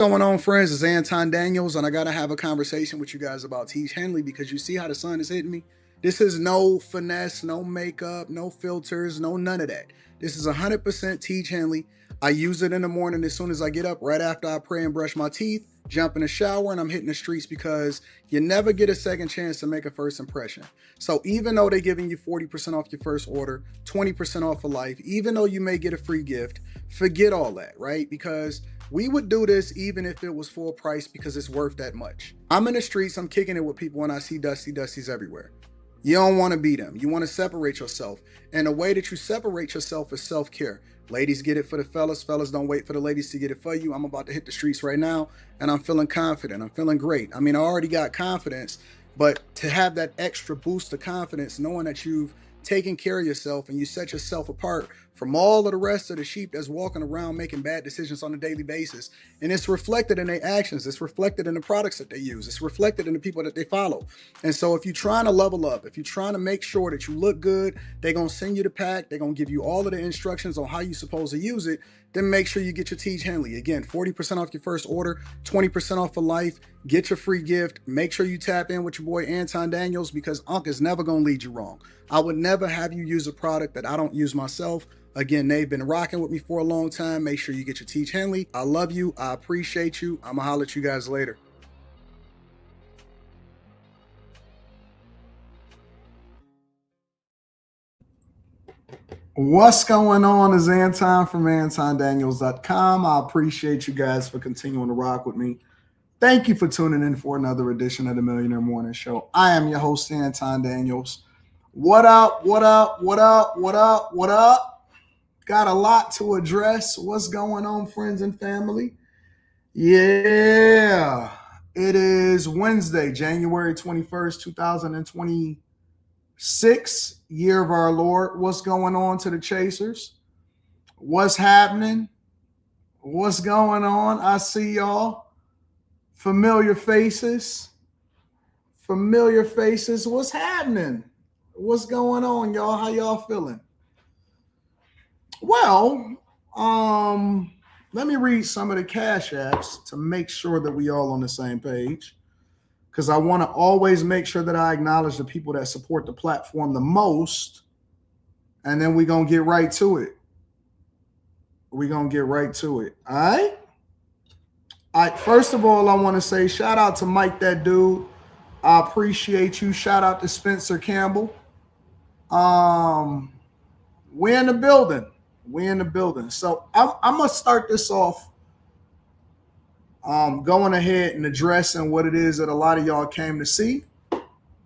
Going on, friends? It's Anton Daniels, and I gotta have a conversation with you guys about Teach Henley because you see how the sun is hitting me. This is no finesse, no makeup, no filters, no none of that. This is 100% Teach Henley. I use it in the morning as soon as I get up, right after I pray and brush my teeth, jump in the shower, and I'm hitting the streets because you never get a second chance to make a first impression. So even though they're giving you 40% off your first order, 20% off for life, even though you may get a free gift, forget all that, right? Because we would do this even if it was full price because it's worth that much. I'm in the streets, I'm kicking it with people and I see Dusties everywhere. You don't want to be them. You want to separate yourself. And the way that you separate yourself is self-care. Ladies get it for the fellas. Fellas don't wait for the ladies to get it for you. I'm about to hit the streets right now and I'm feeling confident. I'm feeling great. I mean, I already got confidence, but to have that extra boost of confidence, knowing that you've taken care of yourself and you set yourself apart from all of the rest of the sheep that's walking around making bad decisions on a daily basis. And it's reflected in their actions. It's reflected in the products that they use. It's reflected in the people that they follow. And so if you're trying to level up, if you're trying to make sure that you look good, they're going to send you the pack. They're going to give you all of the instructions on how you're supposed to use it. Then make sure you get your Teach Henley. Again, 40% off your first order, 20% off for life. Get your free gift. Make sure you tap in with your boy Anton Daniels because Unc is never going to lead you wrong. I would never have you use a product that I don't use myself. Again, they've been rocking with me for a long time. Make sure you get your Teach Henley. I love you. I appreciate you. I'm going to holler at you guys later. What's going on is Anton from AntonDaniels.com. I appreciate you guys for continuing to rock with me. Thank you for tuning in for another edition of the Millionaire Morning Show. I am your host, Anton Daniels. What up, what up, what up, what up, what up? Got a lot to address. What's going on, friends and family? Yeah, it is Wednesday, January 21st, 2026, year of our Lord. What's going on to the chasers? What's happening? What's going on? I see y'all. Familiar faces. Familiar faces. What's happening? What's going on, y'all? How y'all feeling? Well, let me read some of the cash apps to make sure that we all on the same page. Because I want to always make sure that I acknowledge the people that support the platform the most. And then we're going to get right to it. We're going to get right to it. All right? First of all, I want to say shout out to Mike, that dude. I appreciate you. Shout out to Spencer Campbell. We're in the building. We're in the building. So I'm going to start this off going ahead and addressing what it is that a lot of y'all came to see.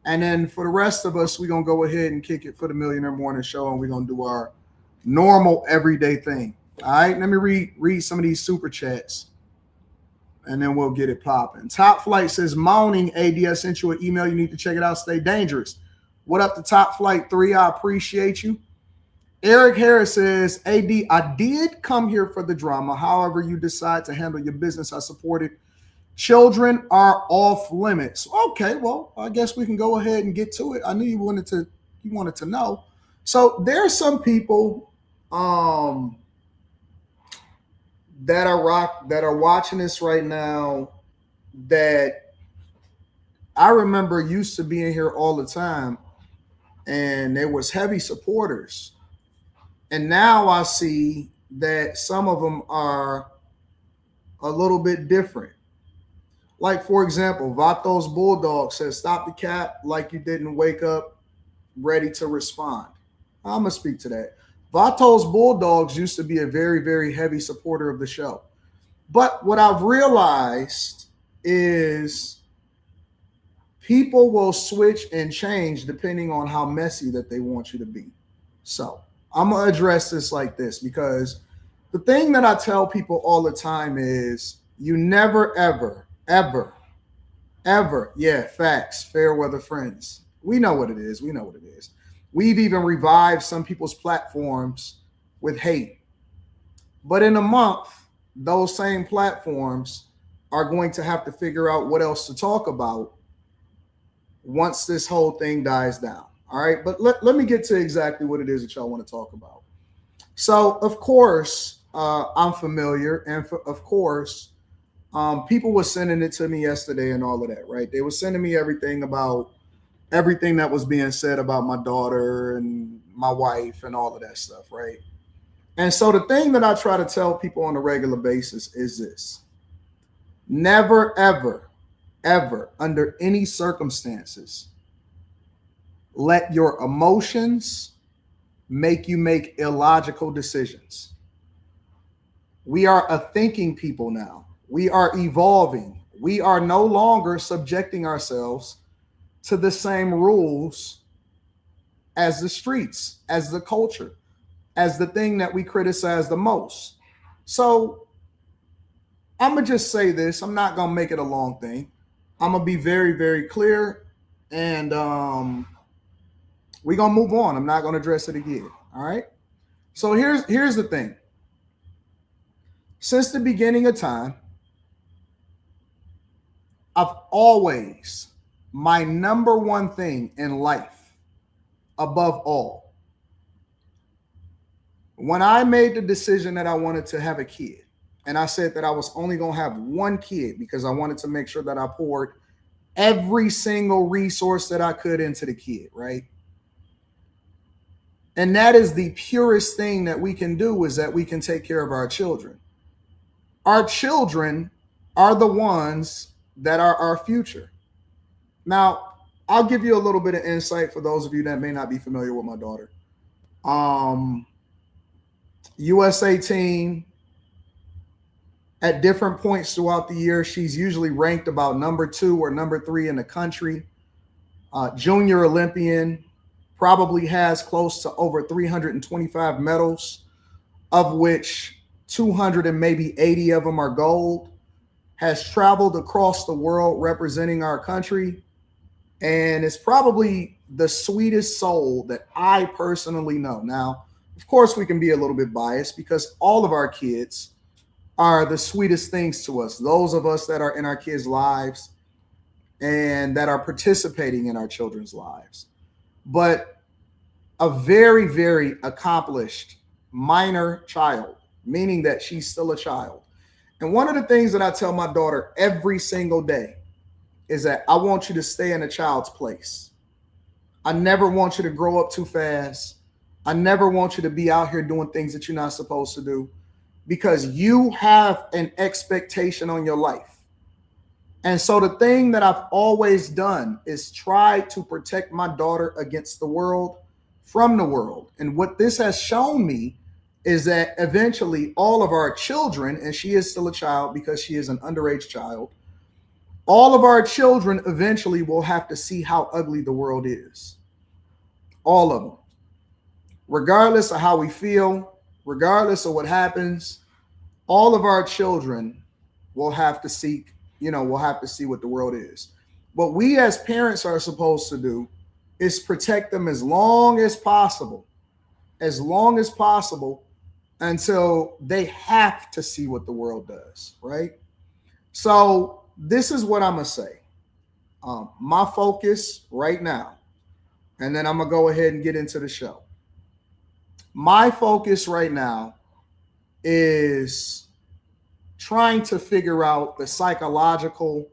And then for the rest of us, we're going to go ahead and kick it for the Millionaire Morning Show, and we're going to do our normal everyday thing. All right, let me read some of these super chats, and then we'll get it popping. Top Flight says, moaning, AD, I sent you an email. You need to check it out. Stay dangerous. What up to Top Flight 3? I appreciate you. Eric Harris says, AD, I did come here for the drama. However you decide to handle your business, I support it. Children are off limits. Okay, well, I guess we can go ahead and get to it. I knew you wanted to know. So there are some people that are watching this right now that I remember used to being here all the time, and there was heavy supporters. And now I see that some of them are a little bit different. Like, for example, Vatos Bulldog says, stop the cap like you didn't wake up ready to respond. I'm going to speak to that. Vatos Bulldogs used to be a very, very heavy supporter of the show. But what I've realized is people will switch and change depending on how messy that they want you to be. So I'm going to address this like this, because the thing that I tell people all the time is you never, ever, yeah, facts, fair weather friends. We know what it is. We know what it is. We've even revived some people's platforms with hate. But in a month, those same platforms are going to have to figure out what else to talk about once this whole thing dies down. All right, but let me get to exactly what it is that y'all want to talk about. So, of course, I'm familiar, and of course, People were sending it to me yesterday and all of that, right? They were sending me everything about everything that was being said about my daughter and my wife and all of that stuff, right? And so the thing that I try to tell people on a regular basis is this: never, ever, ever, under any circumstances, let your emotions make you make illogical decisions. We are a thinking people now. We are evolving. We are no longer subjecting ourselves to the same rules as the streets, as the culture, as the thing that we criticize the most. So I'm going to just say this. I'm not going to make it a long thing. I'm going to be very, very clear. And we're going to move on. I'm not going to address it again. All right. So here's the thing. Since the beginning of time, I've always, my number one thing in life, above all, when I made the decision that I wanted to have a kid, and I said that I was only going to have one kid because I wanted to make sure that I poured every single resource that I could into the kid, right? And that is the purest thing that we can do, is that we can take care of our children. Our children are the ones that are our future. Now, I'll give you a little bit of insight for those of you that may not be familiar with my daughter. USA team, at different points throughout the year, she's usually ranked about number 2 or number 3 in the country. Junior Olympian, probably has close to over 325 medals, of which 200 and maybe 80 of them are gold. Has traveled across the world representing our country, and is probably the sweetest soul that I personally know. Now, of course, we can be a little bit biased because all of our kids are the sweetest things to us. Those of us that are in our kids' lives and that are participating in our children's lives. But a very, very accomplished minor child, meaning that she's still a child. And one of the things that I tell my daughter every single day is that I want you to stay in a child's place. I never want you to grow up too fast. I never want you to be out here doing things that you're not supposed to do, because you have an expectation on your life. And so the thing that I've always done is try to protect my daughter against the world, from the world. And what this has shown me is that eventually all of our children, and she is still a child because she is an underage child, all of our children eventually will have to see how ugly the world is. All of them. Regardless of how we feel, regardless of what happens, all of our children will have to seek, we'll have to see what the world is. What we as parents are supposed to do is protect them as long as possible, until they have to see what the world does, right? So this is what I'm going to say. My focus right now, and then I'm going to go ahead and get into the show. My focus right now is trying to figure out the psychological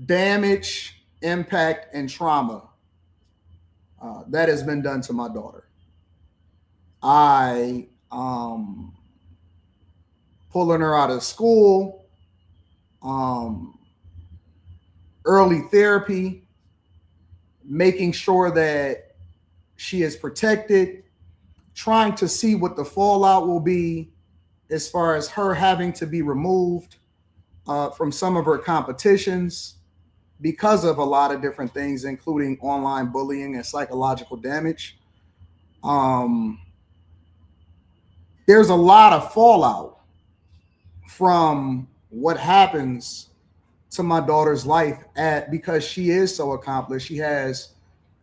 damage, impact, and trauma that has been done to my daughter. I pulling her out of school, early therapy, making sure that she is protected, trying to see what the fallout will be as far as her having to be removed from some of her competitions because of a lot of different things, including online bullying and psychological damage. There's a lot of fallout from what happens to my daughter's life because she is so accomplished. She has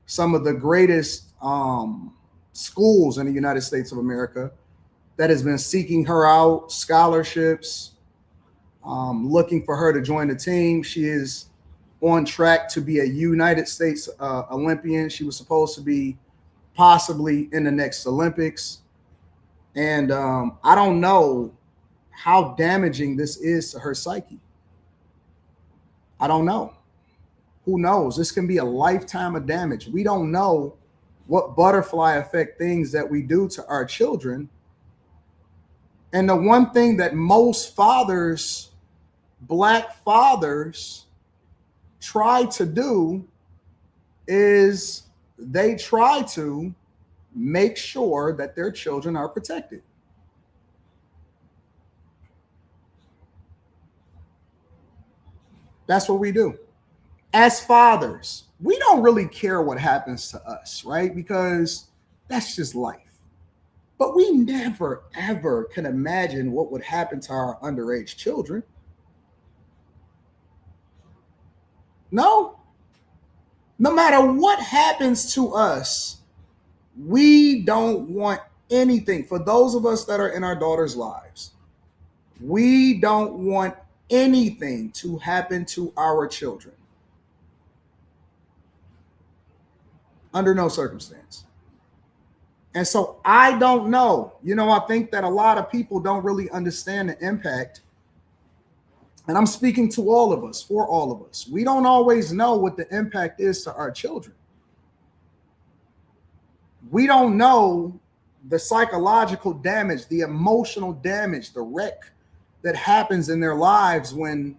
some of the greatest schools in the United States of America that has been seeking her out, scholarships, looking for her to join the team. She is on track to be a United States Olympian. She was supposed to be possibly in the next Olympics. And I don't know how damaging this is to her psyche. I don't know. Who knows? This can be a lifetime of damage. We don't know what butterfly effect things that we do to our children. And the one thing that most fathers, Black fathers, try to do is they try to make sure that their children are protected. That's what we do. As fathers, we don't really care what happens to us, right? Because that's just life. But we never, ever can imagine what would happen to our underage children. No. No matter what happens to us, we don't want anything. For those of us that are in our daughters' lives, we don't want anything to happen to our children. Under no circumstance. And so I don't know. I think that a lot of people don't really understand the impact. And I'm speaking to all of us, for all of us. We don't always know what the impact is to our children. We don't know the psychological damage, the emotional damage, the wreck that happens in their lives when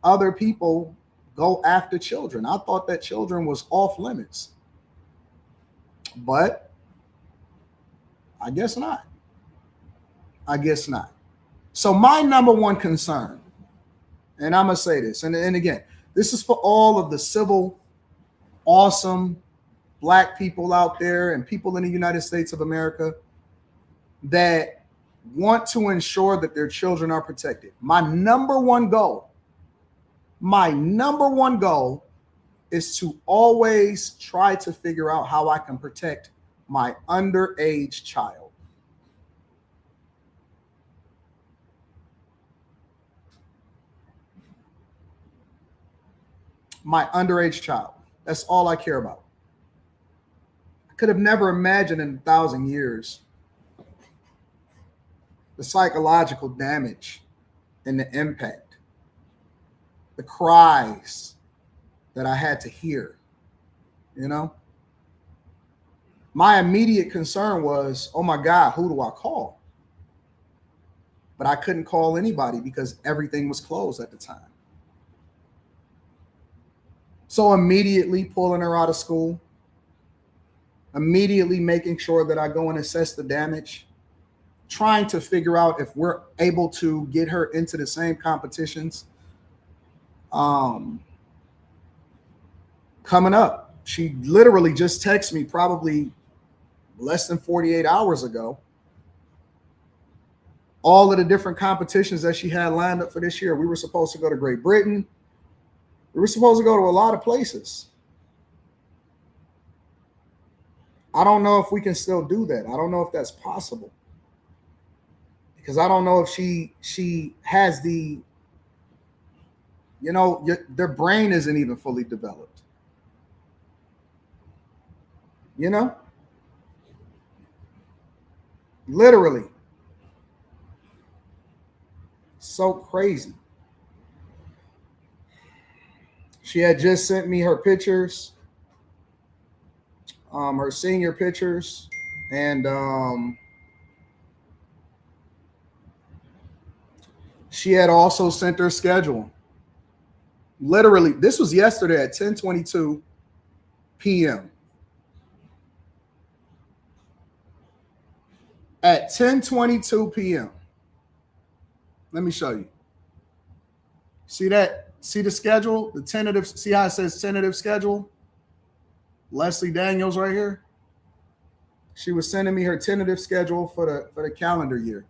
other people go after children. I thought that children was off limits. But I guess not. I guess not. So my number one concern, and I'm going to say this, and again, this is for all of the civil, awesome Black people out there and people in the United States of America that want to ensure that their children are protected. My number one goal is to always try to figure out how I can protect my underage child. My underage child. That's all I care about. I could have never imagined in 1,000 years the psychological damage and the impact, the cries that I had to hear. My immediate concern was, oh my God, who do I call? But I couldn't call anybody because everything was closed at the time. So immediately pulling her out of school, immediately making sure that I go and assess the damage, trying to figure out if we're able to get her into the same competitions. Coming up, she literally just texted me probably less than 48 hours ago all of the different competitions that she had lined up for this year. We were supposed to go to Great Britain. We were supposed to go to a lot of places. I don't know if we can still do that. I don't know if that's possible. Because I don't know if she has the, their brain isn't even fully developed. Literally. So crazy. She had just sent me her pictures, her senior pictures, and she had also sent her schedule. Literally, this was yesterday at 10:22 p.m. At 10:22 p.m. Let me show you. See that? See the schedule? The tentative, see how it says tentative schedule? Leslie Daniels right here. She was sending me her tentative schedule for the calendar year.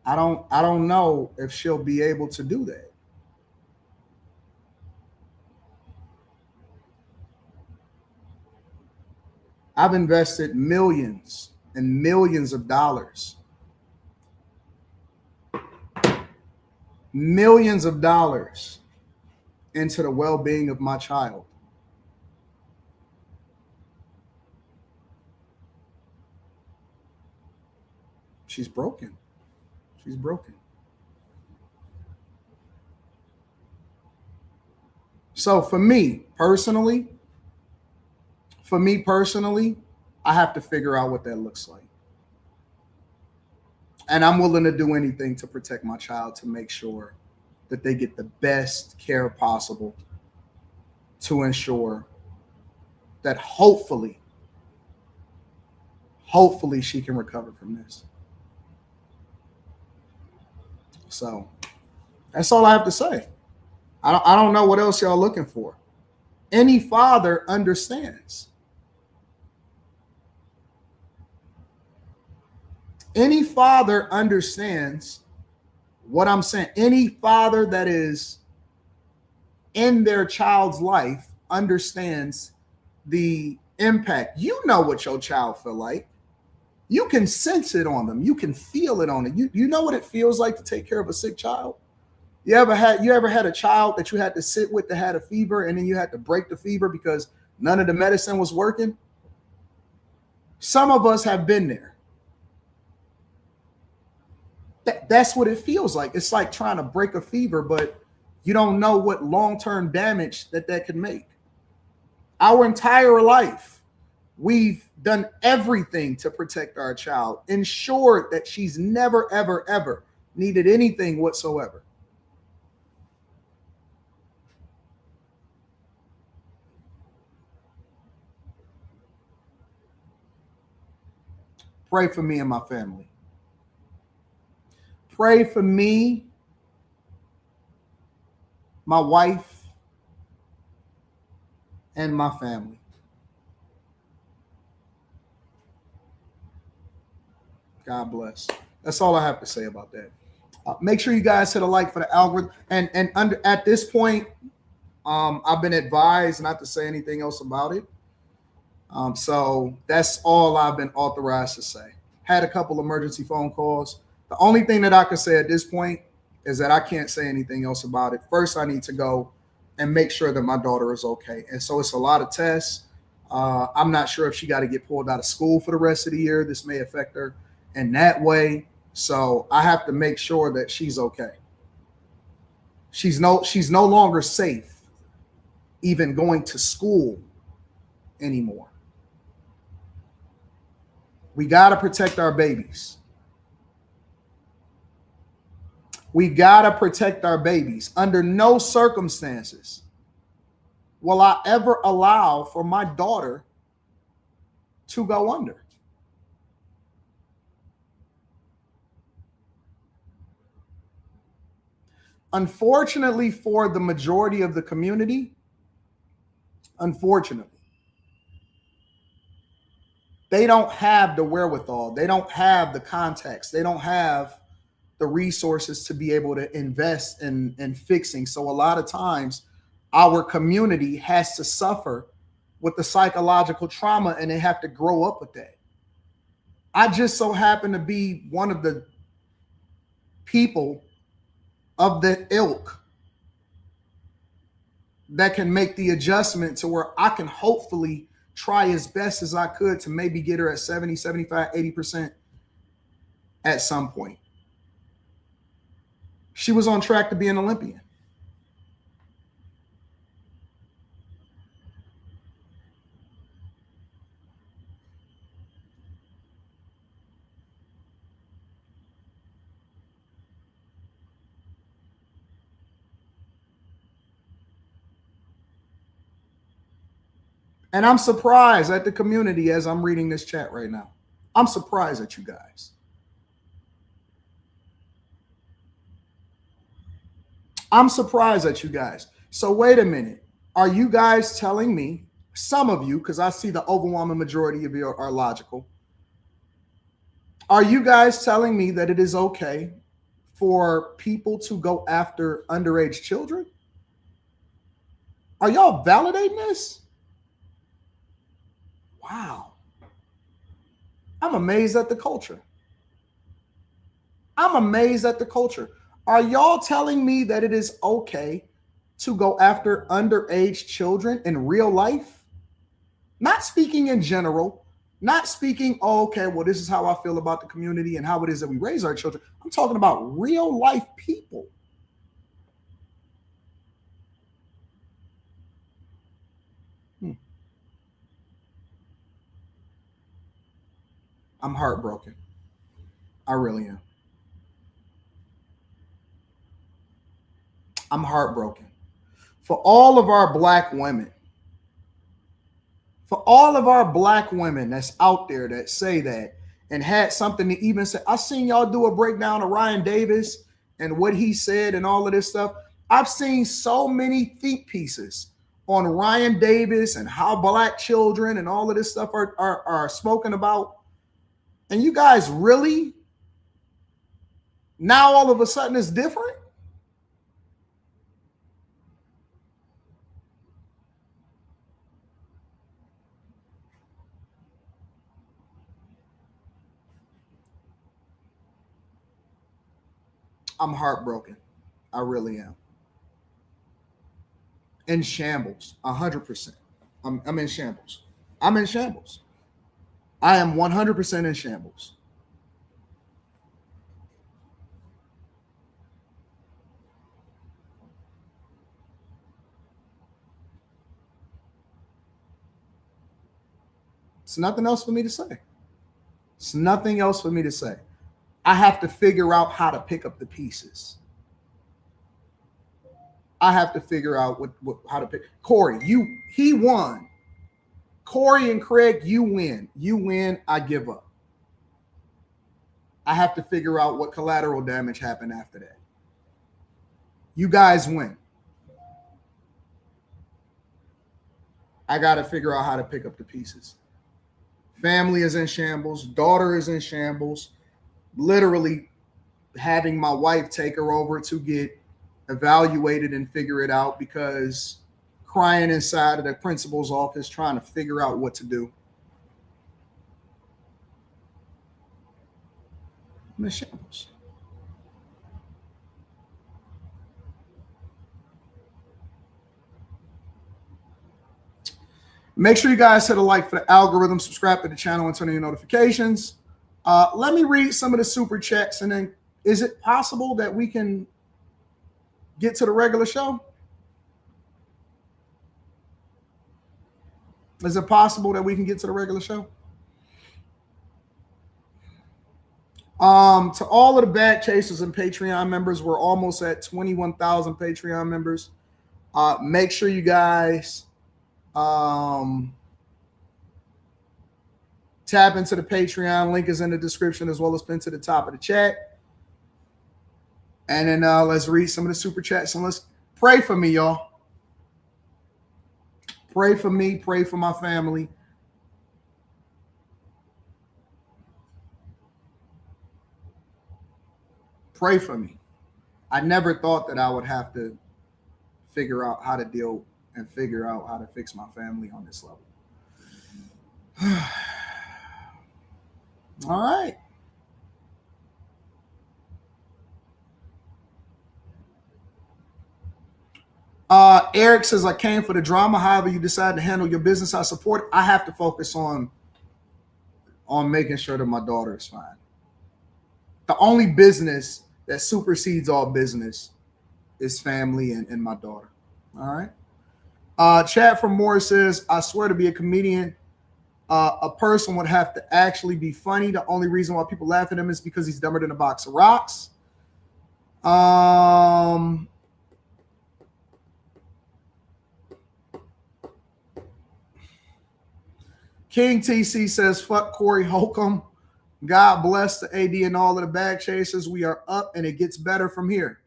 I don't know if she'll be able to do that. I've invested millions and millions of dollars. Millions of dollars into the well-being of my child. She's broken. She's broken. So for me personally, I have to figure out what that looks like. And I'm willing to do anything to protect my child, to make sure that they get the best care possible, to ensure that hopefully she can recover from this. So that's all I have to say. I don't know what else y'all looking for. Any father understands. Any father understands what I'm saying. Any father that is in their child's life understands the impact. You know what your child feel like. You can sense it on them. You can feel it on it. You know what it feels like to take care of a sick child? You ever had a child that you had to sit with that had a fever, and then you had to break the fever because none of the medicine was working? Some of us have been there. That's what it feels like. It's like trying to break a fever, but you don't know what long-term damage that can make. Our entire life, we've done everything to protect our child, ensured that she's never, ever, ever needed anything whatsoever. Pray for me and my family. Pray for me, my wife, and my family. God bless. That's all I have to say about that. Make sure you guys hit a like for the algorithm. And at this point, I've been advised not to say anything else about it. So that's all I've been authorized to say. Had a couple emergency phone calls. The only thing that I can say at this point is that I can't say anything else about it. First, I need to go and make sure that my daughter is okay. And so it's a lot of tests. I'm not sure if she got to get pulled out of school for the rest of the year. This may affect her in that way. So I have to make sure that she's okay. She's no longer safe even going to school anymore. We got to protect our babies. We got to protect our babies. Under no circumstances will I ever allow for my daughter to go under. Unfortunately, for the majority of the community, they don't have the wherewithal. They don't have the context. They don't have the resources to be able to invest in fixing. So a lot of times our community has to suffer with the psychological trauma, and they have to grow up with that. I just so happen to be one of the people of the ilk that can make the adjustment to where I can hopefully try as best as I could to maybe get her at 70, 75, 80% at some point. She was on track to be an Olympian. And I'm surprised at the community as I'm reading this chat right now. I'm surprised at you guys. I'm surprised at you guys. So wait a minute. Are you guys telling me, some of you, because I see the overwhelming majority of you are logical. Are you guys telling me that it is okay for people to go after underage children? Are y'all validating this? Wow. I'm amazed at the culture. I'm amazed at the culture. Are y'all telling me that it is okay to go after underage children in real life? Not speaking in general, Not speaking, oh, okay, well, this is how I feel about the community and how it is that we raise our children. I'm talking about real life people. I'm heartbroken. I really am. I'm heartbroken. For all of our black women, that's out there that say that and had something to even say. I seen y'all do a breakdown of Ryan Davis and what he said and all of this stuff. I've seen so many think pieces on Ryan Davis and how black children and all of this stuff are spoken about. And you guys really, now all of a sudden it's different? I'm heartbroken. I really am. In shambles, 100%. I'm in shambles. I'm in shambles. I am 100% in shambles. It's nothing else for me to say. It's nothing else for me to say. I have to figure out how to pick up the pieces. I have to figure out how to pick. Corey, he won. Corey and Craig, you win. You win. I give up. I have to figure out what collateral damage happened after that. You guys win. I got to figure out how to pick up the pieces. Family is in shambles. Daughter is in shambles. Literally having my wife take her over to get evaluated and figure it out because crying inside of the principal's office trying to figure out what to do. I'm in shambles. Make sure you guys hit a like for the algorithm, subscribe to the channel, and turn on your notifications. Let me read some of the super chats, and then is it possible that we can get to the regular show? Is it possible that we can get to the regular show? To all of the bad chasers and Patreon members, we're almost at 21,000 Patreon members. Make sure you guys tap into the Patreon. Link is in the description as well as pinned to the top of the chat. And then let's read some of the super chats and let's pray for me, y'all. Pray for me. Pray for my family. Pray for me. I never thought that I would have to figure out how to deal and figure out how to fix my family on this level. All right. Eric says, I came for the drama. However you decide to handle your business, I support it. I have to focus on making sure that my daughter is fine. The only business that supersedes all business is family and my daughter. All right. Chat from Morris says, I swear to be a comedian, a person would have to actually be funny. The only reason why people laugh at him is because he's dumber than a box of rocks. King TC says, fuck Corey Holcomb. God bless the AD and all of the bag chasers. We are up and it gets better from here.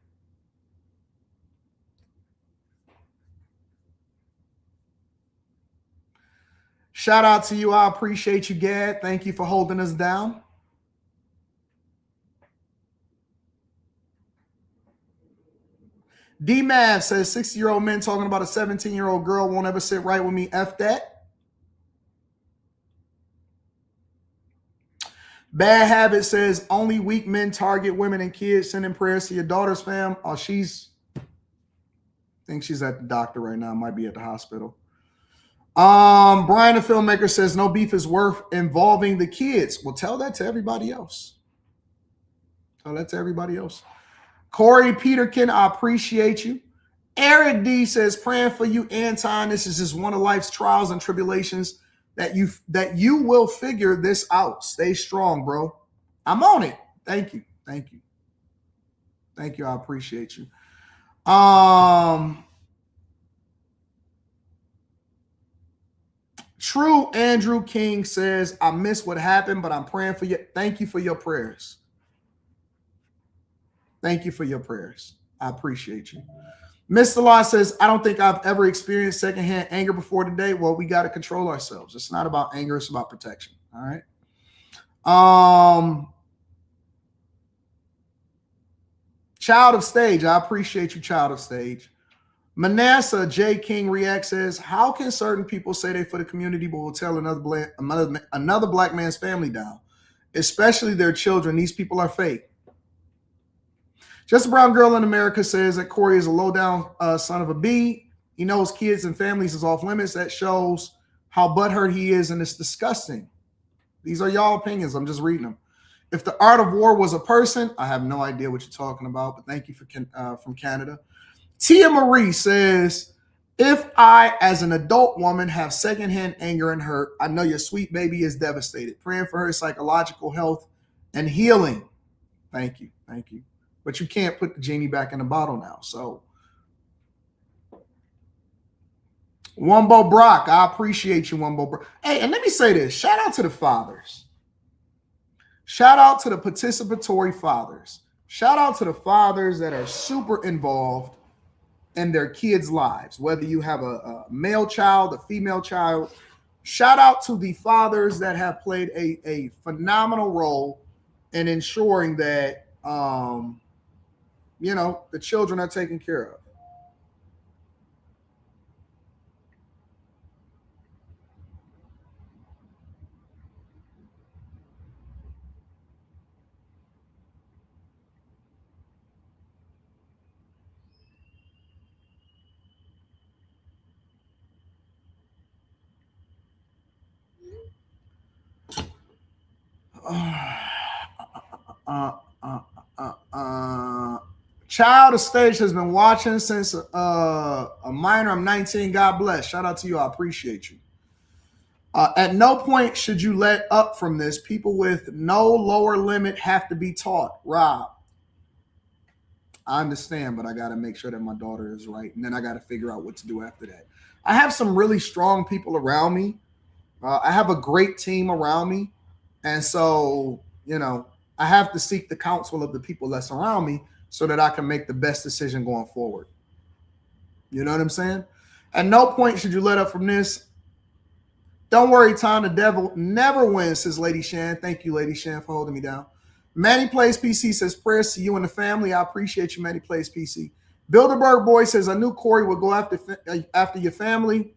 Shout out to you. I appreciate you, Gad. Thank you for holding us down. D-Mav says 60-year-old men talking about a 17-year-old girl won't ever sit right with me. F that. Bad Habit says only weak men target women and kids. Sending prayers to your daughter's fam. Oh, I think she's at the doctor right now. Might be at the hospital. Brian the filmmaker says no beef is worth involving the kids. Well, tell that to everybody else. Tell that to everybody else. Corey Peterkin, I appreciate you. Eric D says, praying for you, Anton. This is just one of life's trials and tribulations that you will figure this out. Stay strong, bro. I'm on it. Thank you. Thank you. Thank you. I appreciate you. True Andrew King says, I miss what happened, but I'm praying for you. Thank you for your prayers. Thank you for your prayers. I appreciate you. Mr. Law says, I don't think I've ever experienced secondhand anger before today. Well, we got to control ourselves. It's not about anger. It's about protection. All right. Child of Stage. I appreciate you, Child of Stage. Manasseh J. King React says, how can certain people say they for the community but will tell another black man's family down, especially their children? These people are fake. Just a Brown Girl in America says that Corey is a low-down son of a bee. He knows kids and families is off limits. That shows how butthurt he is, and it's disgusting. These are y'all opinions. I'm just reading them. If the art of war was a person, I have no idea what you're talking about, but thank you from Canada. Tia Marie says, if I, as an adult woman, have secondhand anger and hurt, I know your sweet baby is devastated. Praying for her psychological health and healing. Thank you. Thank you. But you can't put the genie back in the bottle now. So, Wumbo Brock, I appreciate you, Wumbo Brock. Hey, and let me say this. Shout out to the fathers. Shout out to the participatory fathers. Shout out to the fathers that are super involved in their kids' lives, whether you have a male child, a female child. Shout out to the fathers that have played a phenomenal role in ensuring that the children are taken care of. Child of Stage has been watching since a minor. I'm 19. God bless. Shout out to you. I appreciate you. At no point should you let up from this. People with no lower limit have to be taught. Rob, I understand, but I got to make sure that my daughter is right. And then I got to figure out what to do after that. I have some really strong people around me. I have a great team around me. And so, I have to seek the counsel of the people that's around me so that I can make the best decision going forward. You know what I'm saying? At no point should you let up from this. Don't worry, Tom. The devil never wins, says Lady Shan. Thank you, Lady Shan, for holding me down. Manny Plays PC says, prayers to you and the family. I appreciate you, Manny Plays PC. Bilderberg Boy says, I knew Corey would go after your family.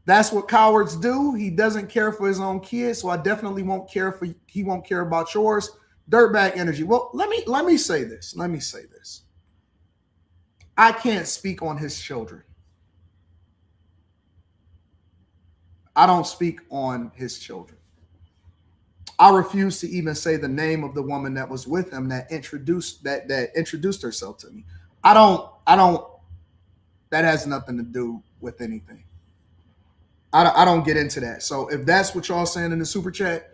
That's what cowards do. He doesn't care for his own kids, so I definitely he won't care about yours. Dirtbag energy. Well, let me say this. Let me say this. I can't speak on his children. I don't speak on his children. I refuse to even say the name of the woman that was with him that introduced herself to me. I don't. That has nothing to do with anything. I don't get into that. So if that's what y'all saying in the super chat,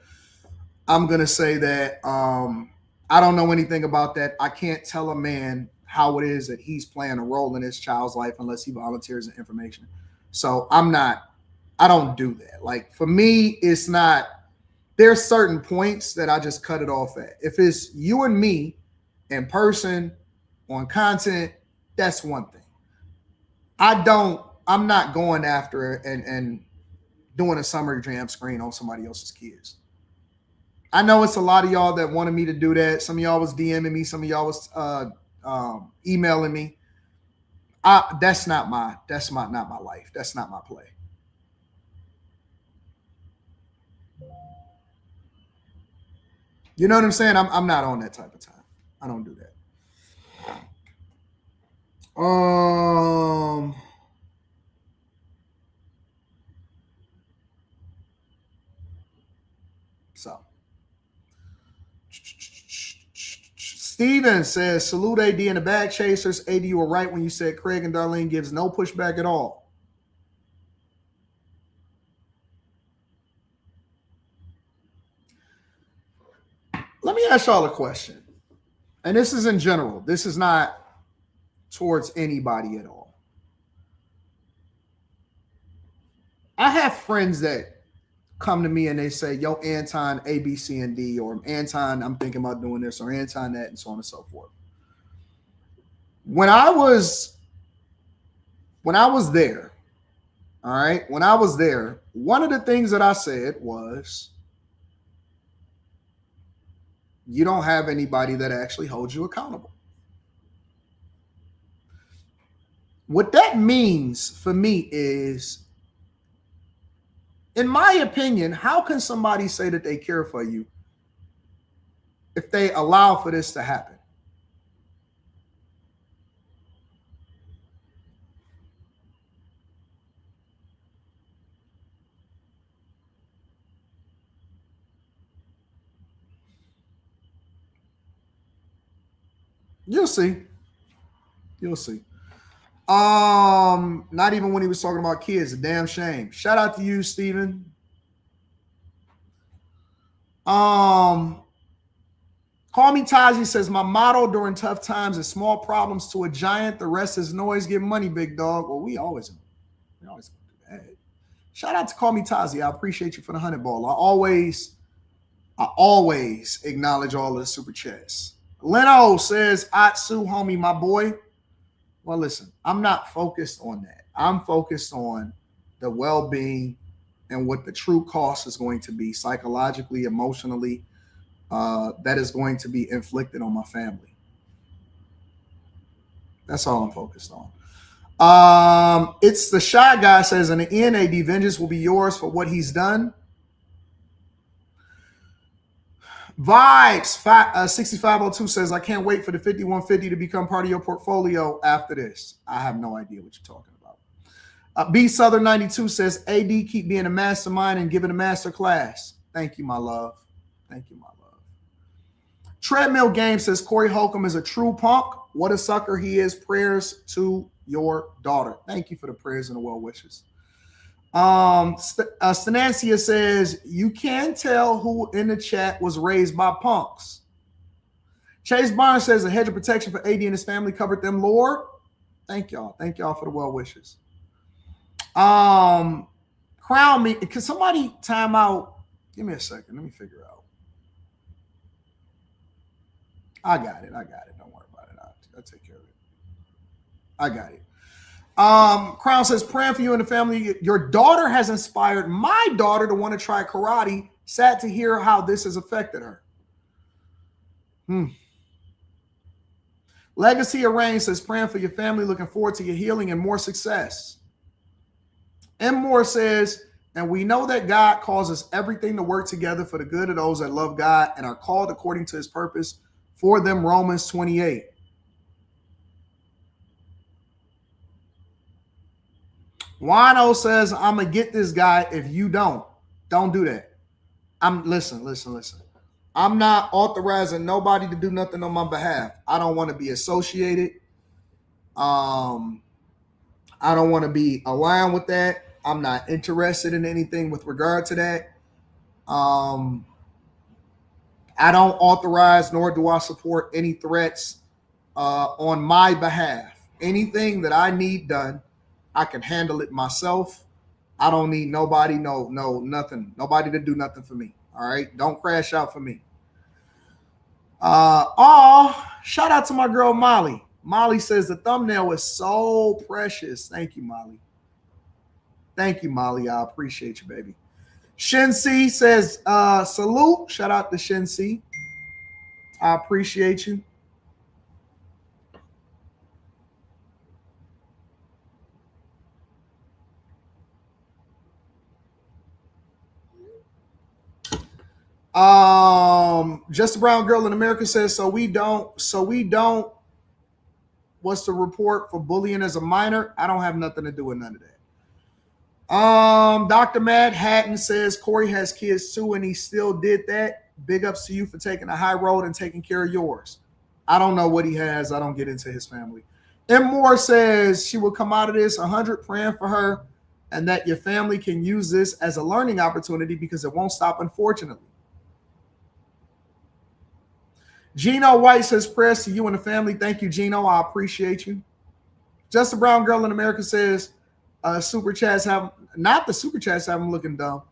I'm gonna say that I don't know anything about that. I can't tell a man how it is that he's playing a role in his child's life unless he volunteers the information. So I don't do that. Like, for me, it's not. There's certain points that I just cut it off at. If it's you and me in person on content, that's one thing. I'm not going after and doing a summer jam screen on somebody else's kids. I know it's a lot of y'all that wanted me to do that. Some of y'all was DMing me. Some of y'all was emailing me. That's not my life. That's not my play. You know what I'm saying? I'm not on that type of time. I don't do that. Steven says, salute AD and the bag chasers. AD, you were right when you said Craig and Darlene gives no pushback at all. Let me ask y'all a question. And this is in general. This is not towards anybody at all. I have friends that come to me and they say, yo, Anton, A, B, C, and D, or Anton, I'm thinking about doing this, or Anton that, and so on and so forth. When I was there, all right, when I was there, one of the things that I said was, you don't have anybody that actually holds you accountable. What that means for me is, in my opinion, how can somebody say that they care for you if they allow for this to happen? You'll see. You'll see. Not even when he was talking about kids, a damn shame. Shout out to you, Steven. Call Me Taji says, my motto during tough times is small problems to a giant, the rest is noise, get money, big dog. Well, we always do that. Shout out to Call Me Tazi. I appreciate you for the 100 ball. I always acknowledge all of the super chats. Leno says, Atsu, homie, my boy. Well, listen, I'm not focused on that. I'm focused on the well-being and what the true cost is going to be psychologically, emotionally, that is going to be inflicted on my family. That's all I'm focused on. It's the Shy Guy says, in the end, AD, vengeance will be yours for what he's done. Vibes 6502 says, I can't wait for the 5150 to become part of your portfolio after this. I have no idea what you're talking about. B Southern 92 says, AD, keep being a mastermind and giving a master class. Thank you, my love. Thank you, my love. Treadmill Game says, Corey Holcomb is a true punk. What a sucker he is. Prayers to your daughter. Thank you for the prayers and the well wishes. Stanancia says, you can tell who in the chat was raised by punks. Chase Barnes says, a hedge of protection for AD and his family covered them, Lord. Thank y'all. Thank y'all for the well wishes. Crown me. Can somebody time out? Give me a second. Let me figure out. I got it. Don't worry about it. I'll take care of it. I got it. Crown says, praying for you and the family. Your daughter has inspired my daughter to want to try karate. Sad to hear how this has affected her. Legacy Arranged says, praying for your family, looking forward to your healing and more success. M. Moore says, and we know that God causes everything to work together for the good of those that love God and are called according to his purpose for them, Romans 28. Wino says, I'm going to get this guy if you don't. Don't do that. Listen. I'm not authorizing nobody to do nothing on my behalf. I don't want to be associated. I don't want to be aligned with that. I'm not interested in anything with regard to that. I don't authorize nor do I support any threats on my behalf. Anything that I need done, I can handle it myself. I don't need nobody, nothing. Nobody to do nothing for me. All right. Don't crash out for me. Shout out to my girl, Molly. Molly says the thumbnail is so precious. Thank you, Molly. Thank you, Molly. I appreciate you, baby. Shinsi says, salute. Shout out to Shinsi. I appreciate you. Just a brown girl in America says, so we don't. What's the report for bullying as a minor? I don't have nothing to do with none of that. Dr. Mad Hatton says Corey has kids too, and he still did that. Big ups to you for taking a high road and taking care of yours. I don't know what he has. I don't get into his family. M. Moore says she will come out of this 100 praying for her and that your family can use this as a learning opportunity because it won't stop, unfortunately. Gino White says prayers to you and the family. Thank you, Gino. I appreciate you. Just a Brown Girl in America says super chats have not the super chats have them looking dumb.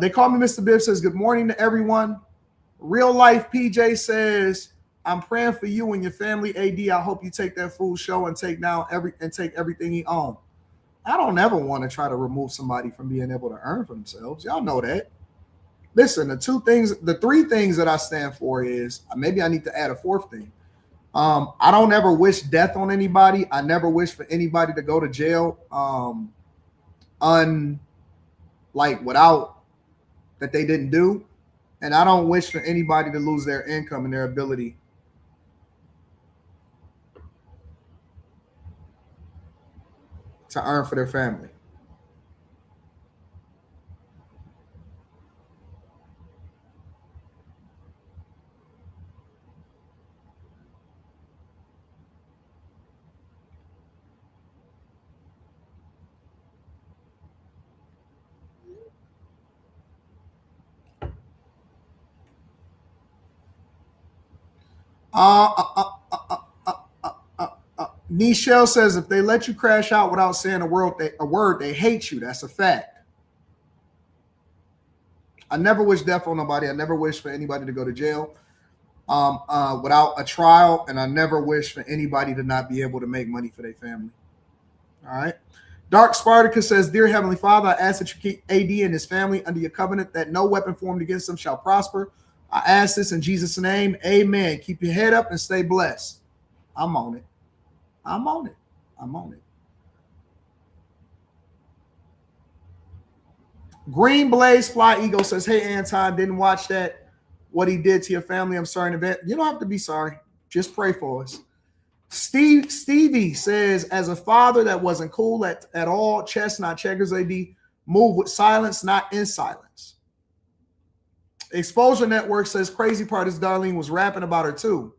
They call me Mr. Bibb says good morning to everyone. Real life PJ says I'm praying for you and your family. AD, I hope you take that fool show and take everything he owns. I don't ever want to try to remove somebody from being able to earn for themselves. Y'all know that. Listen, the three things that I stand for is maybe I need to add a fourth thing. I don't ever wish death on anybody. I never wish for anybody to go to jail without that they didn't do. And I don't wish for anybody to lose their income and their ability to earn for their family. Nichelle says if they let you crash out without saying a word, they hate you. That's a fact. I never wish death on nobody. I never wish for anybody to go to jail without a trial, and I never wish for anybody to not be able to make money for their family. All right. Dark Spartacus says, Dear Heavenly Father, I ask that you keep AD and his family under your covenant, that no weapon formed against them shall prosper. I ask this in Jesus' name. Amen. Keep your head up and stay blessed. I'm on it. I'm on it. I'm on it. Green Blaze Fly Eagle says, Hey, Anton, didn't watch that. What he did to your family. I'm sorry in advance. You don't have to be sorry. Just pray for us. Stevie says, as a father that wasn't cool at all, chess, not checkers, AD, move with silence, not in silence. Exposure Network says, crazy part is Darlene was rapping about her too.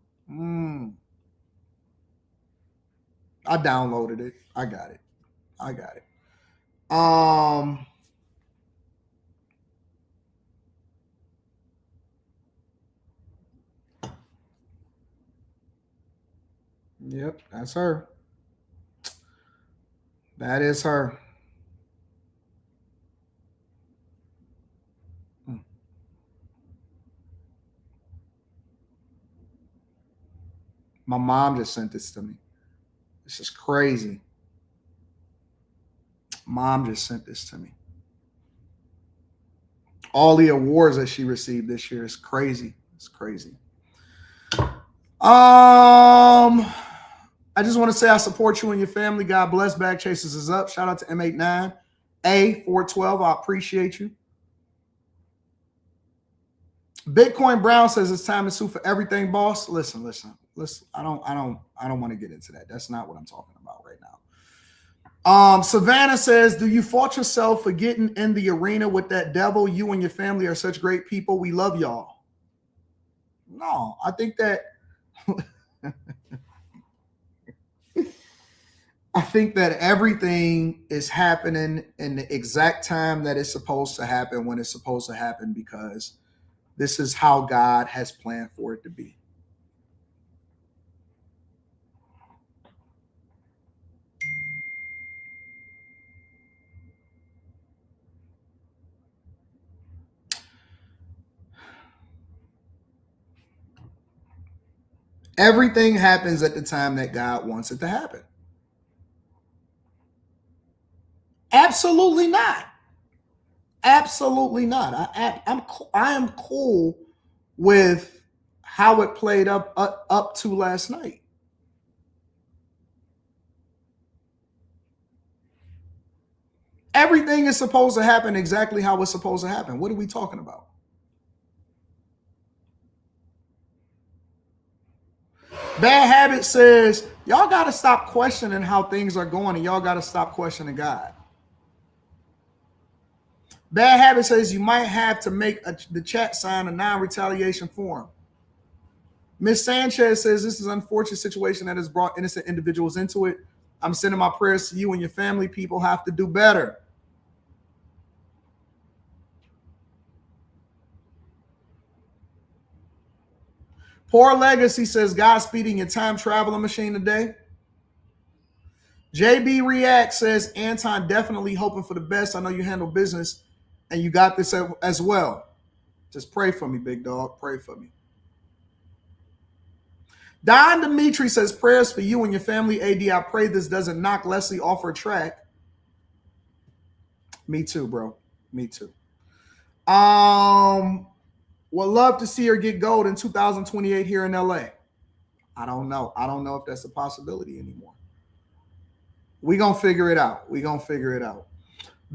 I downloaded it. I got it. Yep, that's her. That is her. My mom just sent this to me. This is crazy. Mom just sent this to me. All the awards that she received this year is crazy. It's crazy. I just want to say I support you and your family. God bless. Bag Chasers is up. Shout out to M89. A412, I appreciate you. Bitcoin Brown says it's time to sue for everything, boss. Listen. I don't want to get into that. That's not what I'm talking about right now. Savannah says, do you fault yourself for getting in the arena with that devil? You and your family are such great people. We love y'all. No, I think that I think that everything is happening in the exact time that it's supposed to happen, when it's supposed to happen, because this is how God has planned for it to be. Everything happens at the time that God wants it to happen. Absolutely not. Absolutely not. I am cool with how it played up to last night. Everything is supposed to happen exactly how it's supposed to happen. What are we talking about? Bad Habit says, y'all got to stop questioning how things are going, and y'all got to stop questioning God. Bad Habit says you might have to make the chat sign a non-retaliation form. Miss Sanchez says this is an unfortunate situation that has brought innocent individuals into it. I'm sending my prayers to you and your family. People have to do better. Poor Legacy says Godspeed in your time traveling machine today. JB React says Anton definitely hoping for the best. I know you handle business and you got this as well. Just pray for me, big dog. Pray for me. Don Dimitri says prayers for you and your family. AD, I pray this doesn't knock Leslie off her track. Me too, bro. Me too. Would love to see her get gold in 2028 here in LA. I don't know. I don't know if that's a possibility anymore. We're going to figure it out. We're going to figure it out.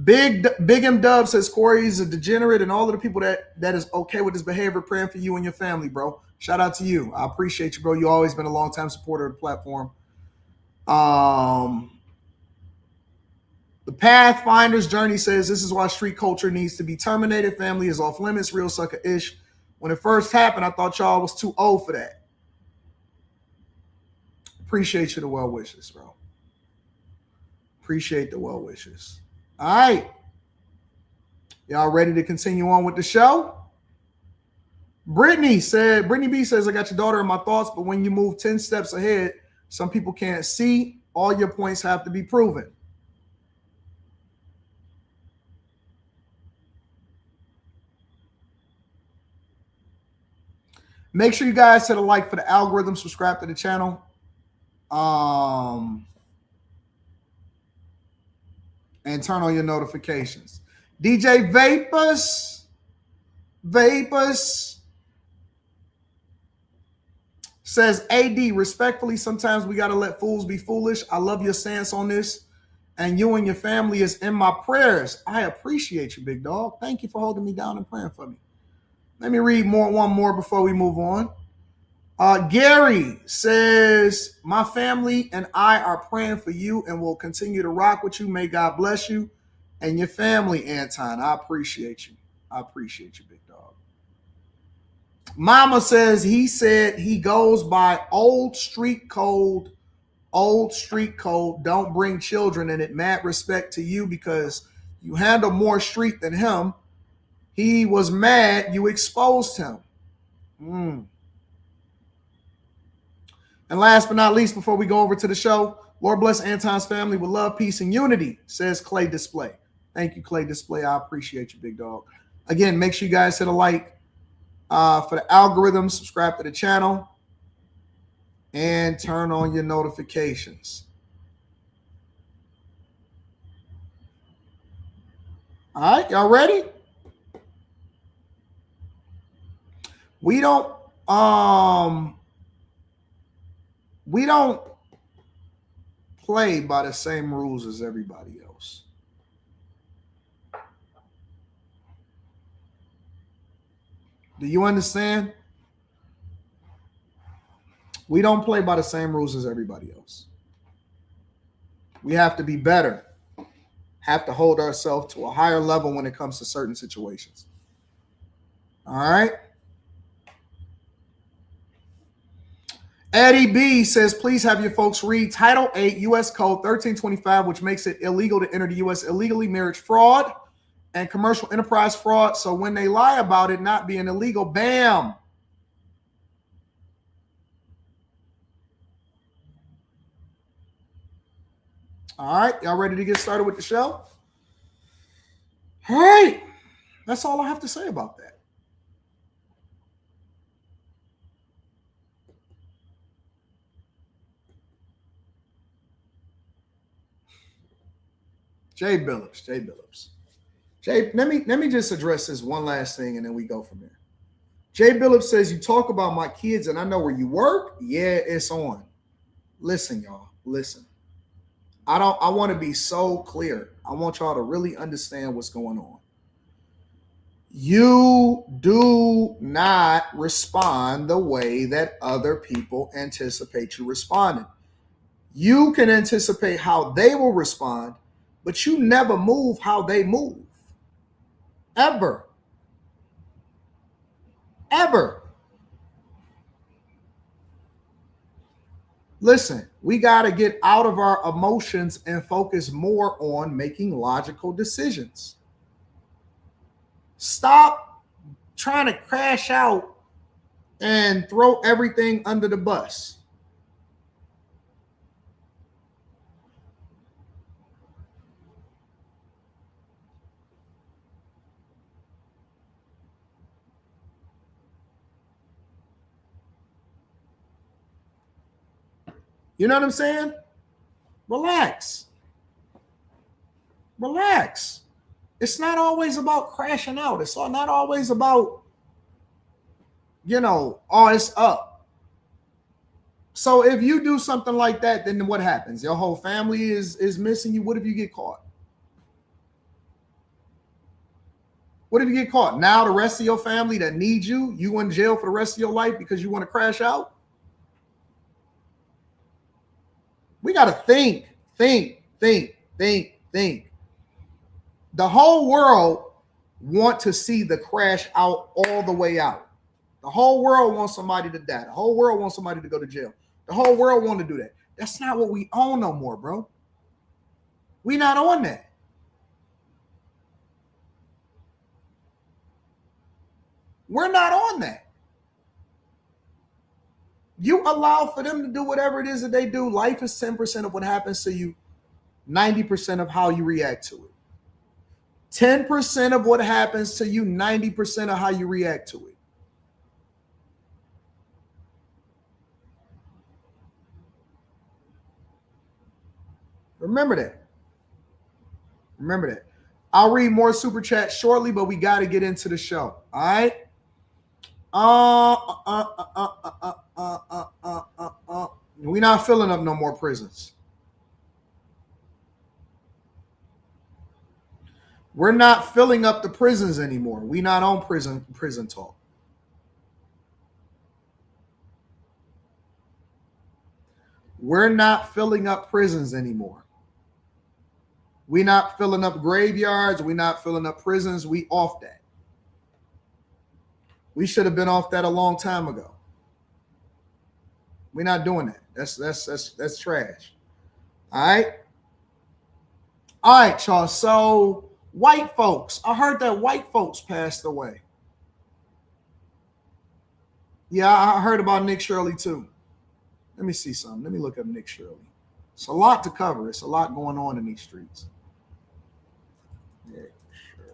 Big M Dub says Corey's a degenerate and all of the people that is okay with this behavior, praying for you and your family, bro. Shout out to you. I appreciate you, bro. You've always been a long-time supporter of the platform. The Pathfinder's Journey says this is why street culture needs to be terminated. Family is off limits, real sucker-ish. When it first happened, I thought y'all was too old for that. Appreciate you the well wishes, bro. Appreciate the well wishes. All right. Y'all ready to continue on with the show? Brittany B says, I got your daughter in my thoughts, but when you move 10 steps ahead, some people can't see. All your points have to be proven. Make sure you guys hit a like for the algorithm, subscribe to the channel. And turn on your notifications. DJ Vapors says, AD, respectfully, sometimes we got to let fools be foolish. I love your stance on this. And you and your family is in my prayers. I appreciate you, big dog. Thank you for holding me down and praying for me. Let me read one more before we move on. Gary says, my family and I are praying for you and will continue to rock with you. May God bless you and your family, Anton. I appreciate you. I appreciate you, big dog. Mama says he said he goes by old street code. Old street code. Don't bring children in it. Mad respect to you because you handle more street than him. He was mad you exposed him. And last but not least, before we go over to the show, Lord bless Anton's family with love, peace, and unity, says Clay Display. Thank you, Clay Display. I appreciate you, big dog. Again, make sure you guys hit a like for the algorithm, subscribe to the channel, and turn on your notifications. All right, y'all ready? We don't play by the same rules as everybody else. Do you understand? We don't play by the same rules as everybody else. We have to be better, have to hold ourselves to a higher level when it comes to certain situations. All right? Eddie B says, please have your folks read Title 8 U.S. Code 1325, which makes it illegal to enter the U.S. illegally, marriage fraud and commercial enterprise fraud. So when they lie about it not being illegal, bam. All right, y'all ready to get started with the show? All right, that's all I have to say about that. Jay Billups. Jay, let me just address this one last thing and then we go from there. Jay Billups says, you talk about my kids and I know where you work. Yeah, it's on. Listen, y'all, listen. I want to be so clear. I want y'all to really understand what's going on. You do not respond the way that other people anticipate you responding. You can anticipate how they will respond, but you never move how they move. Ever. Listen, we got to get out of our emotions and focus more on making logical decisions. Stop trying to crash out and throw everything under the bus. You know what I'm saying? Relax. Relax. It's not always about crashing out. It's not always about, oh, it's up. So if you do something like that, then what happens? Your whole family is missing you. What if you get caught? What if you get caught? Now the rest of your family that needs you in jail for the rest of your life because you want to crash out? We got to think. The whole world want to see the crash out all the way out. The whole world wants somebody to die. The whole world wants somebody to go to jail. The whole world want to do that. That's not what we own no more, bro. We not on that. We're not on that. You allow for them to do whatever it is that they do. Life is 10% of what happens to you, 90% of how you react to it. 10% of what happens to you, 90% of how you react to it. Remember that. Remember that. I'll read more super chats shortly, but we got to get into the show. All right. We're not filling up no more prisons. We're not filling up the prisons anymore. We not on prison talk. We're not filling up prisons anymore. We're not filling up graveyards. We're not filling up prisons. We off that. We should have been off that a long time ago. We're not doing that. That's trash. All right. All right, y'all. So white folks. I heard that white folks passed away. Yeah, I heard about Nick Shirley too. Let me see something. Let me look up Nick Shirley. It's a lot to cover. It's a lot going on in these streets. Nick Shirley.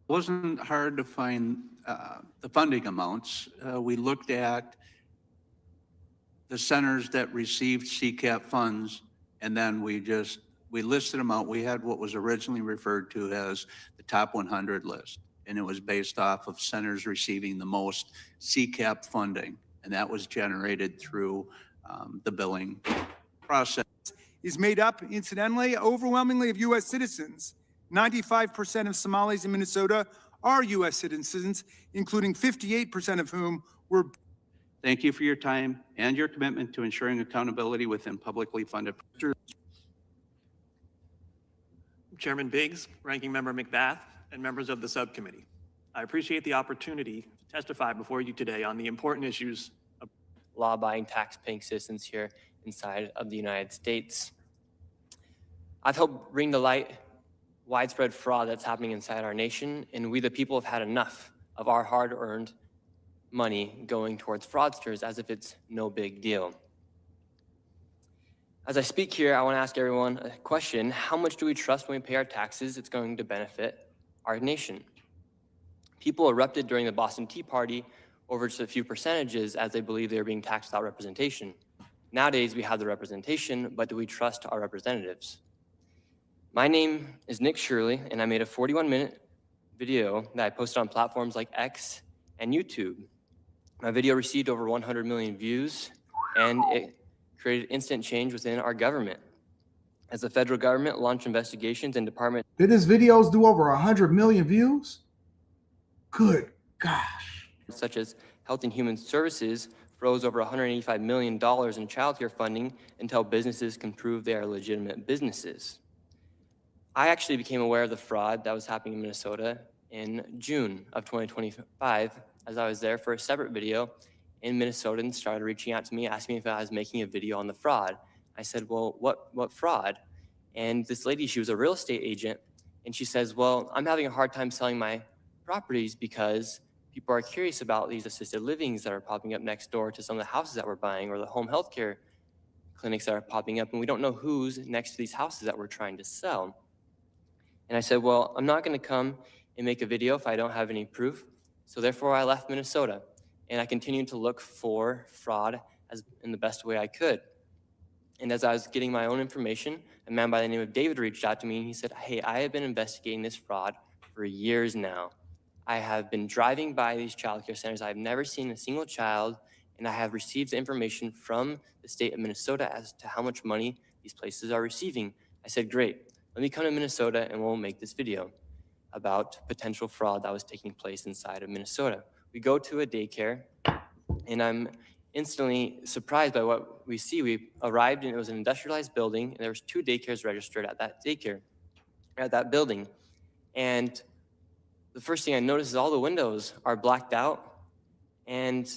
It wasn't hard to find the funding amounts. We looked at the centers that received CCAP funds, and then we listed them out. We had what was originally referred to as the top 100 list, and it was based off of centers receiving the most CCAP funding, and that was generated through the billing process. Is made up, incidentally, overwhelmingly of U.S. citizens. 95% of Somalis in Minnesota are U.S. citizens, including 58% of whom were. Thank you for your time and your commitment to ensuring accountability within publicly funded. Chairman Biggs, Ranking Member McBath, and members of the subcommittee. I appreciate the opportunity to testify before you today on the important issues of law-abiding, tax-paying citizens here inside of the United States. I've helped bring to light widespread fraud that's happening inside our nation, and we the people have had enough of our hard-earned money going towards fraudsters as if it's no big deal. As I speak here, I want to ask everyone a question. How much do we trust when we pay our taxes it's going to benefit our nation? People erupted during the Boston Tea Party over just a few percentages as they believed they were being taxed without representation. Nowadays, we have the representation, but do we trust our representatives? My name is Nick Shirley, and I made a 41-minute video that I posted on platforms like X and YouTube. My video received over 100 million views, and it created instant change within our government. As the federal government launched investigations and departments. Did his videos do over 100 million views? Good gosh. Such as Health and Human Services froze over $185 million in childcare funding until businesses can prove they are legitimate businesses. I actually became aware of the fraud that was happening in Minnesota in June of 2025, as I was there for a separate video, and Minnesotans started reaching out to me, asking me if I was making a video on the fraud. I said, well, what fraud? And this lady, she was a real estate agent, and she says, well, I'm having a hard time selling my properties because people are curious about these assisted livings that are popping up next door to some of the houses that we're buying, or the home health care clinics that are popping up, and we don't know who's next to these houses that we're trying to sell. And I said, well, I'm not gonna come and make a video if I don't have any proof. So therefore I left Minnesota, and I continued to look for fraud in the best way I could. And as I was getting my own information, a man by the name of David reached out to me, and he said, hey, I have been investigating this fraud for years now. I have been driving by these childcare centers. I've never seen a single child, and I have received the information from the state of Minnesota as to how much money these places are receiving. I said, great, let me come to Minnesota and we'll make this video about potential fraud that was taking place inside of Minnesota. We go to a daycare, and I'm instantly surprised by what we see. We arrived, and it was an industrialized building, and there was 2 daycares registered at that daycare, at that building. And the first thing I noticed is all the windows are blacked out, and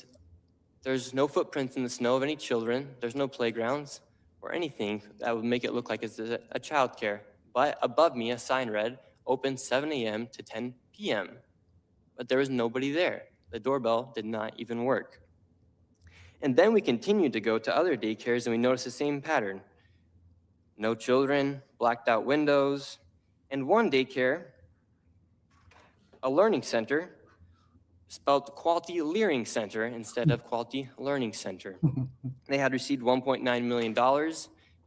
there's no footprints in the snow of any children. There's no playgrounds or anything that would make it look like it's a child care. But above me, a sign read, open 7 a.m. to 10 p.m. But there was nobody there. The doorbell did not even work. And then we continued to go to other daycares, and we noticed the same pattern. No children, blacked out windows, and one daycare, a learning center, spelled Quality Learning Center instead of Quality Learning Center. They had received $1.9 million,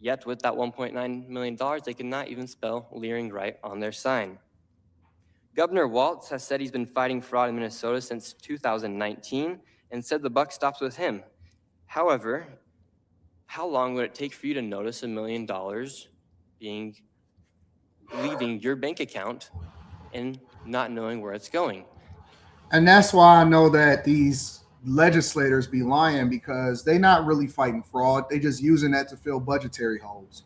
yet with that $1.9 million, they could not even spell leering right on their sign. Governor Walz has said he's been fighting fraud in Minnesota since 2019 and said the buck stops with him. However, how long would it take for you to notice $1 million leaving your bank account and not knowing where it's going? And that's why I know that these legislators be lying, because they're not really fighting fraud. They just using that to fill budgetary holes.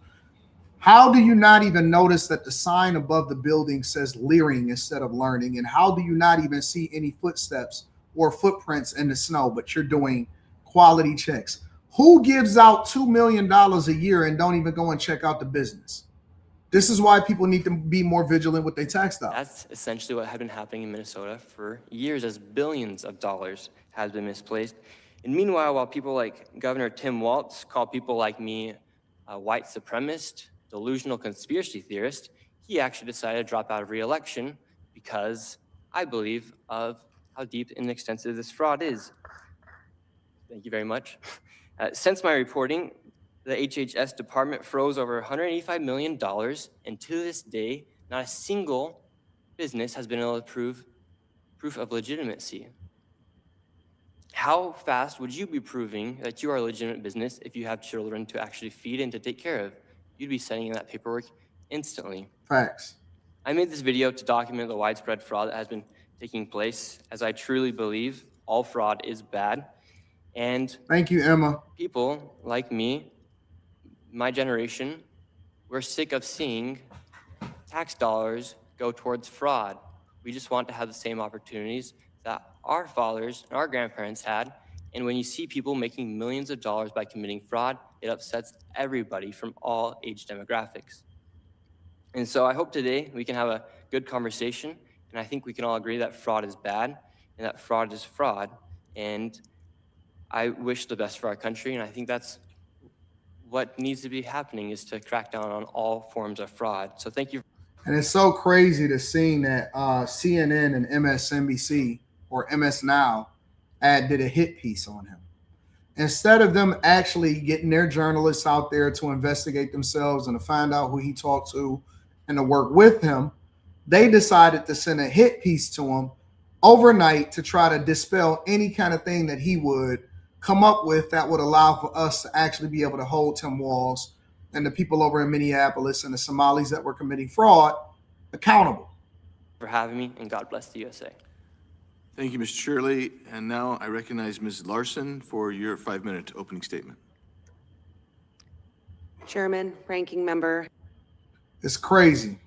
How do you not even notice that the sign above the building says leering instead of learning? And how do you not even see any footsteps or footprints in the snow, but you're doing quality checks? Who gives out $2 million a year and don't even go and check out the business? This is why people need to be more vigilant with their tax dollars. That's essentially what had been happening in Minnesota for years, as billions of dollars has been misplaced. And meanwhile, while people like Governor Tim Walz call people like me a white supremacist, delusional conspiracy theorist, he actually decided to drop out of re-election because I believe of how deep and extensive this fraud is. Thank you very much. Since my reporting, the HHS department froze over $185 million, and to this day, not a single business has been able to prove proof of legitimacy. How fast would you be proving that you are a legitimate business if you have children to actually feed and to take care of? You'd be sending in that paperwork instantly. Facts. I made this video to document the widespread fraud that has been taking place, as I truly believe all fraud is bad. And thank you, Emma. People like me, my generation, we're sick of seeing tax dollars go towards fraud. We just want to have the same opportunities that our fathers and our grandparents had. And when you see people making millions of dollars by committing fraud, it upsets everybody from all age demographics. And so I hope today we can have a good conversation, and I think we can all agree that fraud is bad and that fraud is fraud. And I wish the best for our country, and I think that's what needs to be happening, is to crack down on all forms of fraud. So thank you. And it's so crazy to see that CNN and MSNBC or MS Now did a hit piece on him. Instead of them actually getting their journalists out there to investigate themselves and to find out who he talked to and to work with him, they decided to send a hit piece to him overnight to try to dispel any kind of thing that he would come up with that would allow for us to actually be able to hold Tim Walz and the people over in Minneapolis and the Somalis that were committing fraud accountable. For having me, and God bless the USA. Thank you, Mr. Shirley. And now I recognize Ms. Larson for your 5-minute opening statement. Chairman, Ranking Member. It's crazy.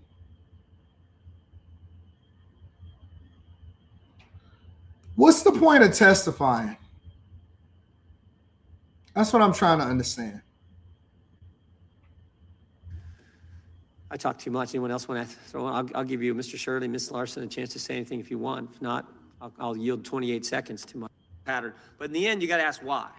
What's the point of testifying? That's what I'm trying to understand. I talk too much. Anyone else want to throw in? I'll give you, Mr. Shirley, Ms. Larson, a chance to say anything if you want. If not, I'll yield 28 seconds to my pattern. But in the end, you got to ask why.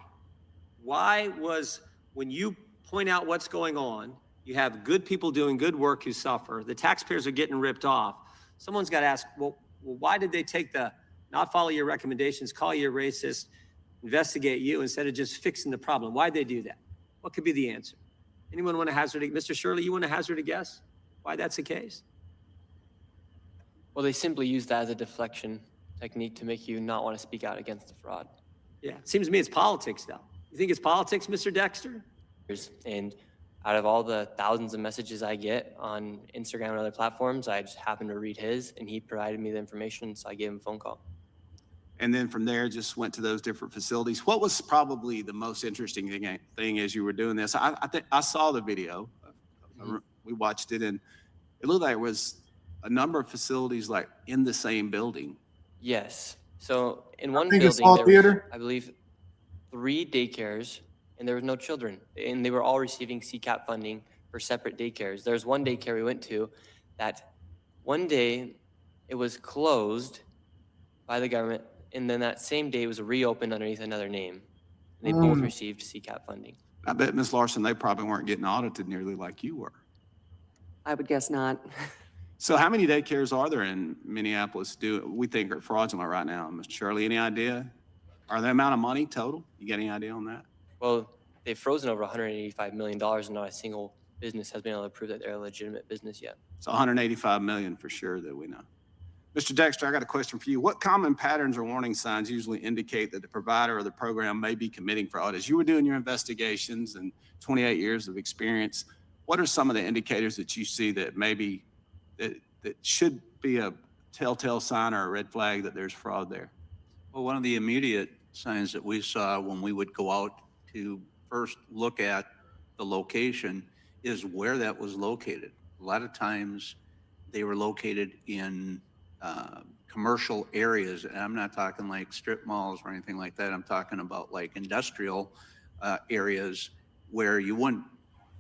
Why was, when you point out what's going on, you have good people doing good work who suffer, the taxpayers are getting ripped off. Someone's got to ask, well, why did they take the not follow your recommendations, call you a racist, investigate you instead of just fixing the problem? Why'd they do that? What could be the answer? Anyone want to hazard, Mr. Shirley, you want to hazard a guess why that's the case? Well, they simply use that as a deflection technique to make you not want to speak out against the fraud. Yeah, it seems to me it's politics, though. You think it's politics, Mr. Dexter? And out of all the thousands of messages I get on Instagram and other platforms, I just happened to read his, and he provided me the information, so I gave him a phone call. And then from there, just went to those different facilities. What was probably the most interesting thing as you were doing this? I think I saw the video. We watched it, and it looked like it was a number of facilities like in the same building. Yes. So in one think building, it's all there theater. was, I believe, 3 daycares, and there was no children. And they were all receiving CCAP funding for separate daycares. There's one daycare we went to that one day it was closed by the government, and then that same day it was reopened underneath another name. And they both received CCAP funding. I bet, Ms. Larson, they probably weren't getting audited nearly like you were. I would guess not. So how many daycares are there in Minneapolis we think are fraudulent right now? Mr. Shirley, any idea? Are the amount of money total? You got any idea on that? Well, they've frozen over $185 million, and not a single business has been able to prove that they're a legitimate business yet. It's 185 million for sure that we know. Mr. Dexter, I got a question for you. What common patterns or warning signs usually indicate that the provider or the program may be committing fraud? As you were doing your investigations and 28 years of experience, what are some of the indicators that you see that maybe that should be a telltale sign or a red flag that there's fraud there? Well, one of the immediate signs that we saw when we would go out to first look at the location is where that was located. A lot of times they were located in commercial areas, and I'm not talking like strip malls or anything like that. I'm talking about like industrial areas where you wouldn't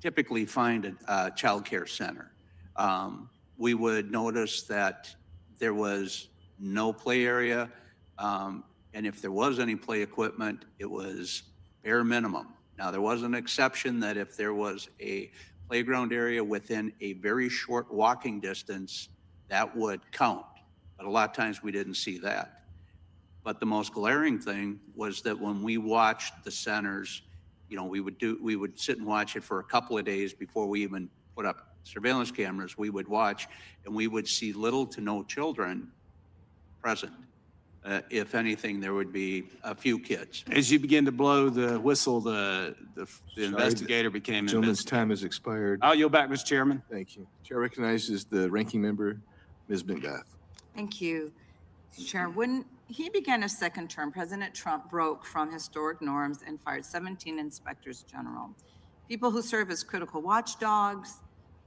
typically find a child care center. We would notice that there was no play area, and if there was any play equipment, it was bare minimum. Now, there was an exception that if there was a playground area within a very short walking distance, that would count. But a lot of times we didn't see that. But the most glaring thing was that when we watched the centers, you know, we would sit and watch it for a couple of days before we even put up surveillance cameras. We would watch, and we would see little to no children present. If anything, there would be a few kids. As you begin to blow the whistle, the investigator became Gentleman's time has expired. I'll yield back, Mr. Chairman. Thank you. Chair recognizes the ranking member, Ms. McBath. Thank you, Mr. Chair. When he began his second term, President Trump broke from historic norms and fired 17 inspectors general, people who serve as critical watchdogs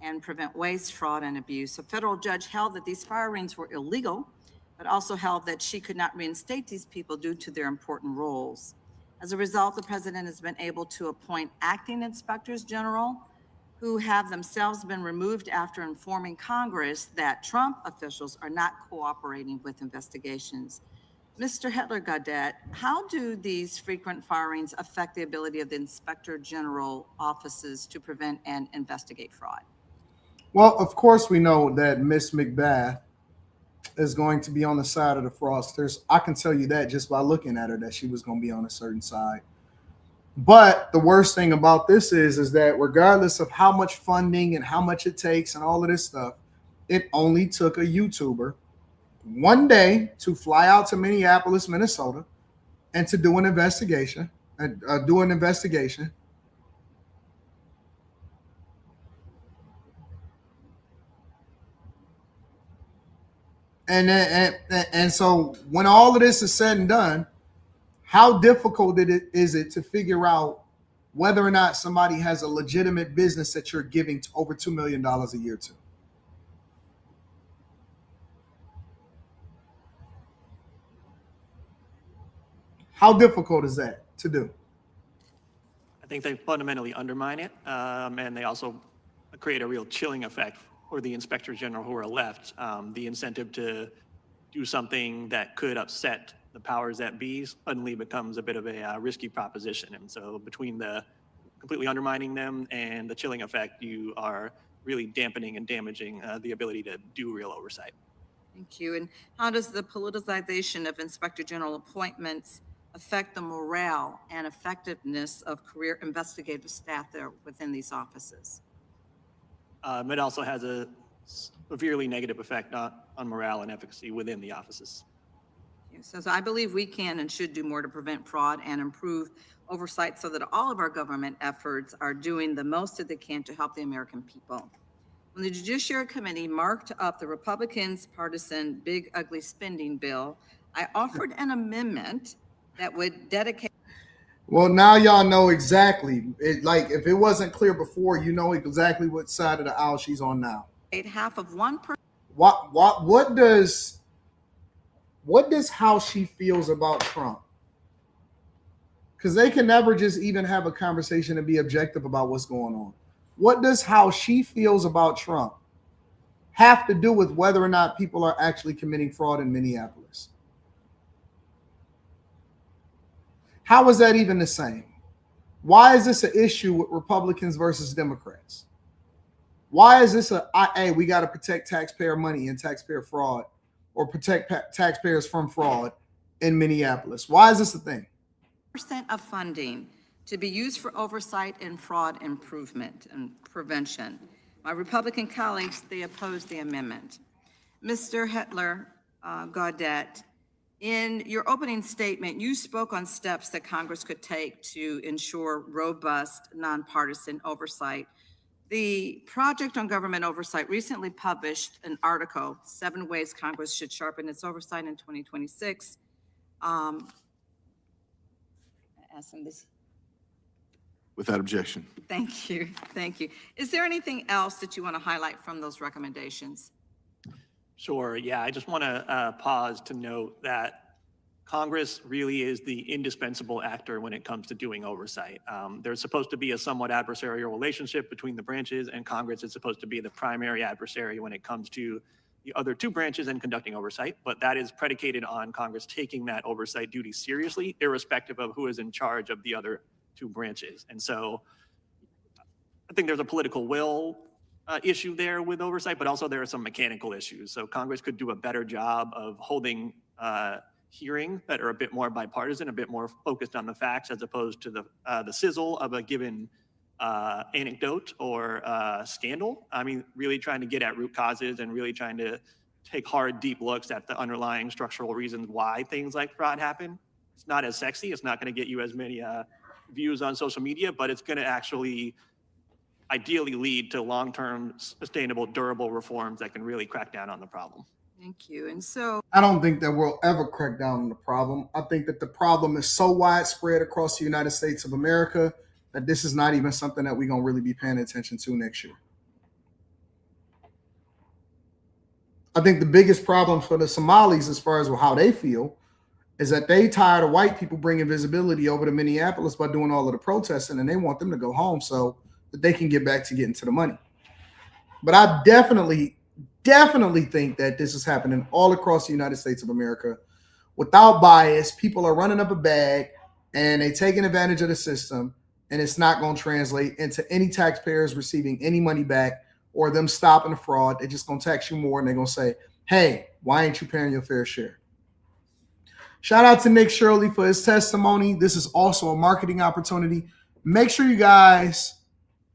and prevent waste, fraud, and abuse. A federal judge held that these firings were illegal, but also held that she could not reinstate these people due to their important roles. As a result, the president has been able to appoint acting inspectors general who have themselves been removed after informing Congress that Trump officials are not cooperating with investigations. Mr. Hitler-Gaudette, how do these frequent firings affect the ability of the inspector general offices to prevent and investigate fraud? Well, of course, we know that Miss McBath is going to be on the side of the fraudsters. I can tell you that just by looking at her, that she was going to be on a certain side. But the worst thing about this is that regardless of how much funding and how much it takes and all of this stuff, it only took a YouTuber one day to fly out to Minneapolis, Minnesota, and to do an investigation. And so when all of this is said and done, how difficult is it to figure out whether or not somebody has a legitimate business that you're giving to over $2 million a year to? How difficult is that to do? I think they fundamentally undermine it, and they also create a real chilling effect for the inspectors general who are left. The incentive to do something that could upset the powers that be suddenly becomes a bit of a risky proposition. And so between the completely undermining them and the chilling effect, you are really dampening and damaging the ability to do real oversight. Thank you. And how does the politicization of inspector general appointments affect the morale and effectiveness of career investigative staff there within these offices? It also has a severely negative effect on morale and efficacy within the offices. So I believe we can and should do more to prevent fraud and improve oversight so that all of our government efforts are doing the most that they can to help the American people. When the Judiciary Committee marked up the Republicans' partisan big ugly spending bill, I offered an amendment that would dedicate. Well, now y'all know exactly. Like if it wasn't clear before, you know exactly what side of the aisle she's on now. Half of 1%. What does how she feels about Trump? Because they can never just even have a conversation and be objective about what's going on. What does how she feels about Trump have to do with whether or not people are actually committing fraud in Minneapolis? How is that even the same? Why is this an issue with Republicans versus Democrats? Why is this hey, we got to protect taxpayer money and taxpayer fraud, or protect taxpayers from fraud in Minneapolis? Why is this a thing? % of funding to be used for oversight and fraud improvement and prevention. My Republican colleagues, they opposed the amendment. Mr. Hetler, Gaudet, in your opening statement, you spoke on steps that Congress could take to ensure robust, nonpartisan oversight. The Project on Government Oversight recently published an article, 7 Ways Congress Should Sharpen Its Oversight in 2026. Without objection. Thank you. Thank you. Is there anything else that you want to highlight from those recommendations? Sure. Yeah, I just want to pause to note that Congress really is the indispensable actor when it comes to doing oversight. There's supposed to be a somewhat adversarial relationship between the branches, and Congress is supposed to be the primary adversary when it comes to the other 2 branches and conducting oversight. But that is predicated on Congress taking that oversight duty seriously, irrespective of who is in charge of the other 2 branches. And so I think there's a political will issue there with oversight, but also there are some mechanical issues. So Congress could do a better job of holding hearings that are a bit more bipartisan, a bit more focused on the facts, as opposed to the sizzle of a given anecdote or scandal. I mean, really trying to get at root causes and really trying to take hard, deep looks at the underlying structural reasons why things like fraud happen. It's not as sexy. It's not going to get you as many views on social media, but it's going to actually ideally lead to long-term, sustainable, durable reforms that can really crack down on the problem. Thank you. And so I don't think that we'll ever crack down on the problem. I think that the problem is so widespread across the United States of America that this is not even something that we're going to really be paying attention to next year. I think the biggest problem for the Somalis, as far as how they feel, is that they tired of white people bringing visibility over to Minneapolis by doing all of the protesting, and they want them to go home so that they can get back to getting to the money. But I definitely think that this is happening all across the United States of America without bias. People are running up a bag and they taking advantage of the system, and it's not going to translate into any taxpayers receiving any money back or them stopping the fraud. They're just going to tax you more, and they're going to say, hey, why ain't you paying your fair share? Shout out to Nick Shirley for his testimony. This is also a marketing opportunity. Make sure you guys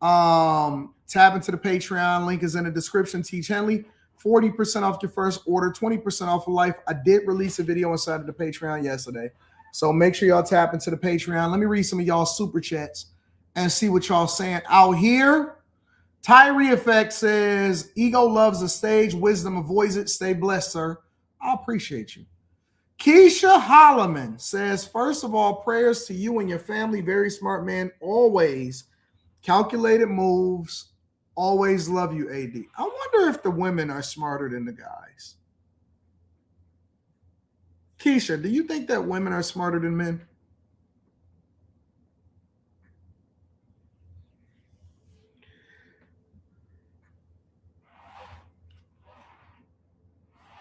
tap into the Patreon. Link is in the description. Teach Henley. 40% off your first order, 20% off of life. I did release a video inside of the Patreon yesterday. So make sure y'all tap into the Patreon. Let me read some of y'all super chats and see what y'all saying out here. Tyree Effect says, ego loves the stage, wisdom avoids it. Stay blessed, sir. I appreciate you. Keisha Holloman says, first of all, prayers to you and your family. Very smart man, always. Calculated moves. Always love you, AD. I wonder if the women are smarter than the guys. Keisha, do you think that women are smarter than men?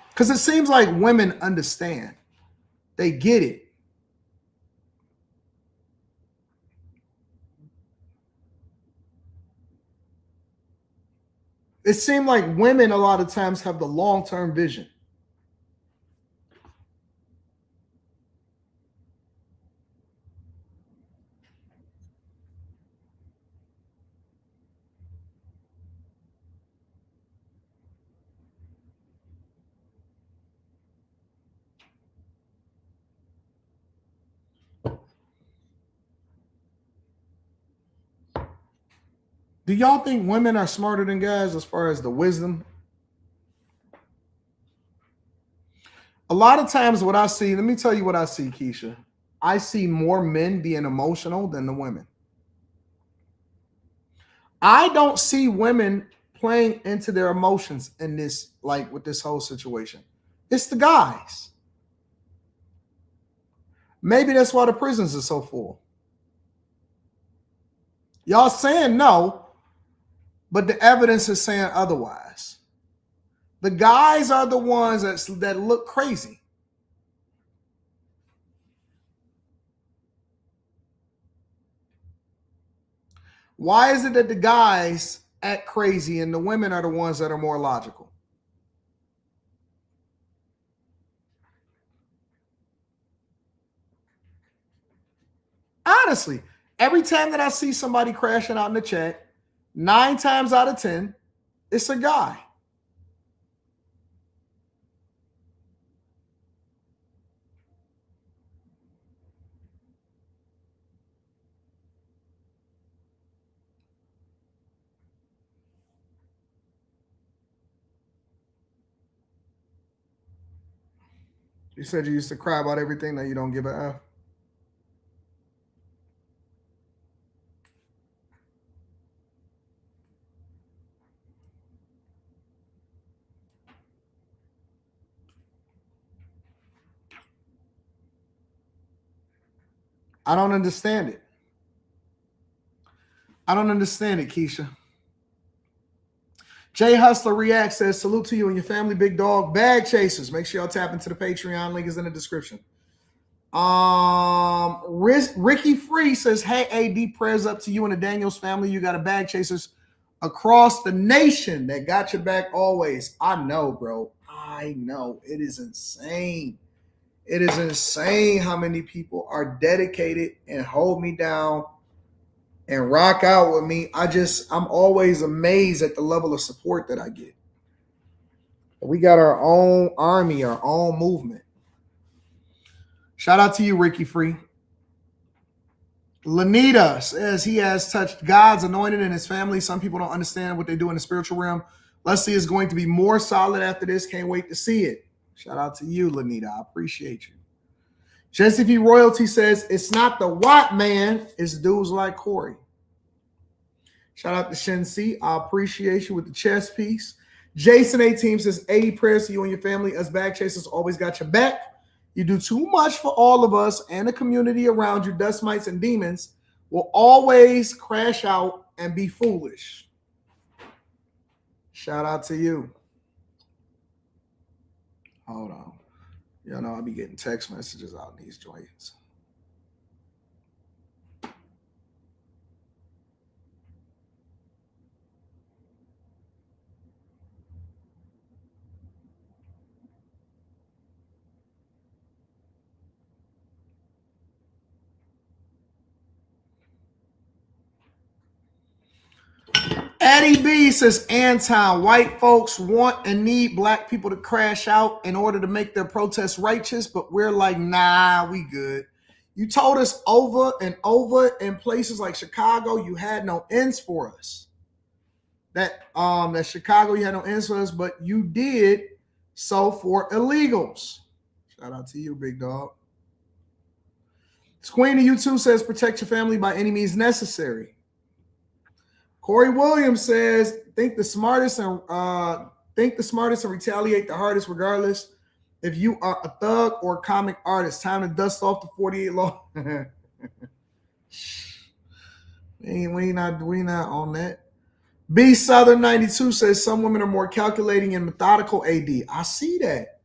Because it seems like women understand. They get it. It seems like women a lot of times have the long-term vision. Do y'all think women are smarter than guys as far as the wisdom? A lot of times what I see, let me tell you what I see, Keisha. I see more men being emotional than the women. I don't see women playing into their emotions in this, like with this whole situation. It's the guys. Maybe that's why the prisons are so full. Y'all saying no, but the evidence is saying otherwise. The guys are the ones that look crazy. Why is it that the guys act crazy and the women are the ones that are more logical? Honestly, every time that I see somebody crashing out in the chat, 9 times out of 10, it's a guy. You said you used to cry about everything that you don't give a F. I don't understand it. I don't understand it, Keisha. Jay Hustler React says, salute to you and your family, big dog. Bag chasers. Make sure y'all tap into the Patreon. Link is in the description. Ricky Free says, hey, AD, prayers up to you and the Daniels family. You got a bag chasers across the nation that got your back always. I know, bro. I know. It is insane. It is insane how many people are dedicated and hold me down and rock out with me. I'm always amazed at the level of support that I get. We got our own army, our own movement. Shout out to you, Ricky Free. Lanita says he has touched God's anointed in his family. Some people don't understand what they do in the spiritual realm. Leslie is going to be more solid after this. Can't wait to see it. Shout out to you, Lanita. I appreciate you. Jesse V. Royalty says, it's not the Watt man, it's dudes like Corey. Shout out to Shen C. I appreciate you with the chess piece. Jason A. Team says, 80 prayers to you and your family. Us bag chasers always got your back. You do too much for all of us and the community around you. Dust mites and demons will always crash out and be foolish. Shout out to you. Hold on. You know, I'll be getting text messages out in these joints. Eddie B says, Anton, white folks want and need black people to crash out in order to make their protests righteous, but we're like, nah, we good. You told us over and over in places like Chicago, you had no ends for us. That Chicago, you had no ends for us, but you did so for illegals. Shout out to you, big dog. Queen of YouTube says, protect your family by any means necessary. Corey Williams says, think the smartest and retaliate the hardest, regardless if you are a thug or a comic artist. Time to dust off the 48 law. we not on that. B Southern 92 says some women are more calculating and methodical. AD, I see that.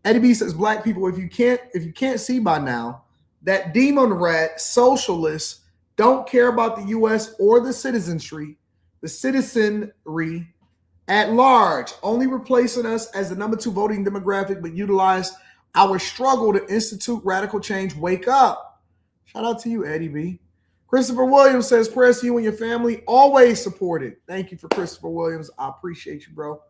Eddie B says, black people, if you can't see by now that demon rat socialists don't care about the U.S. or the citizenry at large, only replacing us as the number 2 voting demographic, but utilize our struggle to institute radical change. Wake up. Shout out to you, Eddie B. Christopher Williams says, prayers to you and your family, always supported. Thank you for Christopher Williams. I appreciate you, bro.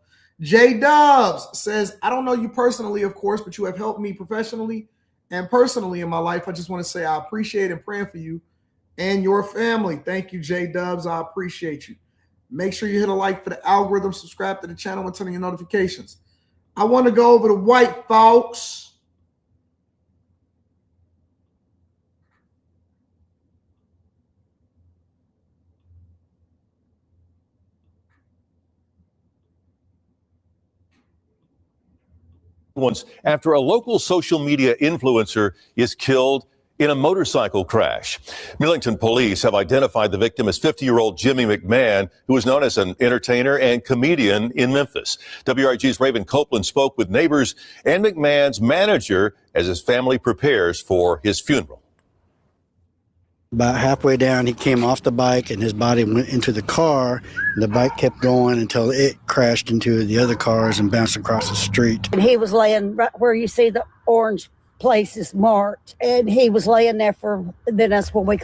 J Dubs says, I don't know you personally, of course, but you have helped me professionally and personally in my life. I just want to say I appreciate and praying for you and your family. Thank you, J Dubs. I appreciate you. Make sure you hit a like for the algorithm, subscribe to the channel, and turn on your notifications. I want to go over to Whyte, folks. After a local social media influencer is killed in a motorcycle crash. Millington police have identified the victim as 50-year-old Jimmy McMahon, who is known as an entertainer and comedian in Memphis. WRG's Raven Copeland spoke with neighbors and McMahon's manager as his family prepares for his funeral. About halfway down, he came off the bike and his body went into the car. The bike kept going until it crashed into the other cars and bounced across the street. And he was laying right where you see the orange places marked. And he was laying there then that's when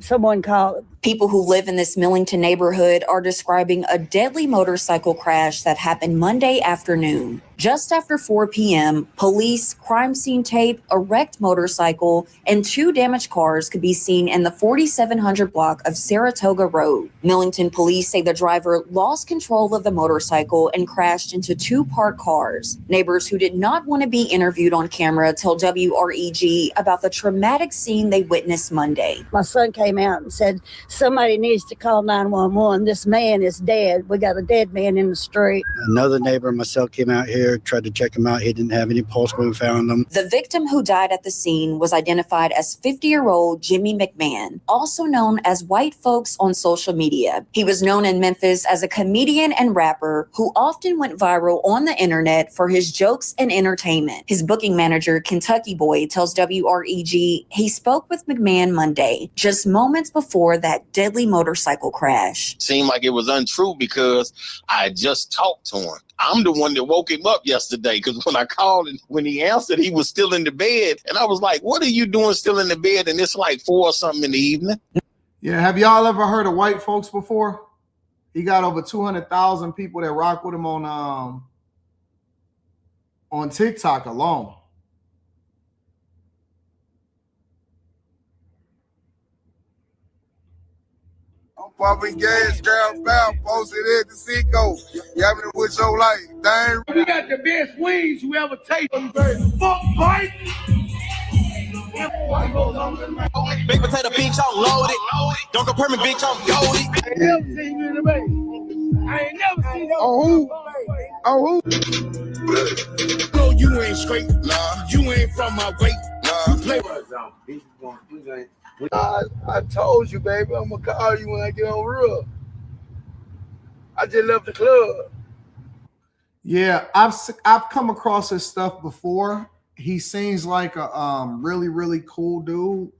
someone called. People who live in this Millington neighborhood are describing a deadly motorcycle crash that happened Monday afternoon. Just after 4 p.m., police, crime scene tape, a wrecked motorcycle, and 2 damaged cars could be seen in the 4700 block of Saratoga Road. Millington police say the driver lost control of the motorcycle and crashed into 2 parked cars. Neighbors who did not want to be interviewed on camera tell WREG about the traumatic scene they witnessed Monday. My son came out and said, somebody needs to call 911. This man is dead. We got a dead man in the street. Another neighbor and myself came out here, tried to check him out. He didn't have any pulse when we found him. The victim who died at the scene was identified as 50-year-old Jimmy McMahon, also known as White Folkz on social media. He was known in Memphis as a comedian and rapper who often went viral on the internet for his jokes and entertainment. His booking manager, Kentucky Boy, tells WREG he spoke with McMahon Monday, just moments before that deadly motorcycle crash. Seemed like it was untrue because I had just talked to him. I'm the one that woke him up yesterday because when I called and when he answered, he was still in the bed. And I was like, what are you doing still in the bed? And it's like 4 or something in the evening. Yeah, have y'all ever heard of Whyte Folkz before? He got over 200,000 people that rock with him on TikTok alone. Pumping gas, down bound, posted at the Seaco. You having it with your life, dang. We got the best wings you ever tasted. Fuck Whyte. Big potato, bitch, I'm loaded. Don't compare me, bitch, I'm golded. I ain't never seen you in the bay. I ain't never seen you. Oh, who? Oh, who? No, you ain't straight. Nah. You ain't from my weight. Nah. You play. I told you, baby, I'm gonna call you when I get on real. I just left the club. Yeah, I've come across his stuff before. He seems like a really, really cool dude.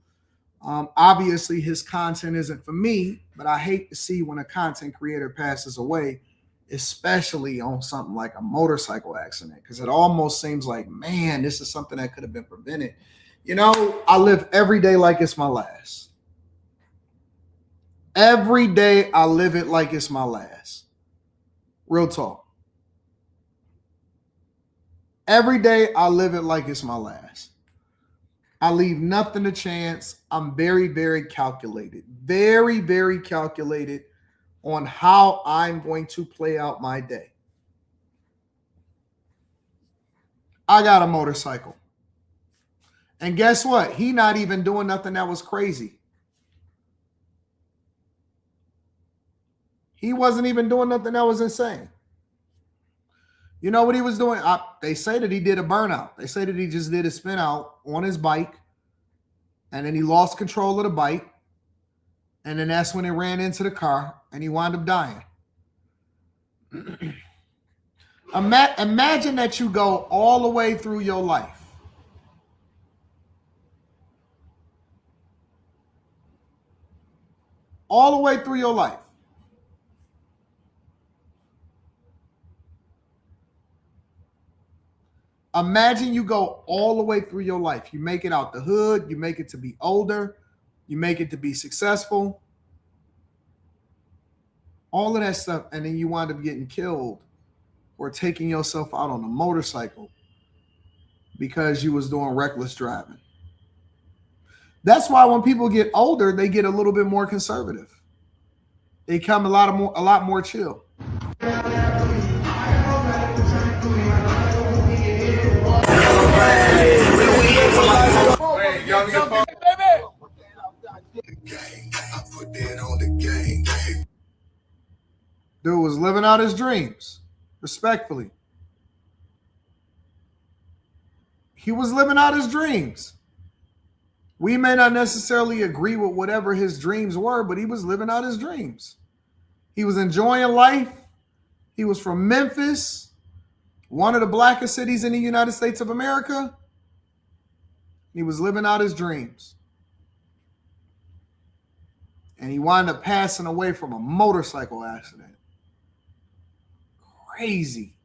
Obviously, his content isn't for me, but I hate to see when a content creator passes away, especially on something like a motorcycle accident, because it almost seems like, man, this is something that could have been prevented. You know, I live every day like it's my last. Every day I live it like it's my last. Real talk. Every day I live it like it's my last. I leave nothing to chance. I'm very, very calculated. Very, very calculated on how I'm going to play out my day. I got a motorcycle. And guess what? He not even doing nothing that was crazy. He wasn't even doing nothing that was insane. You know what he was doing? They say that he did a burnout. They say that he just did a spin out on his bike, and then he lost control of the bike, and then that's when it ran into the car, and he wound up dying. Imagine that you go all the way through your life. All the way through your life. Imagine you go all the way through your life. You make it out the hood. You make it to be older. You make it to be successful. All of that stuff. And then you wind up getting killed or taking yourself out on a motorcycle because you was doing reckless driving. That's why when people get older, they get a little bit more conservative. They become a lot more chill. Dude was living out his dreams, respectfully. He was living out his dreams. We may not necessarily agree with whatever his dreams were, but he was living out his dreams. He was enjoying life. He was from Memphis, one of the blackest cities in the United States of America. He was living out his dreams. And he wound up passing away from a motorcycle accident. Crazy.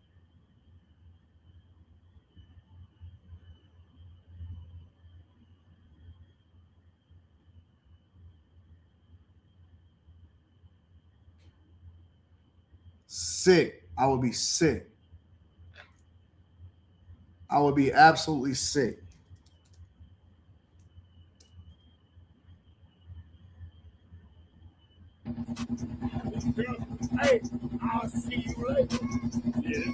Sick. I would be sick. I would be absolutely sick. Hey, I'll see you later. Yeah,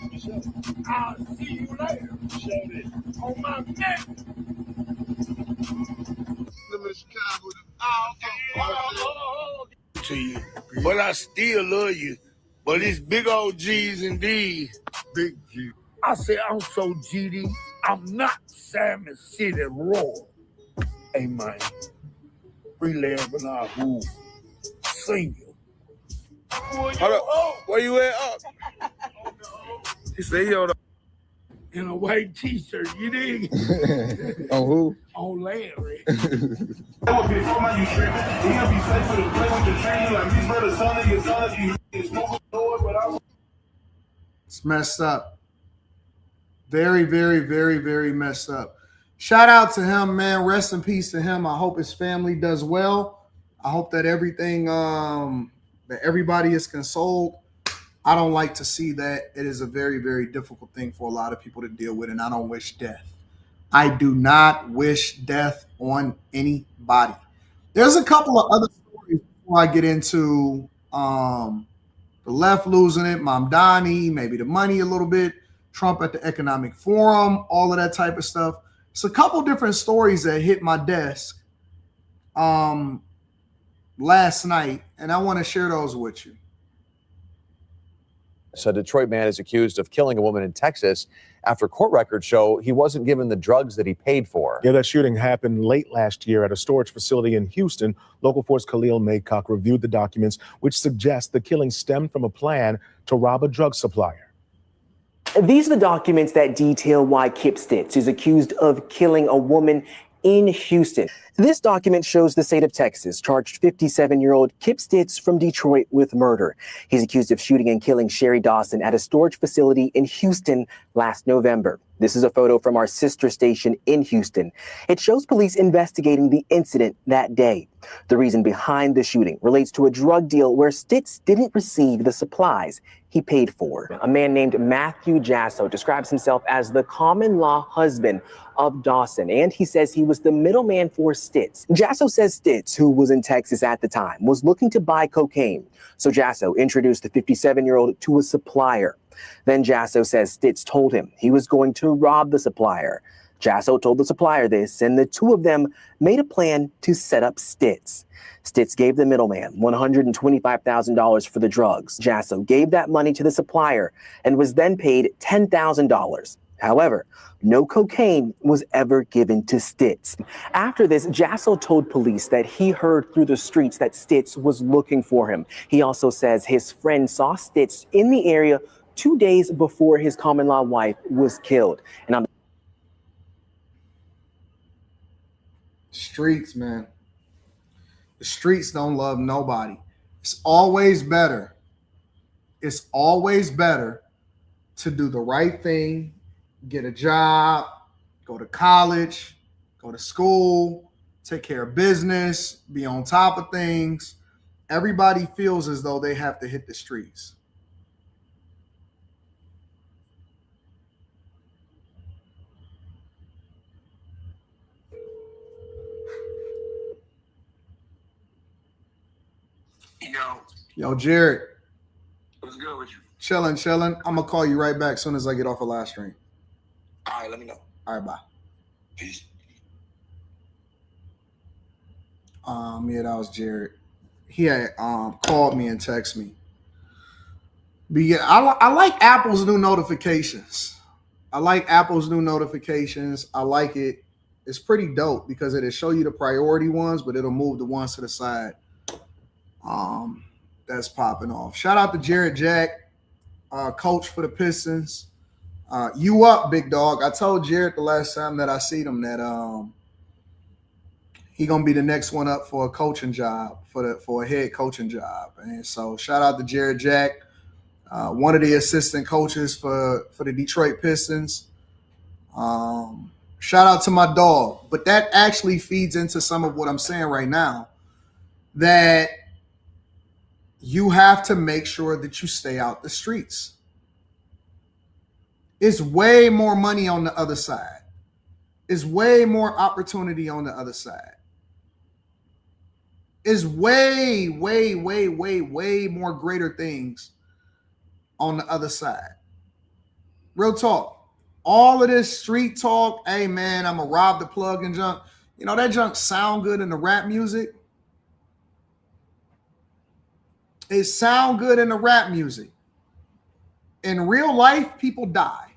I'll see you later. Shirley, on my neck. To you, but I still love you. But it's big old G's and D's. Big G. I say I'm so GD. I'm not Salmon City Roar. Hey man, relay when I move. Senior. Hold up. Where you at? He said he in a white t-shirt, you dig? On who? On Larry. It's messed up. Very, very, very, very messed up. Shout out to him, man. Rest in peace to him. I hope his family does well. I hope that everything, that everybody is consoled. I don't like to see that. It is a very, very difficult thing for a lot of people to deal with, and I don't wish death. I do not wish death on anybody. There's a couple of other stories before I get into the left losing it, Mamdani, maybe the money a little bit, Trump at the Economic Forum, all of that type of stuff. It's a couple different stories that hit my desk last night, and I want to share those with you. So a Detroit man is accused of killing a woman in Texas after court records show he wasn't given the drugs that he paid for. Yeah, that shooting happened late last year at a storage facility in Houston. Local 4's Khalil Maycock reviewed the documents, which suggest the killing stemmed from a plan to rob a drug supplier. These are the documents that detail why Kip Stitz is accused of killing a woman in Houston. This document shows the state of Texas charged 57-year-old Kip Stitz from Detroit with murder. He's accused of shooting and killing Sherry Dawson at a storage facility in Houston last November. This is a photo from our sister station in Houston. It shows police investigating the incident that day. The reason behind the shooting relates to a drug deal where Stitz didn't receive the supplies he paid for. A man named Matthew Jasso describes himself as the common law husband of Dawson, and he says he was the middleman for Stitz. Jasso says Stitz, who was in Texas at the time, was looking to buy cocaine. So Jasso introduced the 57-year-old to a supplier. Then Jasso says Stitz told him he was going to rob the supplier. Jasso told the supplier this, and the two of them made a plan to set up Stitz. Stitz gave the middleman $125,000 for the drugs. Jasso gave that money to the supplier and was then paid $10,000. However, no cocaine was ever given to Stitz. After this, Jasso told police that he heard through the streets that Stitz was looking for him. He also says his friend saw Stitz in the area 2 days before his common-law wife was killed. And on Streets, man. The streets don't love nobody. It's always better. It's always better to do the right thing, get a job, go to college, go to school, take care of business, be on top of things. Everybody feels as though they have to hit the streets. Yo, Jared. What's good with you? Chilling. I'm gonna call you right back as soon as I get off a live stream. All right, let me know. All right, bye. Peace. Yeah, that was Jared. He had called me and texted me. But yeah, I like Apple's new notifications. I like it. It's pretty dope because it'll show you the priority ones, but it'll move the ones to the side. That's popping off. Shout out to Jared Jack, coach for the Pistons. You up, big dog. I told Jared the last time that I seen him that he gonna be the next one up for a coaching job, for a head coaching job. And so shout out to Jared Jack, one of the assistant coaches for the Detroit Pistons. Shout out to my dog. But that actually feeds into some of what I'm saying right now, that you have to make sure that you stay out the streets. It's way more money on the other side. It's way more opportunity on the other side. It's way more greater things on the other side. Real talk. All of this street talk, hey man, I'm gonna rob the plug and junk. You know, that junk sound good in the rap music. It sound good in the rap music. In real life, people die.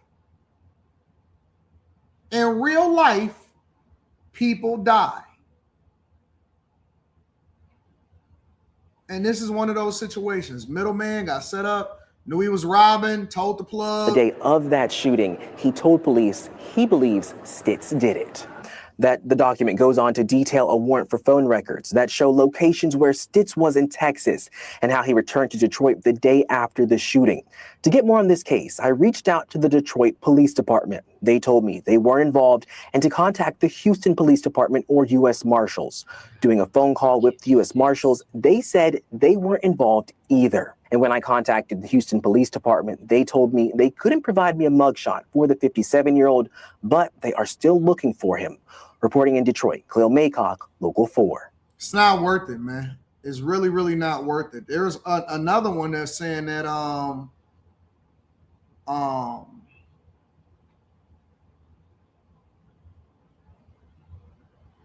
In real life, people die. And this is one of those situations. Middleman got set up, knew he was robbing, told the plug. the day of that shooting, he told police he believes Stitz did it. That the document goes on to detail a warrant for phone records that show locations where Stitz was in Texas and how he returned to Detroit the day after the shooting. To get more on this case, I reached out to the Detroit Police Department. They told me they weren't involved and to contact the Houston Police Department or U.S. Marshals. Doing a phone call with the U.S. Marshals, they said they weren't involved either. And when I contacted the Houston Police Department, they told me they couldn't provide me a mugshot for the 57-year-old, but they are still looking for him. Reporting in Detroit, Khalil Maycock, Local 4. It's not worth it, man. It's really not worth it. There's another one that's saying that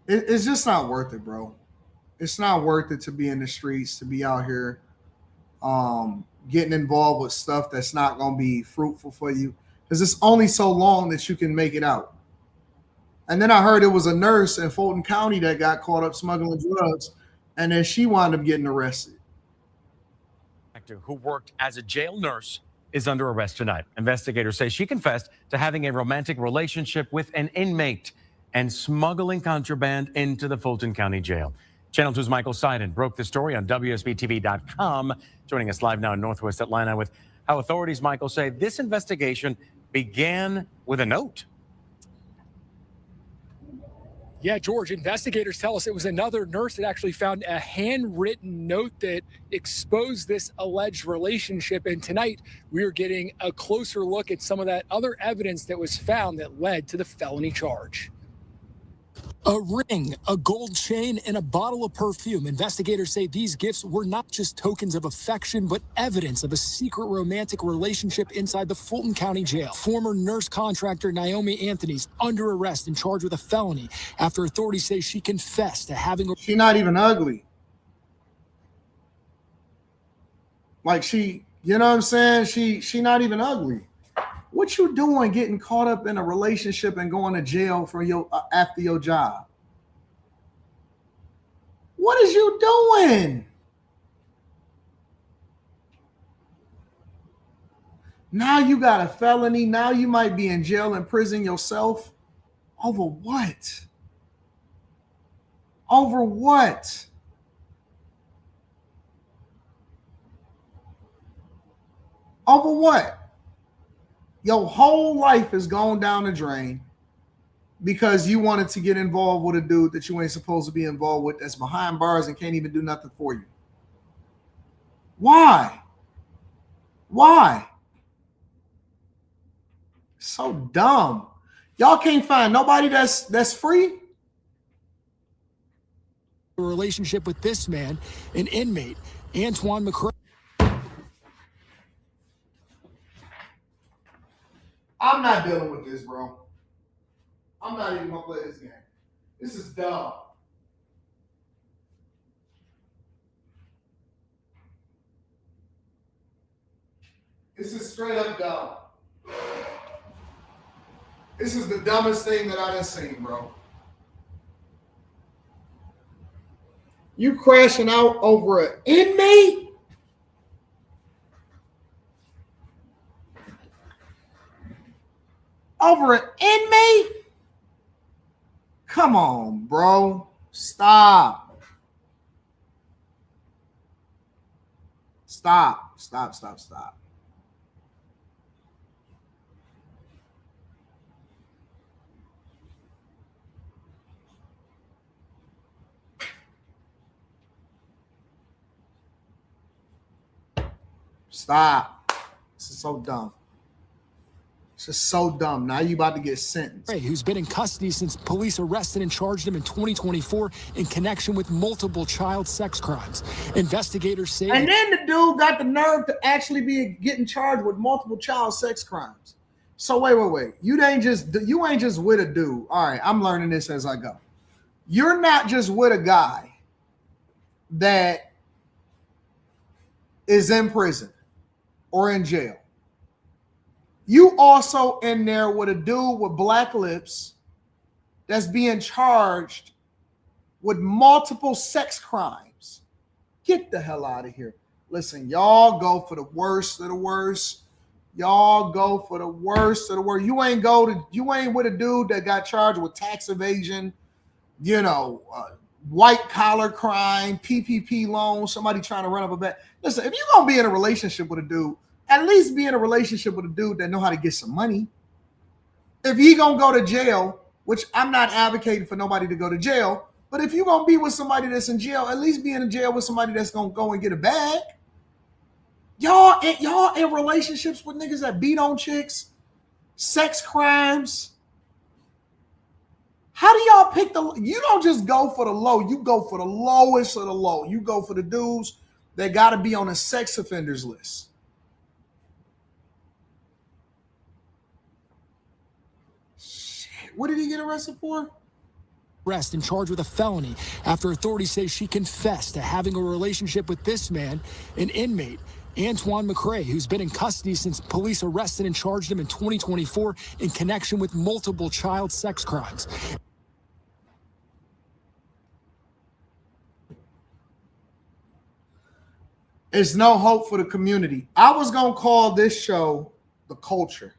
it's just not worth it, bro. It's not worth it to be in the streets, to be out here getting involved with stuff that's not going to be fruitful for you, because it's only so long that you can make it out. And then I heard it was a nurse in Fulton County that got caught up smuggling drugs, and then she wound up getting arrested. Actor who worked as a jail nurse is under arrest tonight. Investigators say she confessed to having a romantic relationship with an inmate and smuggling contraband into the Fulton County Jail. Channel 2's Michael Seiden broke the story on WSBTV.com, joining us live now in Northwest Atlanta with how authorities, Michael, say this investigation began with a note Yeah, George, investigators tell us it was another nurse that actually found a handwritten note that exposed this alleged relationship. And tonight, we are getting a closer look at some of that other evidence that was found that led to the felony charge. A ring, a gold chain, and a bottle of perfume. Investigators say these gifts were not just tokens of affection, but evidence of a secret romantic relationship inside the Fulton County Jail. Former nurse contractor Naomi Anthony's under arrest and charged with a felony after authorities say she confessed to having. She's not even ugly. Like she, you know what I'm saying? She not even ugly. What you doing getting caught up in a relationship and going to jail for your after your job? What is you doing? Now you got a felony. Now you might be in jail and prison yourself. Over what? Over what? Over what? Your whole life has gone down the drain because you wanted to get involved with a dude that you ain't supposed to be involved with, that's behind bars and can't even do nothing for you. Why? Why? So dumb. Y'all can't find nobody that's free. A relationship with this man, an inmate, Antoine McCrae. I'm not dealing with this, bro. I'm not even gonna play this game. This is dumb. This is straight up dumb. This is the dumbest thing that I done seen, bro. You crashing out over an inmate? Over an inmate? Come on, bro. Stop. Stop. Stop, stop, stop. Stop. This is so dumb. It's just so dumb. Now you about to get sentenced. Who's been in custody since police arrested and charged him in 2024 in connection with multiple child sex crimes. Investigators say. And then the dude got the nerve to actually be getting charged with multiple child sex crimes. So wait. You ain't just with a dude. All right, I'm learning this as I go. You're not just with a guy that is in prison or in jail. You also in there with a dude with black lips that's being charged with multiple sex crimes. Get the hell out of here. Listen, y'all go for the worst of the worst. Y'all go for the worst of the worst. You ain't with a dude that got charged with tax evasion, white collar crime, PPP loan, somebody trying to run up a bet. Listen, if you're going to be in a relationship with a dude, at least be in a relationship with a dude that know how to get some money. If he gonna go to jail, which I'm not advocating for nobody to go to jail, but if you're gonna be with somebody that's in jail, at least be in a jail with somebody that's gonna go and get a bag. Y'all in relationships with niggas that beat on chicks, sex crimes. How do y'all pick you don't just go for the low, you go for the lowest of the low. You go for the dudes that gotta be on a sex offenders list. What did he get arrested for? Arrested and charged with a felony after authorities say she confessed to having a relationship with this man, an inmate, Antoine McCrae, who's been in custody since police arrested and charged him in 2024 in connection with multiple child sex crimes. There's no hope for the community. I was going to call this show The Culture.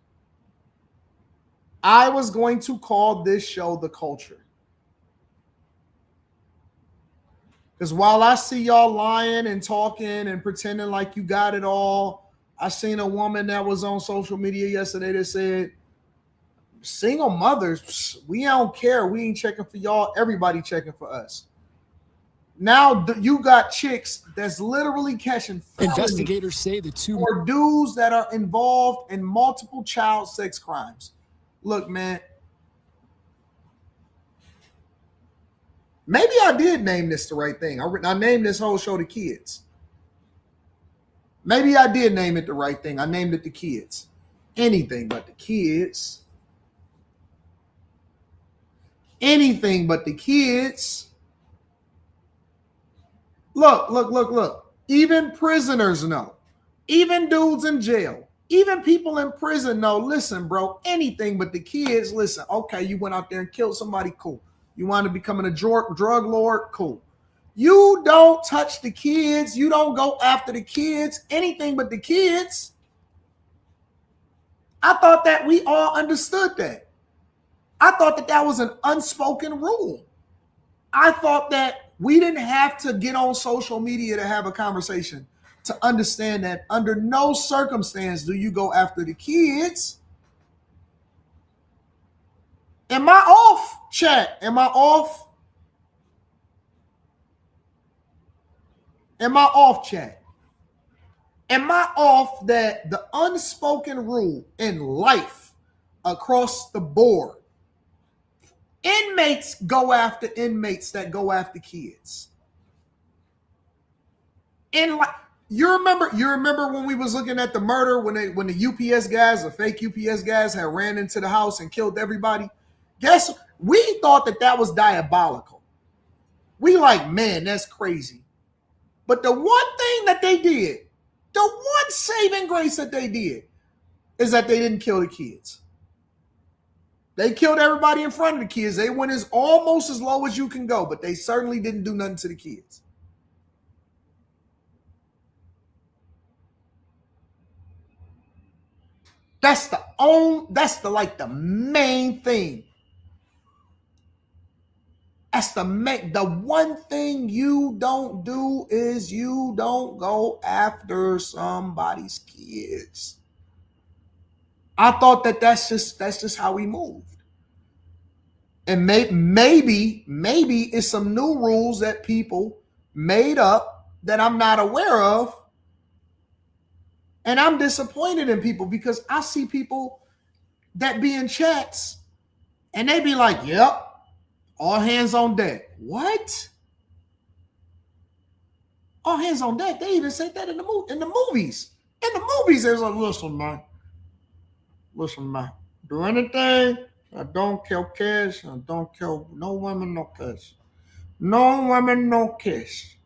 I was going to call this show The Culture. Because while I see y'all lying and talking and pretending like you got it all, I seen a woman that was on social media yesterday that said, single mothers, we don't care. We ain't checking for y'all. Everybody checking for us. Now you got chicks that's literally catching Investigators say the two or dudes that are involved in multiple child sex crimes. Look, man, maybe I did name this the right thing. I named this whole show The Kids. Maybe I did name it the right thing. I named it The Kids. Anything but the kids. Anything but the kids. Look. Even prisoners know. Even dudes in jail. Even people in prison know. Listen, bro, anything but the kids. Listen, okay, you went out there and killed somebody, cool. You want to becoming a drug lord, cool. You don't touch the kids. You don't go after the kids. Anything but the kids. I thought that we all understood that. I thought that that was an unspoken rule. I thought that we didn't have to get on social media to have a conversation to understand that under no circumstance do you go after the kids. Am I off, chat? Am I off? Am I off, chat? Am I off that the unspoken rule in life across the board, inmates go after inmates that go after kids? You remember when we was looking at the murder when the UPS guys, the fake UPS guys, had ran into the house and killed everybody? We thought that was diabolical. We like, man, that's crazy. But the one thing that they did, the one saving grace that they did, is that they didn't kill the kids. They killed everybody in front of the kids. They went almost as low as you can go, but they certainly didn't do nothing to the kids. That's the main thing. That's the one thing you don't do is you don't go after somebody's kids. I thought that's just how we moved. And maybe it's some new rules that people made up that I'm not aware of. And I'm disappointed in people because I see people that be in chats and they be like, yep, all hands on deck. What? All hands on deck. They even said that in the movies. In the movies, there's a listen, man. Do anything. I don't kill kids. I don't kill no women, no kids. No women, no kids.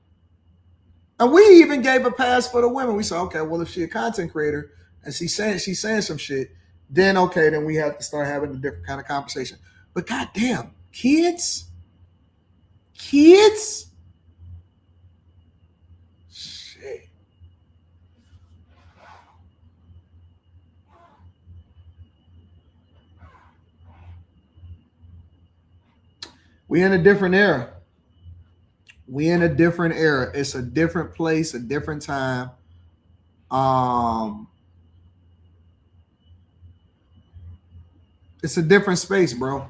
And we even gave a pass for the women. We said, okay, well, if she's a content creator and she's saying some shit, then okay, then we have to start having a different kind of conversation. But goddamn, kids? Shit. We in a different era. It's a different place, a different time. It's a different space, bro.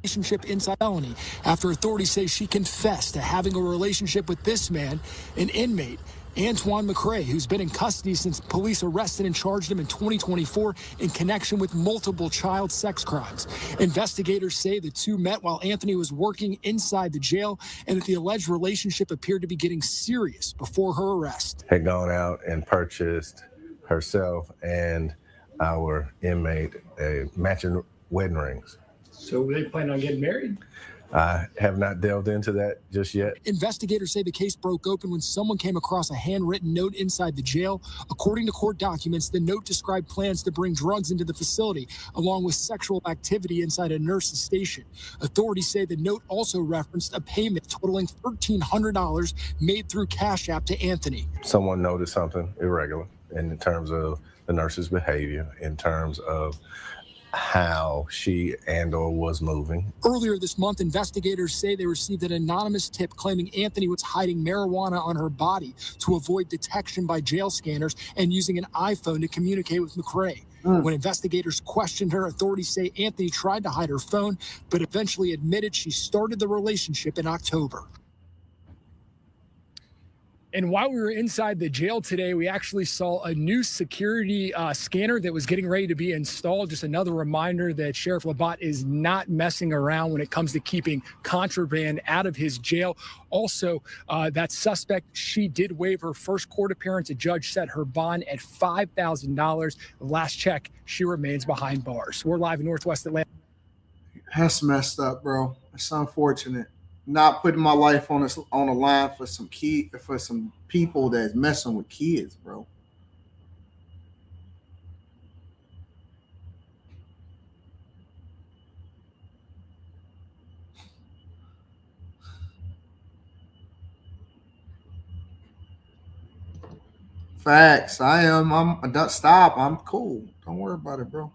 Relationship inside felony after authorities say she confessed to having a relationship with this man, an inmate, Antoine McCrae, who's been in custody since police arrested and charged him in 2024 in connection with multiple child sex crimes. Investigators say the two met while Anthony was working inside the jail and that the alleged relationship appeared to be getting serious before her arrest. Had gone out and purchased herself and our inmate matching wedding rings. So were they planning on getting married? I have not delved into that just yet. Investigators say the case broke open when someone came across a handwritten note inside the jail. According to court documents, the note described plans to bring drugs into the facility, along with sexual activity inside a nurse's station. Authorities say the note also referenced a payment totaling $1,300 made through Cash App to Anthony. Someone noticed something irregular in terms of the nurse's behavior, in terms of how she and/or was moving. Earlier this month, investigators say they received an anonymous tip claiming Anthony was hiding marijuana on her body to avoid detection by jail scanners and using an iPhone to communicate with McRae. When investigators questioned her, authorities say Anthony tried to hide her phone, but eventually admitted she started the relationship in October. And while we were inside the jail today, we actually saw a new security scanner that was getting ready to be installed. Just another reminder that Sheriff Labatt is not messing around when it comes to keeping contraband out of his jail. Also, that suspect, she did waive her first court appearance. A judge set her bond at $5,000. Last check, she remains behind bars. We're live in Northwest Atlanta. That's messed up, bro. It's unfortunate. Not putting my life on the line for some people that's messing with kids, bro. Facts. Stop. I'm cool. Don't worry about it, bro.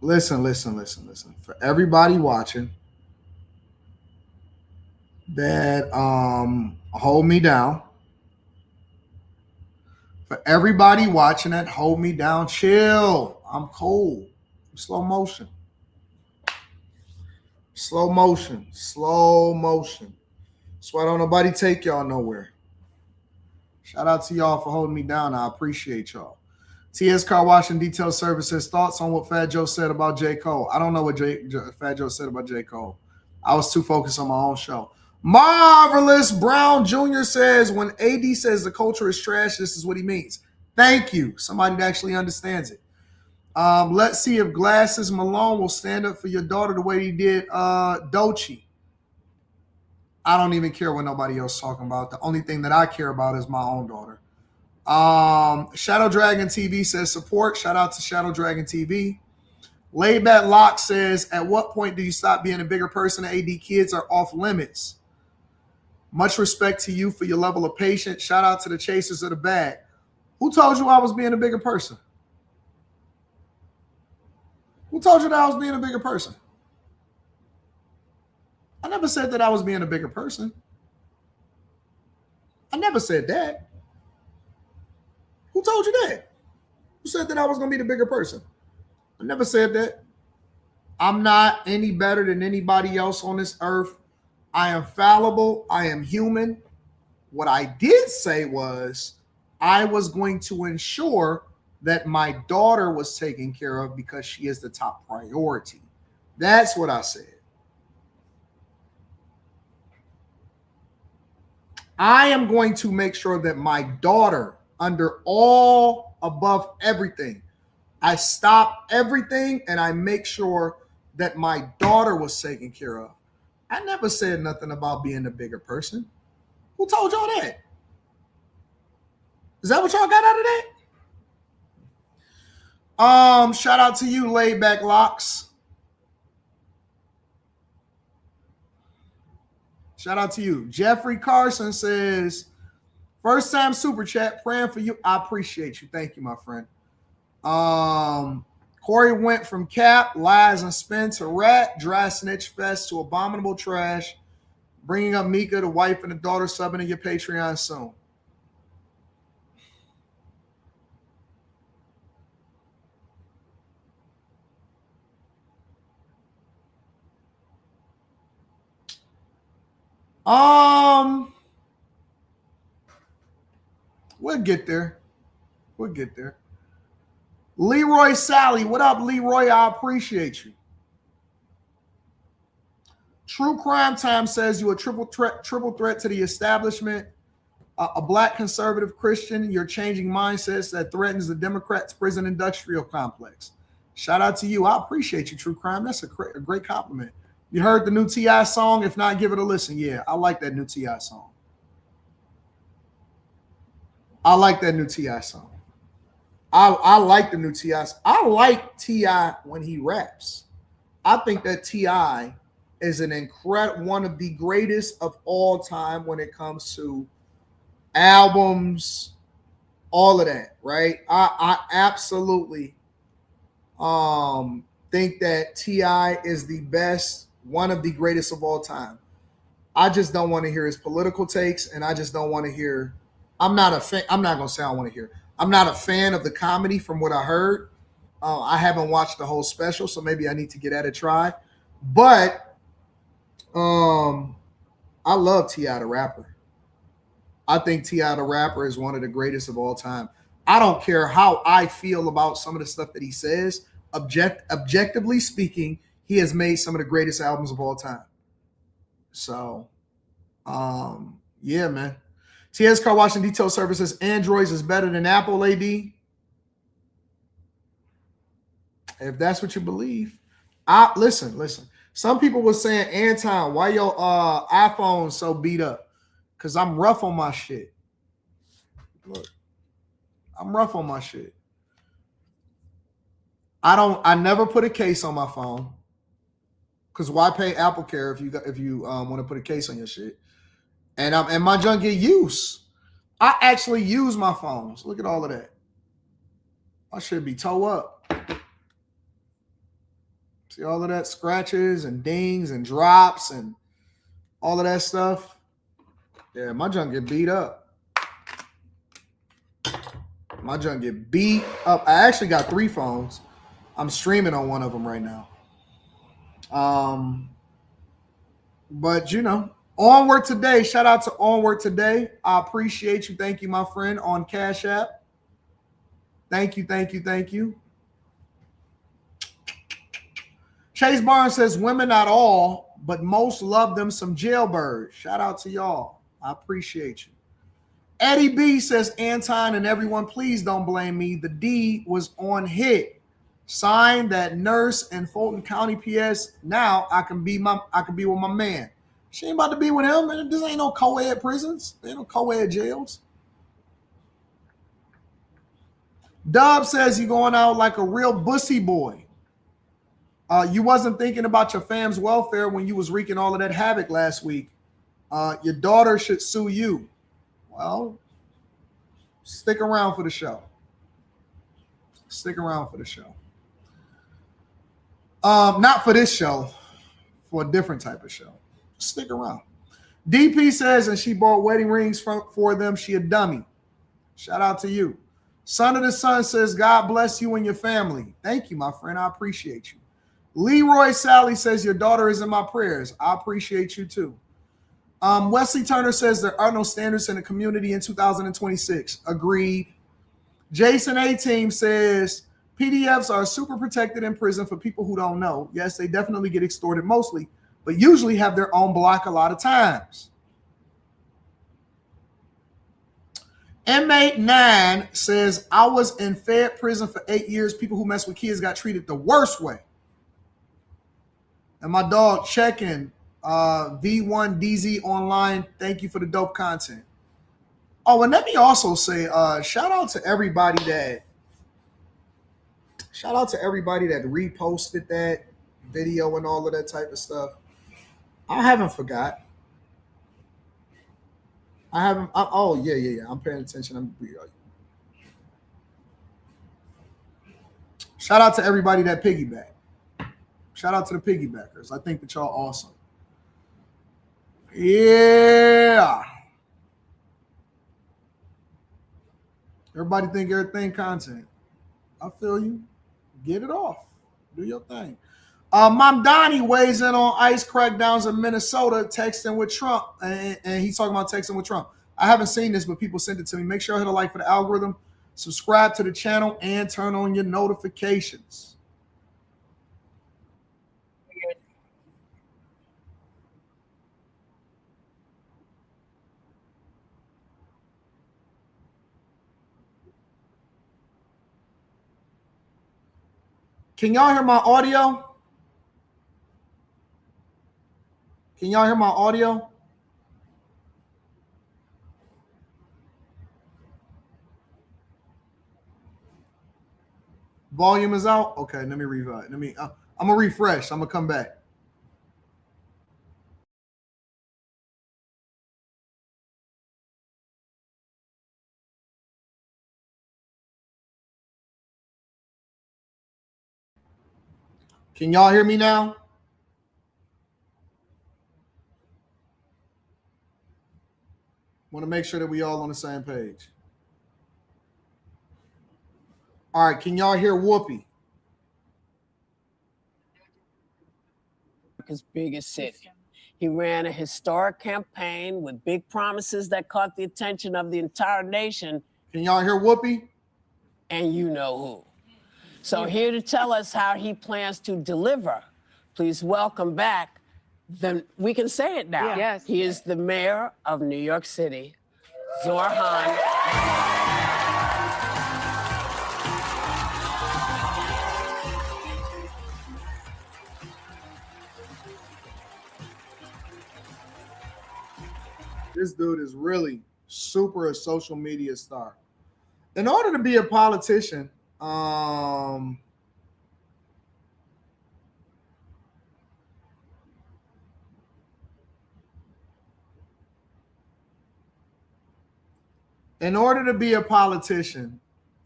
Listen. For everybody watching that hold me down. For everybody watching that hold me down, chill. I'm cool. Slow motion. Slow motion. That's why don't nobody take y'all nowhere. Shout out to y'all for holding me down. I appreciate y'all. TS Car Wash and Detail Services. Thoughts on what Fat Joe said about J. Cole? I don't know what Fat Joe said about J. Cole. I was too focused on my own show. Marvelous Brown Jr. says, when AD says the culture is trash, this is what he means. Thank you. Somebody that actually understands it. Let's see if Glasses Malone will stand up for your daughter the way he did Doechii. I don't even care what nobody else is talking about. The only thing that I care about is my own daughter. Shadow Dragon TV says support. Shout out to Shadow Dragon TV. Layback Lock says, at what point do you stop being a bigger person? AD kids are off limits. Much respect to you for your level of patience. Shout out to the chasers of the bag. Who told you I was being a bigger person? Who told you that I was being a bigger person? I never said that I was being a bigger person. I never said that. Who told you that? Who said that I was going to be the bigger person? I never said that. I'm not any better than anybody else on this earth. I am fallible. I am human. What I did say was I was going to ensure that my daughter was taken care of because she is the top priority. That's what I said. I am going to make sure that my daughter, under all above everything, I stop everything and I make sure that my daughter was taken care of. I never said nothing about being a bigger person. Who told y'all that? Is that what y'all got out of that? Shout out to you, Laidback Locks. Shout out to you. Jeffrey Carson says, first time super chat, praying for you. I appreciate you. Thank you, my friend. Corey went from cap, lies, and spin to rat, dry snitch fest to abominable trash, bringing up Mika, the wife and the daughter, subbing to your Patreon soon. We'll get there. Leroy Sally, what up, Leroy? I appreciate you. True Crime Time says you a triple threat to the establishment, a black conservative Christian. You're changing mindsets that threatens the Democrats' prison industrial complex. Shout out to you. I appreciate you, True Crime. That's a great compliment. You heard the new T.I. song? If not, give it a listen. Yeah, I like that new T.I. song. I like the new T.I. I like T.I. when he raps. I think that T.I. is one of the greatest of all time when it comes to albums, all of that, right? I absolutely think that T.I. is the best, one of the greatest of all time. I just don't want to hear his political takes, and I just don't want to hear. I'm not a fan. I'm not gonna say I want to hear. I'm not a fan of the comedy from what I heard. I haven't watched the whole special, so maybe I need to get at a try. But I love T.I. the rapper. I think T.I. the rapper is one of the greatest of all time. I don't care how I feel about some of the stuff that he says. Objectively speaking, he has made some of the greatest albums of all time. So, yeah, man. TS Car Wash and Detail Services, Androids is better than Apple, AD. If that's what you believe. Listen. Some people were saying, Anton, why your iPhone so beat up? Because I'm rough on my shit. Look, I'm rough on my shit. I never put a case on my phone. Because why pay Apple Care if you want to put a case on your shit? And my junk get use. I actually use my phones. Look at all of that. I should be toe up. See all of that scratches and dings and drops and all of that stuff. Yeah, my junk get beat up. My junk get beat up. I actually got 3 phones. I'm streaming on one of them right now. But you know, Onward Today. Shout out to Onward Today. I appreciate you. Thank you, my friend, on Cash App. Thank you. Chase Barnes says, women not all, but most love them some jailbirds. Shout out to y'all. I appreciate you. Eddie B says, Anton and everyone, please don't blame me. The D was on hit. Signed that nurse in Fulton County, PS. Now I can be with my man. She ain't about to be with him. Man. This ain't no co-ed prisons. There ain't no co-ed jails. Dub says you're going out like a real bussy boy. You wasn't thinking about your fam's welfare when you was wreaking all of that havoc last week. Your daughter should sue you. Well, stick around for the show. Not for this show, for a different type of show. Stick around. DP says, and she bought wedding rings for them. She a dummy. Shout out to you. Son of the Sun says, God bless you and your family. Thank you, my friend. I appreciate you. Leroy Sally says, your daughter is in my prayers. I appreciate you too. Wesley Turner says there are no standards in the community in 2026. Agreed. Jason A-Team says, PDFs are super protected in prison for people who don't know. Yes, they definitely get extorted mostly, but usually have their own block a lot of times. Inmate 9 says, I was in Fed prison for 8 years. People who mess with kids got treated the worst way. And my dog checking V1DZ online. Thank you for the dope content. Oh, and let me also say, shout out to everybody that reposted that video and all of that type of stuff. I haven't forgot. Oh, yeah. I'm paying attention. Shout out to everybody that piggyback. Shout out to the piggybackers. I think that y'all awesome. Yeah. Everybody think everything content. I feel you. Get it off. Do your thing. Mamdani weighs in on ICE crackdowns in Minnesota, texting with Trump. And he's talking about texting with Trump. I haven't seen this, but people sent it to me. Make sure I hit a like for the algorithm. Subscribe to the channel and turn on your notifications. Can y'all hear my audio? Volume is out. Okay, let me revive. I'm gonna refresh. I'm gonna come back. Can y'all hear me now? Want to make sure that we all on the same page. All right, can y'all hear Whoopi? America's biggest city. He ran a historic campaign with big promises that caught the attention of the entire nation. Can y'all hear Whoopi? And you know who. So here to tell us how he plans to deliver, please welcome back we can say it now. Yes. He is the mayor of New York City, Zorhan. This dude is really super a social media star. In order to be a politician,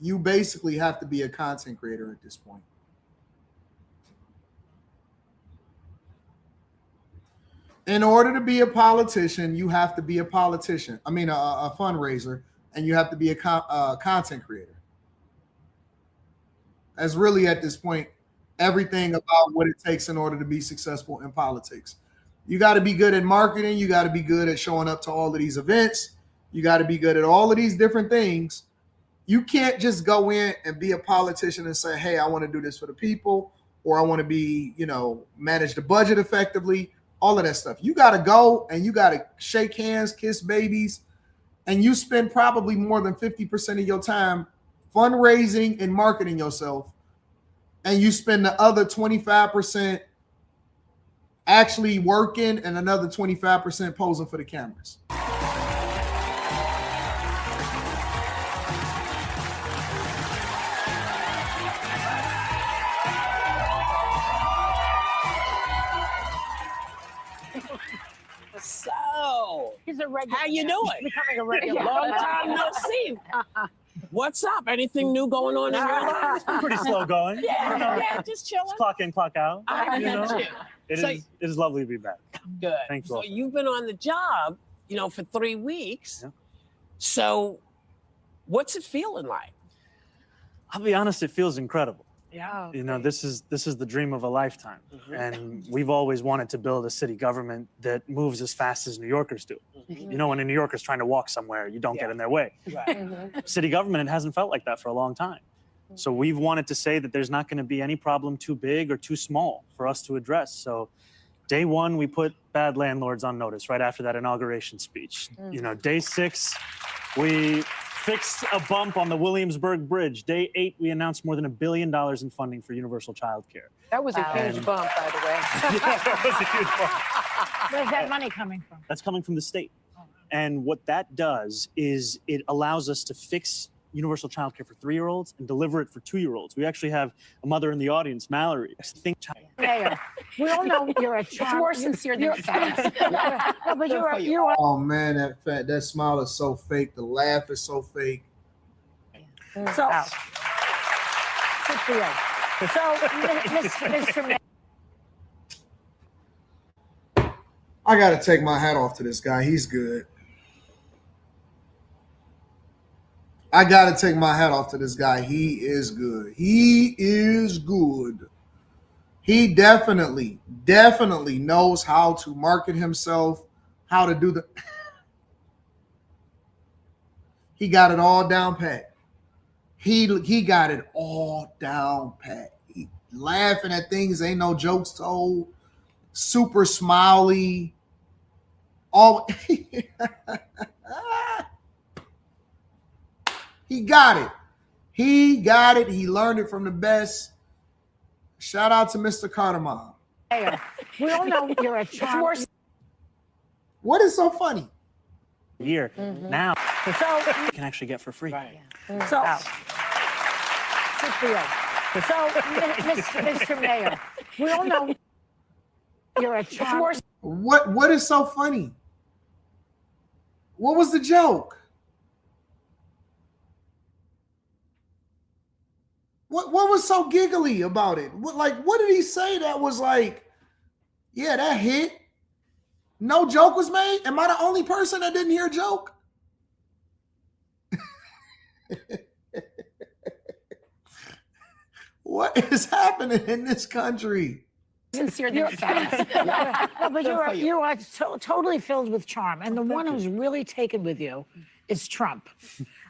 you basically have to be a content creator at this point. In order to be a politician, you have to be a politician. I mean, a fundraiser, and you have to be a content creator. That's really, at this point, everything about what it takes in order to be successful in politics. You got to be good at marketing. You got to be good at showing up to all of these events. You got to be good at all of these different things. You can't just go in and be a politician and say, hey, I want to do this for the people, or I want to be, manage the budget effectively. All of that stuff. You got to go and you got to shake hands, kiss babies, and you spend probably more than 50% of your time fundraising and marketing yourself, and you spend the other 25% actually working and another 25% posing for the cameras. So, he's a regular. How you doing? He's becoming a regular. Long time no see. What's up? Anything new going on in your life? It's been pretty slow going. Yeah, just chilling. It's clock in, clock out. I get you. It is lovely to be back. Good. Thanks, So Wilson. you've been on the job, for 3 weeks. Yeah. So what's it feeling like? I'll be honest, it feels incredible. Yeah. This is the dream of a lifetime. And we've always wanted to build a city government that moves as fast as New Yorkers do. When a New Yorker's trying to walk somewhere, you don't get in their way. Right. City government, it hasn't felt like that for a long time. So we've wanted to say that there's not going to be any problem too big or too small for us to address. So day one, we put bad landlords on notice right after that inauguration speech. Day 6, we fixed a bump on the Williamsburg Bridge. Day 8, we announced more than $1 billion in funding for universal child care. That was a huge bump, by the way. Yeah, that was a huge bump. Where's that money coming from? That's coming from the state. And what that does is it allows us to fix universal child care for 3-year-olds and deliver it for 2-year-olds. We actually have a mother in the audience, Mallory. Mayor, we all know you're a charm. It's more sincere than it sounds. No, but you are. Oh man, that smile is so fake. The laugh is so fake. So, good for you. So, Mr. Mayor. I got to take my hat off to this guy. He's good. I got to take my hat off to this guy. He is good. He is good. He definitely knows how to market himself, how to do he got it all down pat. He got it all down pat. He laughing at things, ain't no jokes told. Super smiley. All he got it. He got it. He learned it from the best. Shout out to Mr. Cardamom. We all know you're a charm. What is so funny? Year now, so you can actually get for free. Right. So, good for you. So, Mr. Mayor, we all know you're a charm. What is so funny? What was the joke? What was so giggly about it? What did he say that was like, yeah, that hit? No joke was made? Am I the only person that didn't hear a joke? What is happening in this country? Sincere but you are totally filled with charm. And the one who's really taken with you is Trump.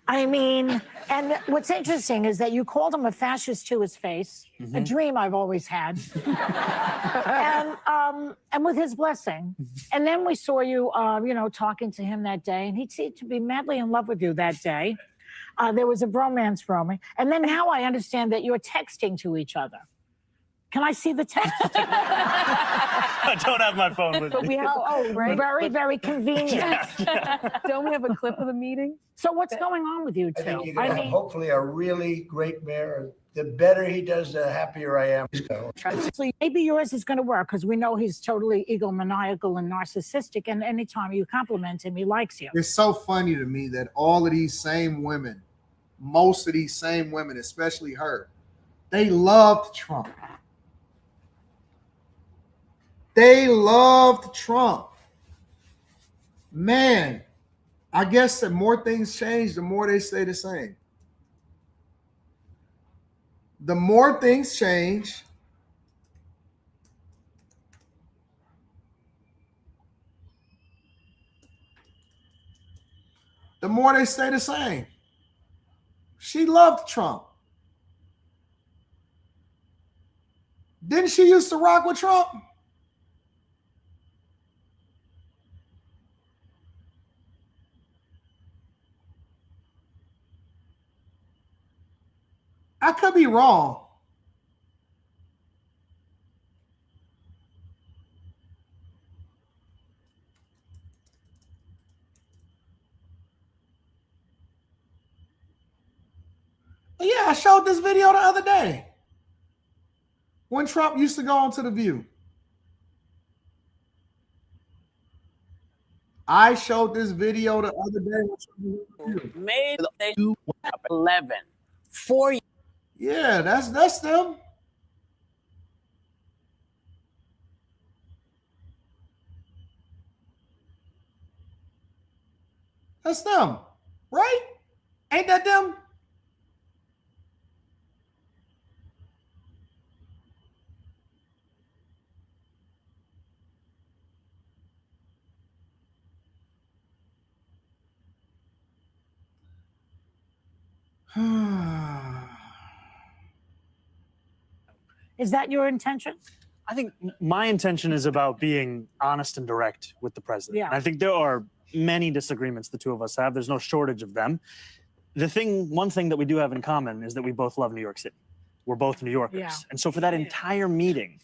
I mean, and what's interesting is that you called him a fascist to his face, a dream I've always had, and with his blessing. And then we saw you, talking to him that day, and he seemed to be madly in love with you that day. There was a bromance broming. And then now I understand that you're texting to each other. Can I see the text? I don't have my phone with me. We have, right? Very, very convenient. Don't we have a clip of the meeting? So what's going on with you two? I think you're going to have hopefully a really great mayor. The better he does, the happier I am. So maybe yours is going to work because we know he's totally egomaniacal and narcissistic. And anytime you compliment him, he likes you. It's so funny to me that all of these same women, most of these same women, especially her, they loved Trump. They loved Trump. Man, I guess the more things change, the more they stay the same. The more things change, the more they stay the same. She loved Trump. Didn't she used to rock with Trump? I could be wrong. But yeah, I showed this video the other day when Trump used to go on to The View. I showed this video the other day. May 11. 4 years. Yeah, that's them. That's them, right? Ain't that them? Is that your intention? I think my intention is about being honest and direct with the president. Yeah. And I think there are many disagreements the two of us have. There's no shortage of them. One thing that we do have in common is that we both love New York City. We're both New Yorkers. Yeah. And so for that entire meeting,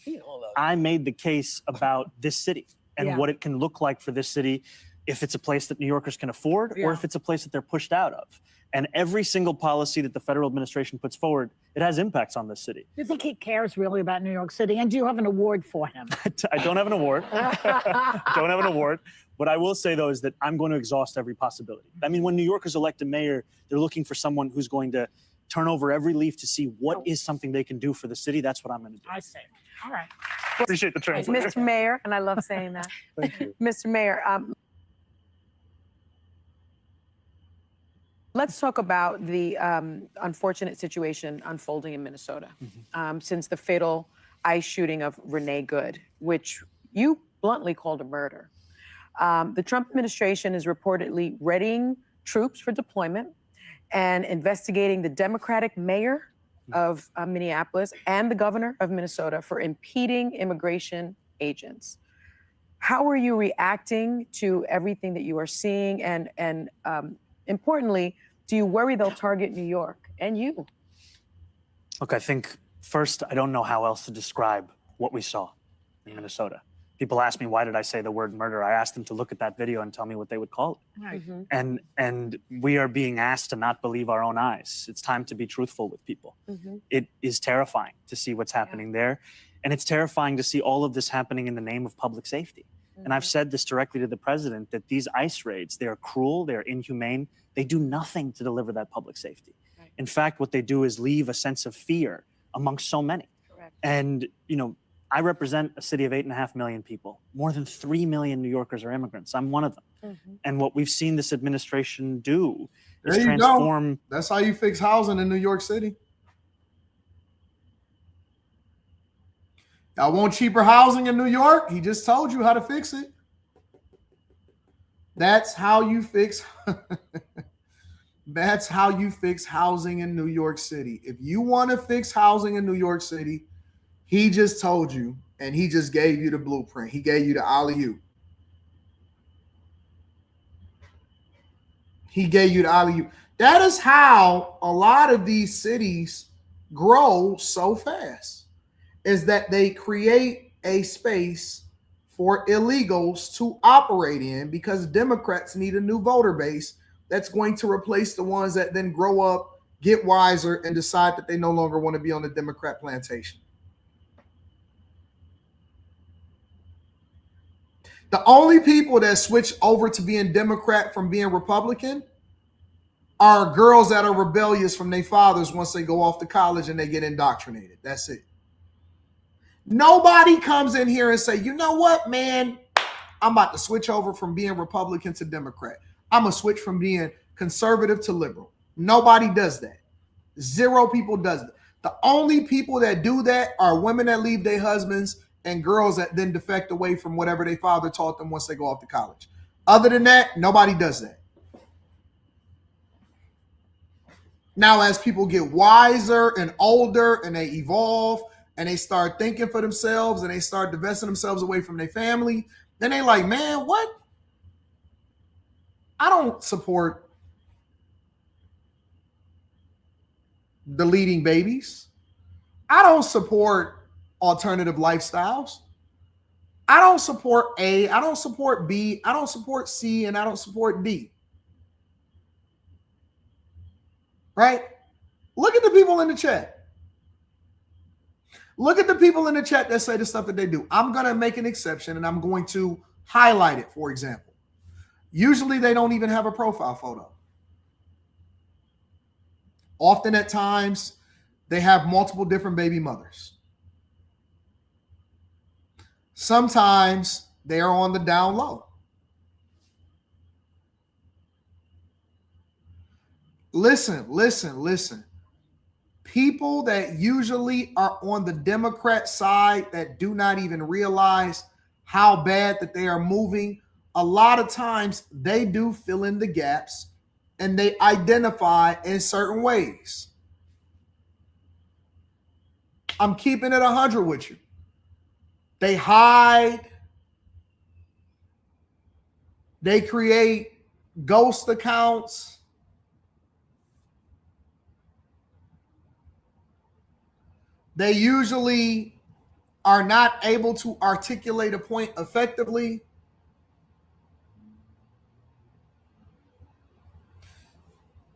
I made the case about this city and what it can look like for this city if it's a place that New Yorkers can afford or if it's a place that they're pushed out of. And every single policy that the federal administration puts forward, it has impacts on this city. Do you think he cares really about New York City? And do you have an award for him? I don't have an award. Don't have an award. What I will say, though, is that I'm going to exhaust every possibility. I mean, when New Yorkers elect a mayor, they're looking for someone who's going to turn over every leaf to see what is something they can do for the city. That's what I'm going to do. I see. All right. Appreciate the translation. Mr. Mayor, and I love saying that. Thank you. Mr. Mayor, let's talk about the unfortunate situation unfolding in Minnesota since the fatal ICE shooting of Renee Good, which you bluntly called a murder. The Trump administration is reportedly readying troops for deployment and investigating the Democratic mayor of Minneapolis and the governor of Minnesota for impeding immigration agents. How are you reacting to everything that you are seeing? And importantly, do you worry they'll target New York and you? Look, I think first, I don't know how else to describe what we saw in Minnesota. People ask me, why did I say the word murder? I asked them to look at that video and tell me what they would call it. Right. And we are being asked to not believe our own eyes. It's time to be truthful with people. It is terrifying to see what's happening there. And it's terrifying to see all of this happening in the name of public safety. And I've said this directly to the president, that these ICE raids, they are cruel, they're inhumane, they do nothing to deliver that public safety. In fact, what they do is leave a sense of fear amongst so many. Correct. And, you know, I represent a city of 8.5 million people. More than 3 million New Yorkers are immigrants. I'm one of them. Mm-hmm. And what we've seen this administration do is There you transform. go. That's how you fix housing in New York City. Y'all want cheaper housing in New York? He just told you how to fix it. That's how you fix. That's how you fix housing in New York City. If you want to fix housing in New York City, he just told you, and he just gave you the blueprint. He gave you the alley-oop. He gave you the alley-oop. That is how a lot of these cities grow so fast, is that they create a space for illegals to operate in, because Democrats need a new voter base that's going to replace the ones that then grow up, get wiser, and decide that they no longer want to be on the Democrat plantation. The only people that switch over to being Democrat from being Republican are girls that are rebellious from their fathers once they go off to college and they get indoctrinated. That's it. Nobody comes in here and say, you know what, man, I'm about to switch over from being Republican to Democrat. I'm going to switch from being conservative to liberal. Nobody does that. Zero people does that. The only people that do that are women that leave their husbands and girls that then defect away from whatever their father taught them once they go off to college. Other than that, nobody does that. Now, as people get wiser and older and they evolve and they start thinking for themselves and they start divesting themselves away from their family, then they like, man, what? I don't support deleting babies. I don't support alternative lifestyles. I don't support A. I don't support B. I don't support C. And I don't support D. Right? Look at the people in the chat. Look at the people in the chat that say the stuff that they do. I'm going to make an exception and I'm going to highlight it, for example. Usually they don't even have a profile photo. Often at times, they have multiple different baby mothers. Sometimes they are on the down low. Listen. People that usually are on the Democrat side that do not even realize how bad that they are moving, a lot of times they do fill in the gaps and they identify in certain ways. I'm keeping it 100 with you. They hide. They create ghost accounts. They usually are not able to articulate a point effectively.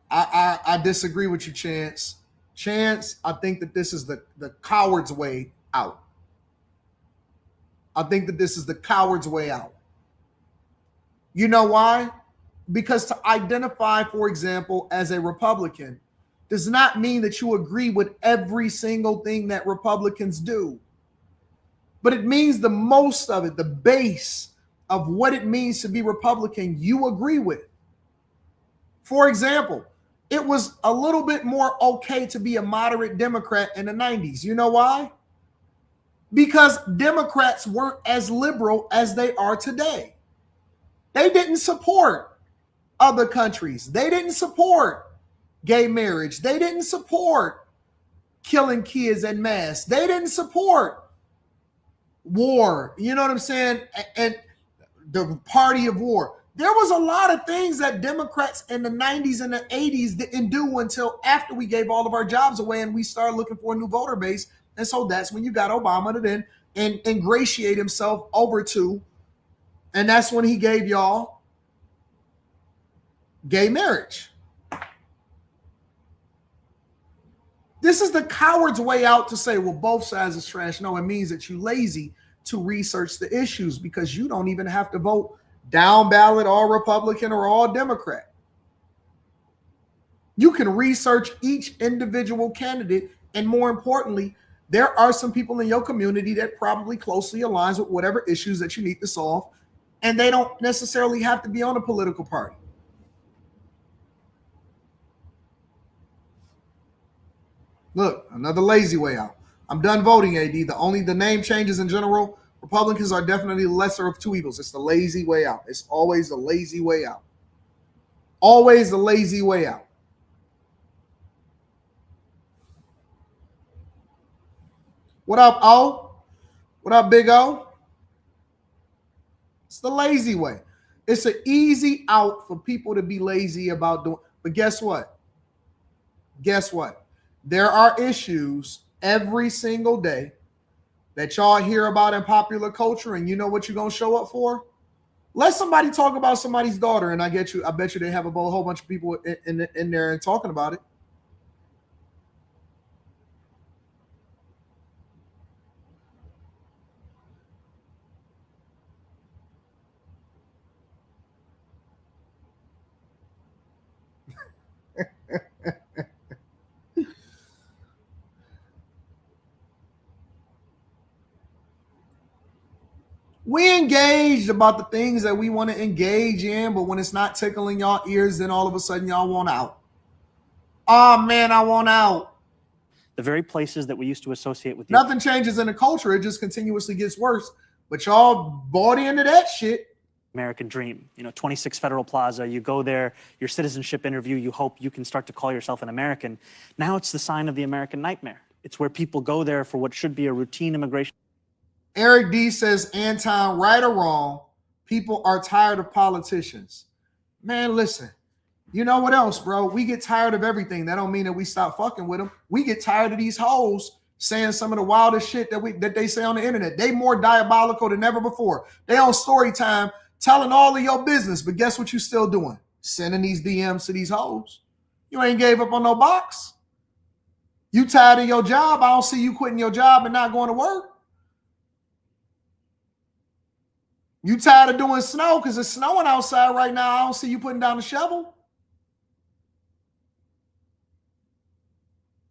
I disagree with you, Chance. Chance, I think that this is the coward's way out. I think that this is the coward's way out. You know why? Because to identify, for example, as a Republican does not mean that you agree with every single thing that Republicans do. But it means the most of it, the base of what it means to be Republican, you agree with. For example, it was a little bit more okay to be a moderate Democrat in the 90s. You know why? Because Democrats weren't as liberal as they are today. They didn't support other countries. They didn't support gay marriage. They didn't support killing kids en masse. They didn't support war. You know what I'm saying? And the party of war. There was a lot of things that Democrats in the 90s and the 80s didn't do until after we gave all of our jobs away and we started looking for a new voter base. And so that's when you got Obama to then ingratiate himself over to, and that's when he gave y'all gay marriage. This is the coward's way out to say, well, both sides is trash. No, it means that you're lazy to research the issues because you don't even have to vote down ballot, all Republican or all Democrat. You can research each individual candidate, and more importantly, there are some people in your community that probably closely aligns with whatever issues that you need to solve, and they don't necessarily have to be on a political party. Look, another lazy way out. I'm done voting, AD. The name changes in general. Republicans are definitely the lesser of two evils. It's the lazy way out. It's always the lazy way out. Always the lazy way out. What up, O? What up, Big O? It's the lazy way. It's an easy out for people to be lazy about doing. But guess what? Guess what? There are issues every single day that y'all hear about in popular culture, and you know what you're going to show up for? Let somebody talk about somebody's daughter, and I bet you they have a whole bunch of people in there and talking about it. We engaged about the things that we want to engage in, but when it's not tickling y'all ears, then all of a sudden y'all want out. Oh man, I want out. The very places that we used to associate with Nothing changes in the culture. It just continuously gets worse. But y'all bought into that shit. American dream. 26 Federal Plaza, you go there, your citizenship interview, you hope you can start to call yourself an American. Now it's the sign of the American nightmare. It's where people go there for what should be a routine immigration. Eric D says, Anton, right or wrong, people are tired of politicians. Man, listen, you know what else, bro? We get tired of everything. That don't mean that we stop fucking with them. We get tired of these hoes saying some of the wildest shit that they say on the internet. They more diabolical than ever before. They on story time telling all of your business, but guess what you still doing? Sending these DMs to these hoes. You ain't gave up on no box. You tired of your job. I don't see you quitting your job and not going to work. You tired of doing snow because it's snowing outside right now. I don't see you putting down the shovel.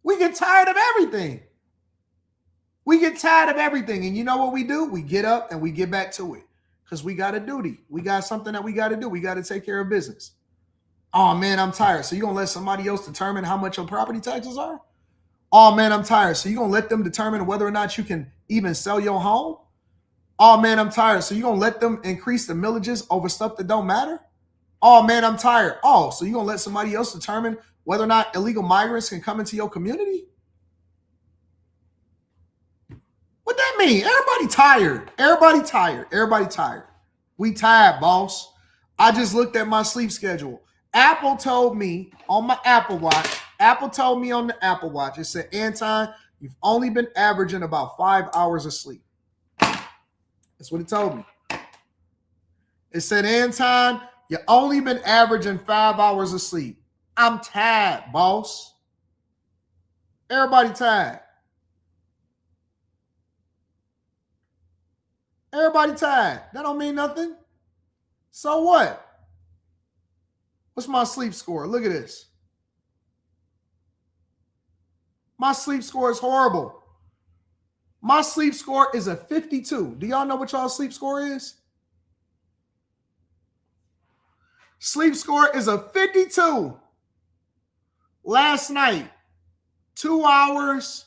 We get tired of everything. We get tired of everything. And you know what we do? We get up and we get back to it because we got a duty. We got something that we got to do. We got to take care of business. Oh, man, I'm tired. So you're going to let somebody else determine how much your property taxes are? Oh, man, I'm tired. So you're going to let them determine whether or not you can even sell your home? Oh, man, I'm tired. So you're going to let them increase the millages over stuff that don't matter? Oh, man, I'm tired. Oh, so you're going to let somebody else determine whether or not illegal migrants can come into your community? What that mean? Everybody tired. Everybody tired. Everybody tired. We tired, boss. I just looked at my sleep schedule. Apple told me on my Apple Watch, it said, Anton, you've only been averaging about 5 hours of sleep. That's what it told me. It said, Anton, you only been averaging 5 hours of sleep. I'm tired, boss. Everybody tired. Everybody tired. That don't mean nothing. So what? What's my sleep score? Look at this. My sleep score is horrible. My sleep score is a 52. Do y'all know what y'all sleep score is? Sleep score is a 52. Last night, 2 hours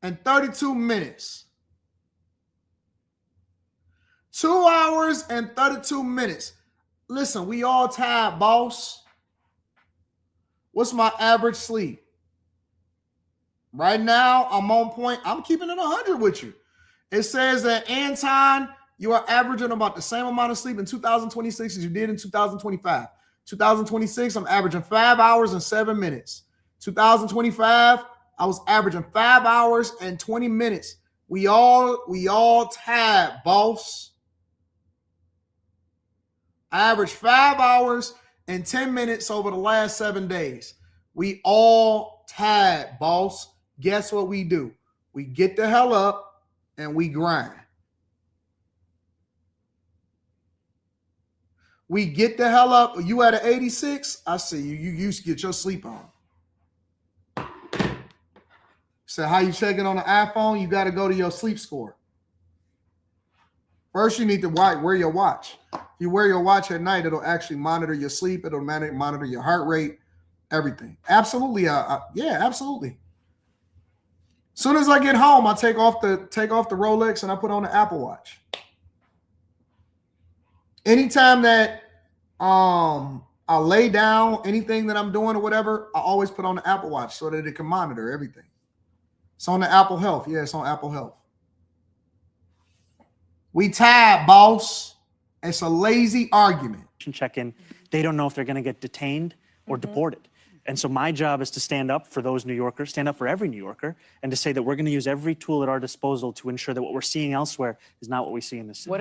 and 32 minutes. 2 hours and 32 minutes. Listen, we all tired, boss. What's my average sleep? Right now, I'm on point. I'm keeping it 100 with you. It says that, Anton, you are averaging about the same amount of sleep in 2026 as you did in 2025. 2026, I'm averaging 5 hours and 7 minutes. 2025, I was averaging 5 hours and 20 minutes. We all tired, boss. I averaged 5 hours and 10 minutes over the last 7 days. We all tired, boss. Guess what we do? We get the hell up and we grind. We get the hell up. You at an 86? I see you. You used to get your sleep on. So how you checking on the iPhone? You got to go to your sleep score. First, you need to wear your watch. If you wear your watch at night, it'll actually monitor your sleep. It'll monitor your heart rate, everything. Absolutely. Yeah, absolutely. As soon as I get home, I take off the Rolex and I put on the Apple Watch. Anytime that I lay down, anything that I'm doing or whatever, I always put on the Apple Watch so that it can monitor everything. It's on the Apple Health. Yeah, it's on Apple Health. We tied, boss. It's a lazy argument. Check in. They don't know if they're going to get detained or deported. And so my job is to stand up for those New Yorkers, stand up for every New Yorker, and to say that we're going to use every tool at our disposal to ensure that what we're seeing elsewhere is not what we see in the city. What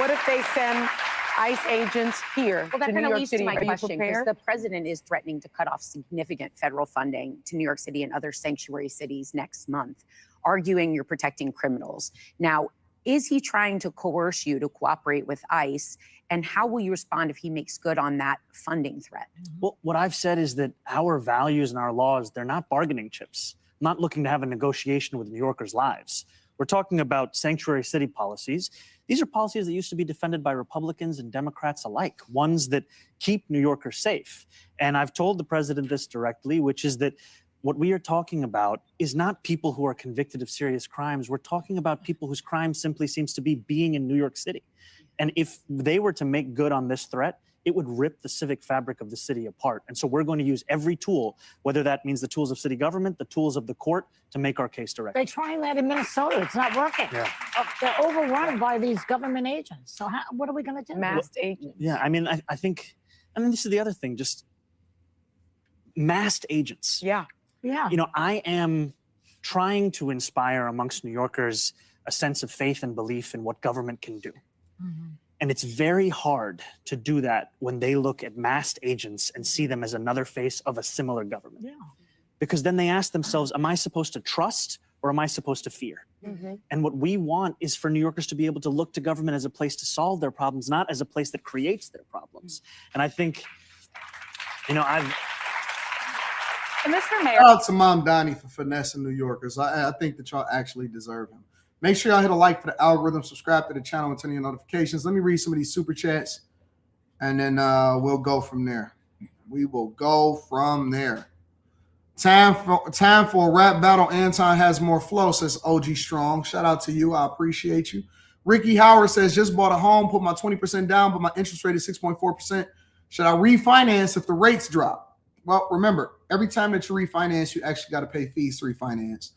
if they send ICE agents here Well, that to New kind of York leads City? to my Are you question, because prepared? the president is threatening to cut off significant federal funding to New York City and other sanctuary cities next month, arguing you're protecting criminals. Now, is he trying to coerce you to cooperate with ICE? And how will you respond if he makes good on that funding threat? Well, what I've said is that our values and our laws, they're not bargaining chips. I'm not looking to have a negotiation with New Yorkers' lives. We're talking about sanctuary city policies. These are policies that used to be defended by Republicans and Democrats alike, ones that keep New Yorkers safe. And I've told the president this directly, which is that what we are talking about is not people who are convicted of serious crimes. We're talking about people whose crime simply seems to be being in New York City. And if they were to make good on this threat, it would rip the civic fabric of the city apart. And so we're going to use every tool, whether that means the tools of city government, the tools of the court, to make our case directly. They're trying that in Minnesota. It's not working. Yeah. They're overrun by these government agents. So what are we going to do? Masked agents. Yeah, I mean, I think, I mean, this is the other thing, just masked agents. Yeah. Yeah. You know, I am trying to inspire amongst New Yorkers a sense of faith and belief in what government can do. And it's very hard to do that when they look at masked agents and see them as another face of a similar government. Yeah. Because then they ask themselves, am I supposed to trust or am I supposed to fear? And what we want is for New Yorkers to be able to look to government as a place to solve their problems, not as a place that creates their problems. And I think, you know, And Mr. Mayor, Shout out to Mamdani for finessing New Yorkers. I think that y'all actually deserve him. Make sure y'all hit a like for the algorithm, subscribe to the channel, and turn on your notifications. Let me read some of these super chats, and then we'll go from there. We will go from there. Time for a rap battle. Anton has more flow, says OG Strong. Shout out to you. I appreciate you. Ricky Howard says, just bought a home, put my 20% down, but my interest rate is 6.4%. Should I refinance if the rates drop? Well, remember, every time that you refinance, you actually got to pay fees to refinance.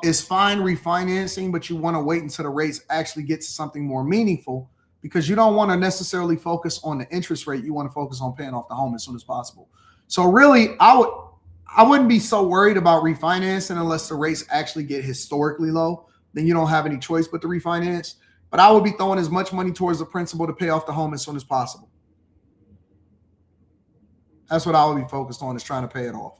It's fine refinancing, but you want to wait until the rates actually get to something more meaningful, because you don't want to necessarily focus on the interest rate. You want to focus on paying off the home as soon as possible. So really, I wouldn't be so worried about refinancing unless the rates actually get historically low. Then you don't have any choice but to refinance. But I would be throwing as much money towards the principal to pay off the home as soon as possible. That's what I would be focused on, is trying to pay it off.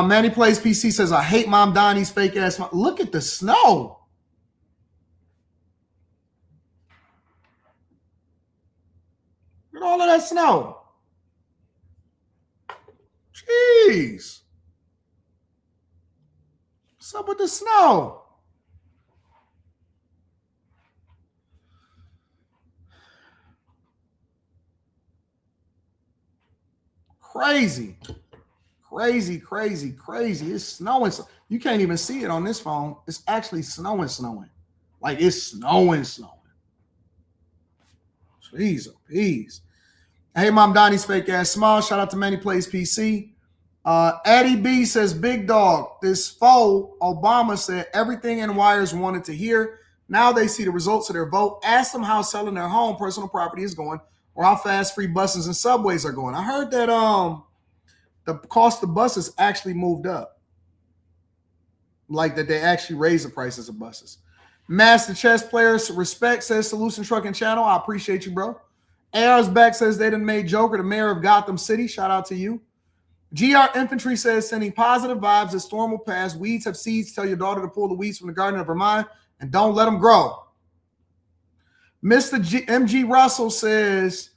Manny Plays PC says, I hate Mamdani's fake ass. Look at the snow. Look at all of that snow. Jeez. What's up with the snow? Crazy. Crazy, crazy, crazy. It's snowing. You can't even see it on this phone. It's actually snowing. Like it's snowing. Jeez, oh, please. Hey, Mamdani's fake ass smile. Shout out to Manny Plays PC. Eddie B says, big dog, this foe, Obama said everything in wires wanted to hear. Now they see the results of their vote. Ask them how selling their home, personal property is going, or how fast free buses and subways are going. I heard that the cost of buses actually moved up. Like that they actually raised the prices of buses. Master chess players, respect, says Solution Trucking Channel. I appreciate you, bro. AR's back says they done made Joker the mayor of Gotham City. Shout out to you. GR Infantry says, sending positive vibes as storm will pass. Weeds have seeds. Tell your daughter to pull the weeds from the garden of her mind and don't let them grow. MG Russell says,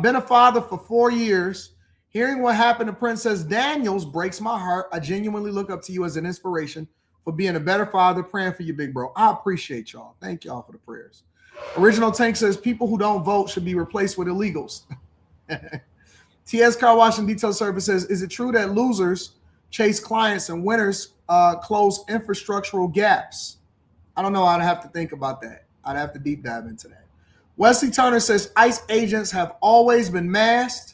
been a father for 4 years. Hearing what happened to Princess Daniels breaks my heart. I genuinely look up to you as an inspiration for being a better father, praying for you, big bro. I appreciate y'all. Thank y'all for the prayers. Original Tank says people who don't vote should be replaced with illegals. TS Car Wash and Detail Service says, is it true that losers chase clients and winners close infrastructural gaps? I don't know. I'd have to think about that. I'd have to deep dive into that. Wesley Turner says ICE agents have always been masked.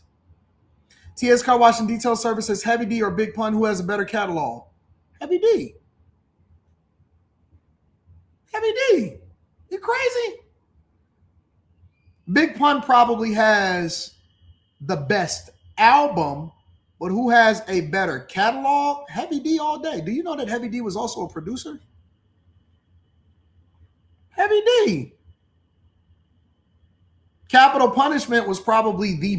TS Car Wash and Detail Service says Heavy D or Big Pun, who has a better catalog? Heavy D. Heavy D. You crazy? Big Pun probably has the best album, but who has a better catalog? Heavy D all day. Do you know that Heavy D was also a producer? Heavy D. Capital Punishment was probably the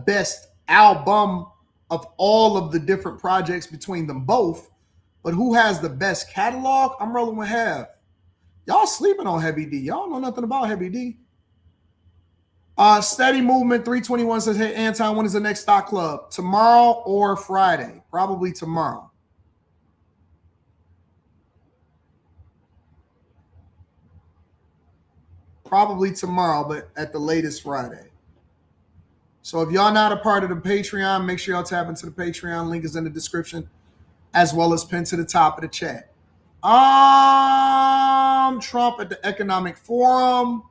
best album of all of the different projects between them both. But who has the best catalog? I'm rolling with Hev. Y'all sleeping on Heavy D. Y'all know nothing about Heavy D. Steady Movement 321 says, hey, Anton, when is the next stock club? Tomorrow or Friday? Probably tomorrow. Probably tomorrow, but at the latest Friday. So if y'all not a part of the Patreon, make sure y'all tap into the Patreon. Link is in the description, as well as pinned to the top of the chat. Trump at the Economic Forum.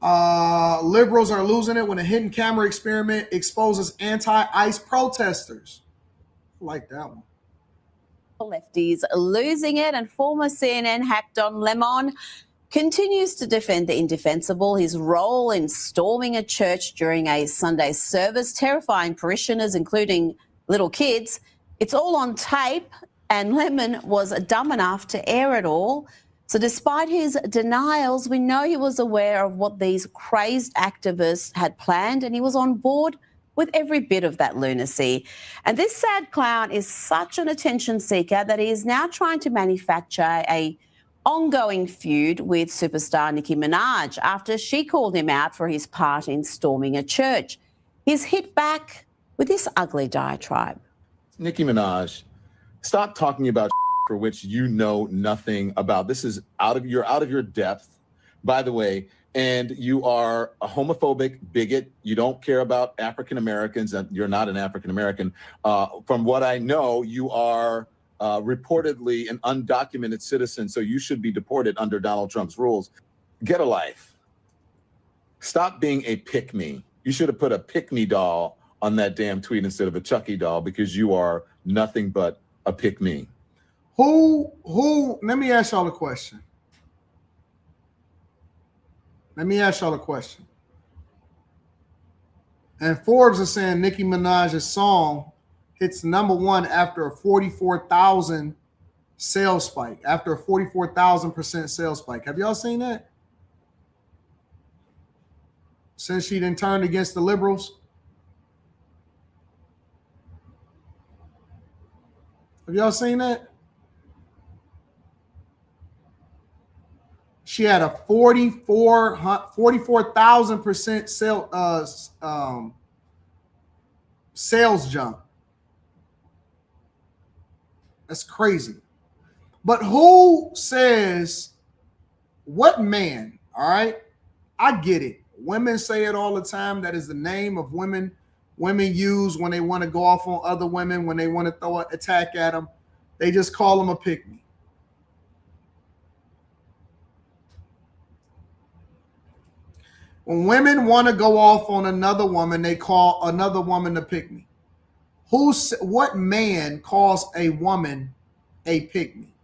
Liberals are losing it when a hidden camera experiment exposes anti-ICE protesters. I like that one. Lefties losing it, and former CNN hack Don Lemon continues to defend the indefensible. His role in storming a church during a Sunday service, terrifying parishioners, including little kids. It's all on tape, and Lemon was dumb enough to air it all. So despite his denials, we know he was aware of what these crazed activists had planned, and he was on board with every bit of that lunacy. And this sad clown is such an attention seeker that he is now trying to manufacture a ongoing feud with superstar Nicki Minaj after she called him out for his part in storming a church. He's hit back with this ugly diatribe. Nicki Minaj, stop talking about for which you know nothing about. This is out of your depth, by the way. And you are a homophobic bigot. You don't care about African Americans, and you're not an African American. From what I know, you are reportedly an undocumented citizen, so you should be deported under Donald Trump's rules. Get a life. Stop being a pick-me. You should have put a pick-me doll on that damn tweet instead of a Chucky doll, because you are nothing but a pick-me. Let me ask y'all a question. And Forbes is saying Nicki Minaj's song hits #1 after a 44,000 sales spike, after a 44,000% sales spike. Have y'all seen that? Since she done turned against the liberals? Have y'all seen that? She had a 44,000% sales jump. That's crazy. But who says, what man, all right? I get it. Women say it all the time. That is the name of women use when they want to go off on other women, when they want to throw an attack at them. They just call them a pick-me. When women want to go off on another woman, they call another woman a pick-me. What man calls a woman a pick-me?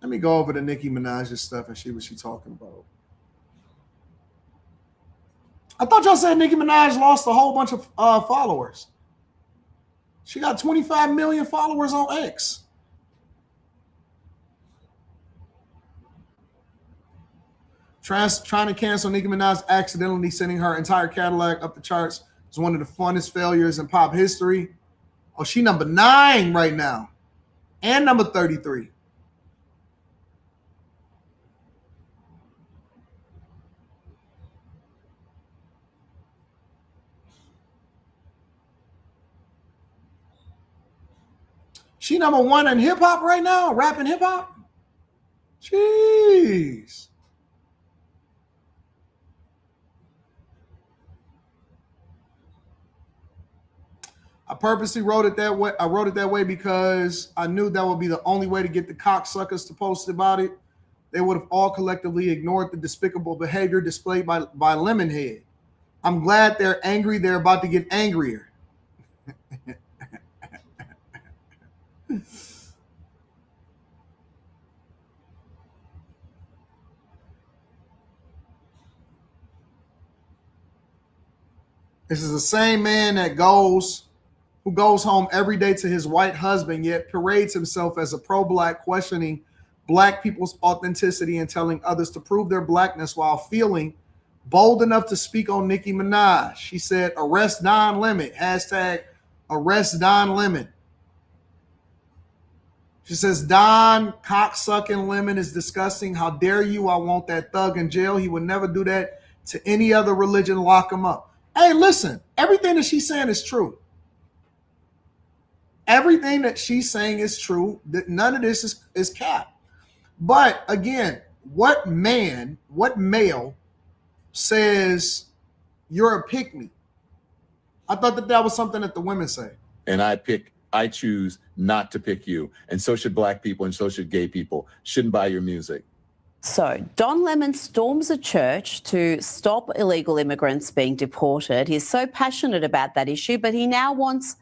Let me go over to Nicki Minaj's stuff and see what she's talking about. I thought y'all said Nicki Minaj lost a whole bunch of followers. She got 25 million followers on X. Trying to cancel Nicki Minaj, accidentally sending her entire catalog up the charts is one of the funnest failures in pop history. Oh, she #9 right now. and number 33. She number 1 in hip hop right now, rapping hip hop. Jeez. I purposely wrote it that way. I wrote it that way because I knew that would be the only way to get the cocksuckers to post about it. They would have all collectively ignored the despicable behavior displayed by Lemonhead. I'm glad they're angry. They're about to get angrier. This is the same man who goes home every day to his white husband, yet parades himself as a pro-black, questioning black people's authenticity and telling others to prove their blackness while feeling bold enough to speak on Nicki Minaj. She said, arrest Don Lemon, hashtag arrest Don Lemon. She says, Don cocksucking Lemon is disgusting. How dare you? I want that thug in jail. He would never do that to any other religion. Lock him up. Hey, listen, everything that she's saying is true. Everything that she's saying is true. None of this is cap. But again, what male says you're a pick-me? I thought that was something that the women say. And I choose not to pick you. And so should black people and so should gay people. Shouldn't buy your music. So, Don Lemon storms a church to stop illegal immigrants being deported. He's so passionate about that issue, but he now wants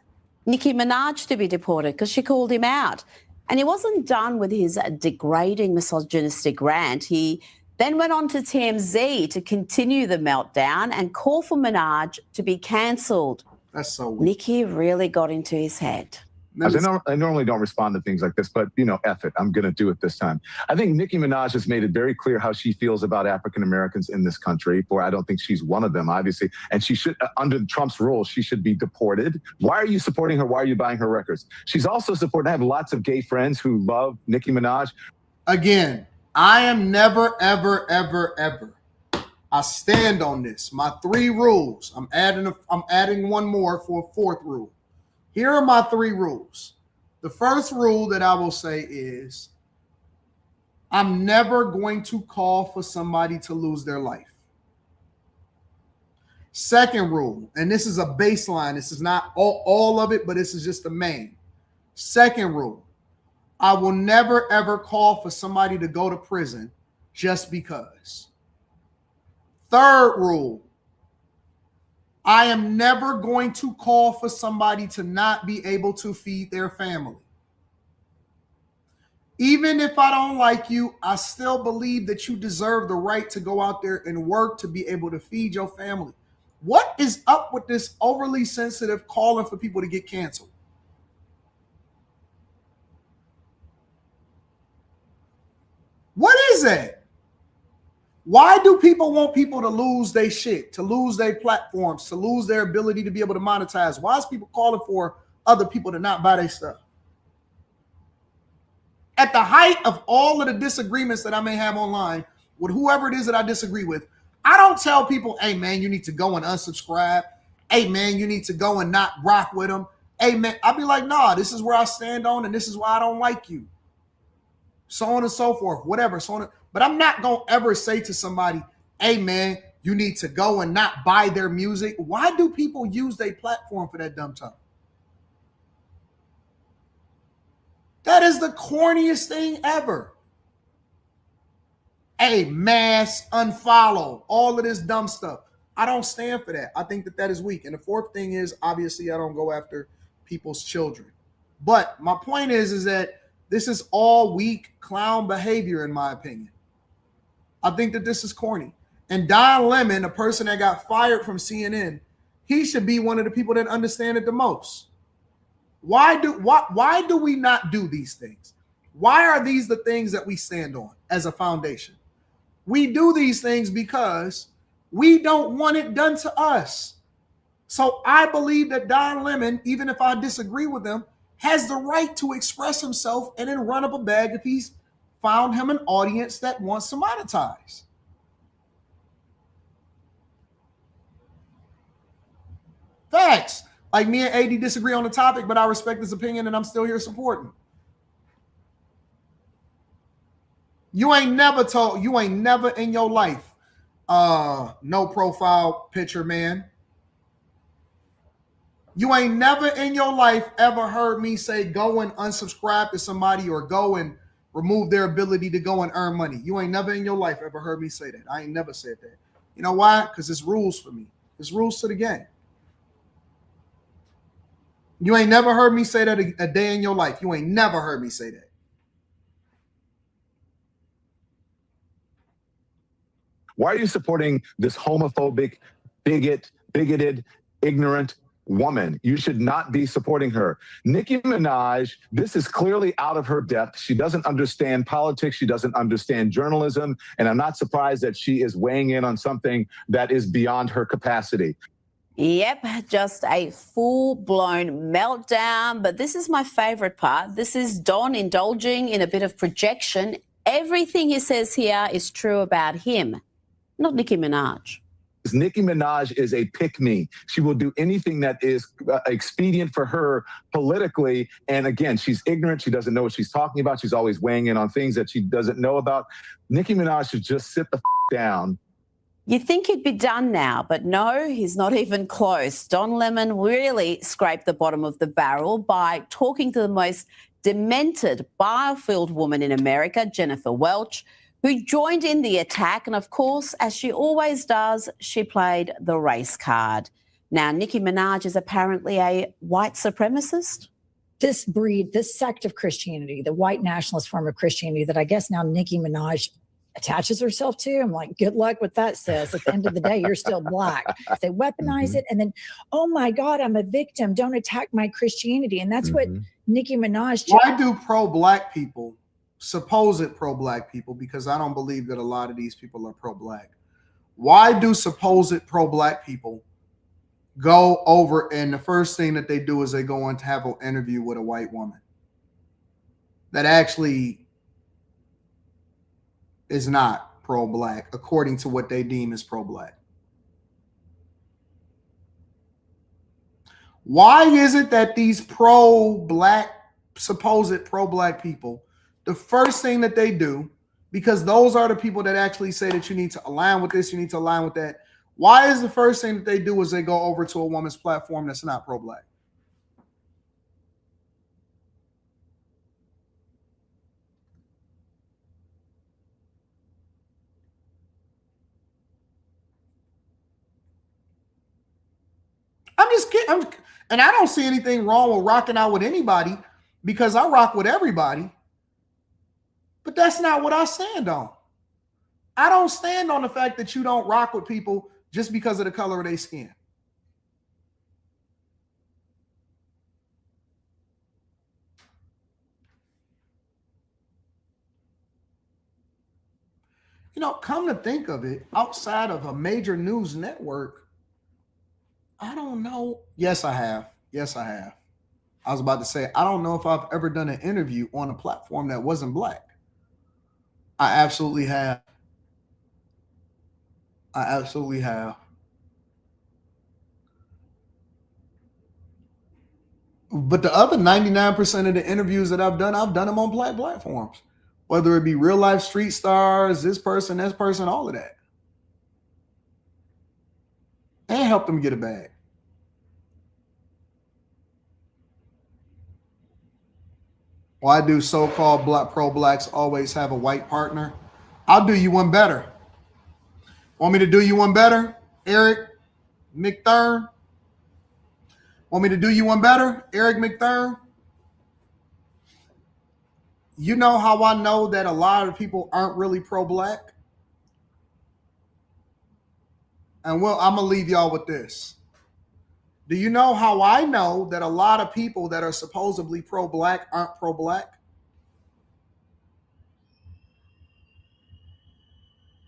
Nicki Minaj to be deported because she called him out. And he wasn't done with his degrading, misogynistic rant. He then went on to TMZ to continue the meltdown and call for Minaj to be cancelled. That's so weird. Nicki really got into his head. I normally don't respond to things like this, but, F it. I'm going to do it this time. I think Nicki Minaj has made it very clear how she feels about African-Americans in this country. For I don't think she's one of them, obviously. And she should, under Trump's rules, she should be deported. Why are you supporting her? Why are you buying her records? She's also supporting, I have lots of gay friends who love Nicki Minaj. Again, I am never, ever, ever, ever. I stand on this. My 3 rules. I'm adding one more for a 4th rule. Here are my 3 rules. The first rule that I will say is I'm never going to call for somebody to lose their life. Second rule, and this is a baseline. This is not all of it, but this is just the main. Second rule, I will never, ever call for somebody to go to prison just because. Third rule, I am never going to call for somebody to not be able to feed their family. Even if I don't like you, I still believe that you deserve the right to go out there and work to be able to feed your family. What is up with this overly sensitive calling for people to get canceled? What is that? Why do people want people to lose their shit, to lose their platforms, to lose their ability to be able to monetize? Why is people calling for other people to not buy their stuff? At the height of all of the disagreements that I may have online with whoever it is that I disagree with, I don't tell people, hey, man, you need to go and unsubscribe. Hey, man, you need to go and not rock with them. Hey, man, I'll be like, nah, this is where I stand on and this is why I don't like you. So on and so forth, whatever. But I'm not going to ever say to somebody, hey, man, you need to go and not buy their music. Why do people use their platform for that dumb stuff? That is the corniest thing ever. Hey, mass, unfollow, all of this dumb stuff. I don't stand for that. I think that that is weak. And the 4th thing is, obviously, I don't go after people's children. But my point is that this is all weak clown behavior, in my opinion. I think that this is corny. And Don Lemon, a person that got fired from CNN, he should be one of the people that understand it the most. Why do we not do these things? Why are these the things that we stand on as a foundation? We do these things because we don't want it done to us. So I believe that Don Lemon, even if I disagree with him, has the right to express himself and then run up a bag if he's found him an audience that wants to monetize. Facts. Like, me and AD disagree on the topic, but I respect his opinion and I'm still here supporting. You ain't never in your life, no profile picture, man. You ain't never in your life ever heard me say go and unsubscribe to somebody or go and remove their ability to go and earn money. You ain't never in your life ever heard me say that. I ain't never said that. You know why? Because it's rules for me. It's rules to the game. You ain't never heard me say that a day in your life. You ain't never heard me say that. Why are you supporting this homophobic, bigoted, ignorant woman? You should not be supporting her. Nicki Minaj, this is clearly out of her depth. She doesn't understand politics. She doesn't understand journalism. And I'm not surprised that she is weighing in on something that is beyond her capacity. Yep, just a full-blown meltdown. But this is my favorite part. This is Don indulging in a bit of projection. Everything he says here is true about him, not Nicki Minaj. Nicki Minaj is a pick-me. She will do anything that is expedient for her politically. And again, she's ignorant. She doesn't know what she's talking about. She's always weighing in on things that she doesn't know about. Nicki Minaj should just sit the down. You'd think he'd be done now, but no, he's not even close. Don Lemon really scraped the bottom of the barrel by talking to the most demented, bile-filled woman in America, Jennifer Welch, who joined in the attack. And of course, as she always does, she played the race card. Now, Nicki Minaj is apparently a white supremacist. This breed, this sect of Christianity, the white nationalist form of Christianity that I guess now Nicki Minaj attaches herself to. I'm like, good luck with that, sis. At the end of the day, you're still black. They weaponize it. And then, oh my God, I'm a victim. Don't attack my Christianity. And that's what Nicki Minaj. Why do pro-black people, supposed pro-black people, because I don't believe that a lot of these people are pro-black. Why do supposed pro-black people go over and the first thing that they do is they go on to have an interview with a white woman that actually is not pro-black according to what they deem as pro-black? Why is it that these pro-black, supposed pro-black people, the first thing that they do, because those are the people that actually say that you need to align with this, you need to align with that, why is the first thing that they do is they go over to a woman's platform that's not pro-black? I'm just kidding. And I don't see anything wrong with rocking out with anybody because I rock with everybody. But that's not what I stand on. I don't stand on the fact that you don't rock with people just because of the color of their skin. You know, come to think of it, outside of a major news network, I don't know. Yes, I have. Yes, I have. I was about to say, I don't know if I've ever done an interview on a platform that wasn't black. I absolutely have. I absolutely have. But the other 99% of the interviews that I've done them on black platforms. Whether it be real life street stars, this person, all of that. And help them get a bag. Why do so-called pro-blacks always have a white partner? I'll do you one better. Want me to do you one better, Eric McThurn? Want me to do you one better, Eric McThurn? You know how I know that a lot of people aren't really pro-black? And well, I'm going to leave y'all with this. Do you know how I know that a lot of people that are supposedly pro-black aren't pro-black?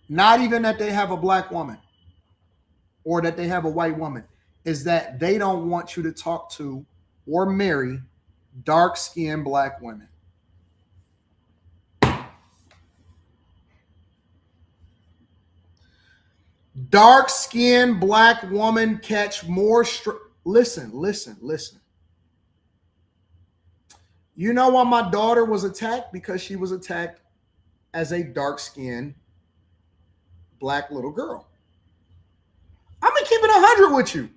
Not even that they have a black woman or that they have a white woman, is that they don't want you to talk to or marry dark-skinned black women. Dark-skinned black woman catch more. Listen. You know why my daughter was attacked? Because she was attacked as a dark-skinned black little girl. I'm going to keep it 100 with you.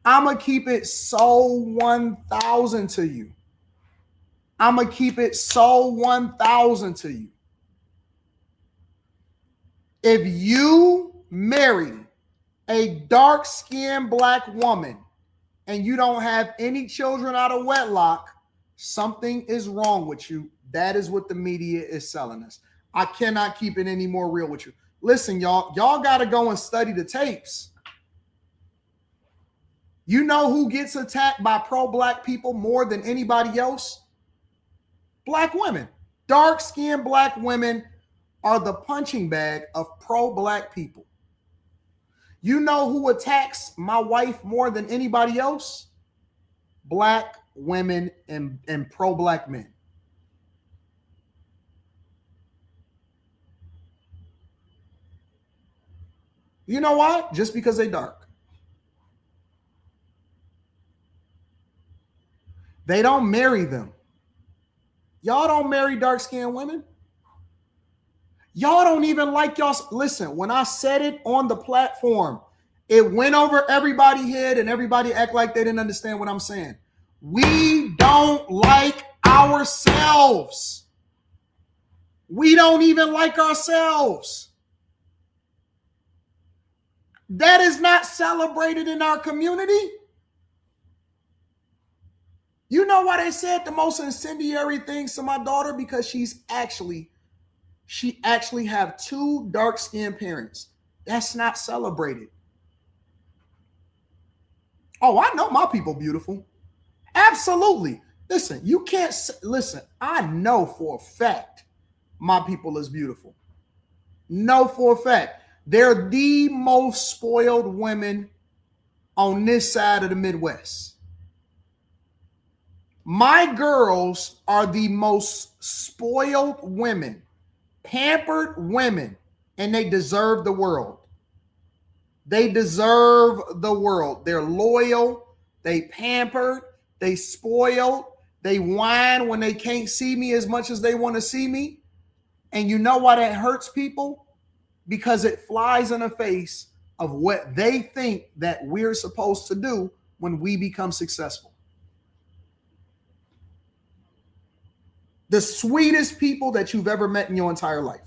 I'm going to keep it so 1,000 to you. I'm going to keep it so 1,000 to you. If you marry a dark-skinned black woman and you don't have any children out of wedlock, something is wrong with you. That is what the media is selling us. I cannot keep it any more real with you. Listen, y'all got to go and study the tapes. You know who gets attacked by pro-black people more than anybody else? Black women. Dark-skinned black women are the punching bag of pro-black people. You know who attacks my wife more than anybody else? Black women and pro-black men. You know why? Just because they dark. They don't marry them. Y'all don't marry dark-skinned women. Y'all don't even like y'all. Listen, when I said it on the platform, it went over everybody's head and everybody act like they didn't understand what I'm saying. We don't like ourselves. We don't even like ourselves. That is not celebrated in our community. You know why they said the most incendiary things to my daughter? Because she actually have two dark-skinned parents. That's not celebrated. Oh, I know my people beautiful. Absolutely. Listen, you can't listen. I know for a fact my people is beautiful. Know for a fact. They're the most spoiled women on this side of the Midwest. My girls are the most spoiled women, pampered women, and they deserve the world. They deserve the world. They're loyal, they pampered, they spoiled, they whine when they can't see me as much as they want to see me. And you know why that hurts people? Because it flies in the face of what they think that we're supposed to do when we become successful. The sweetest people that you've ever met in your entire life.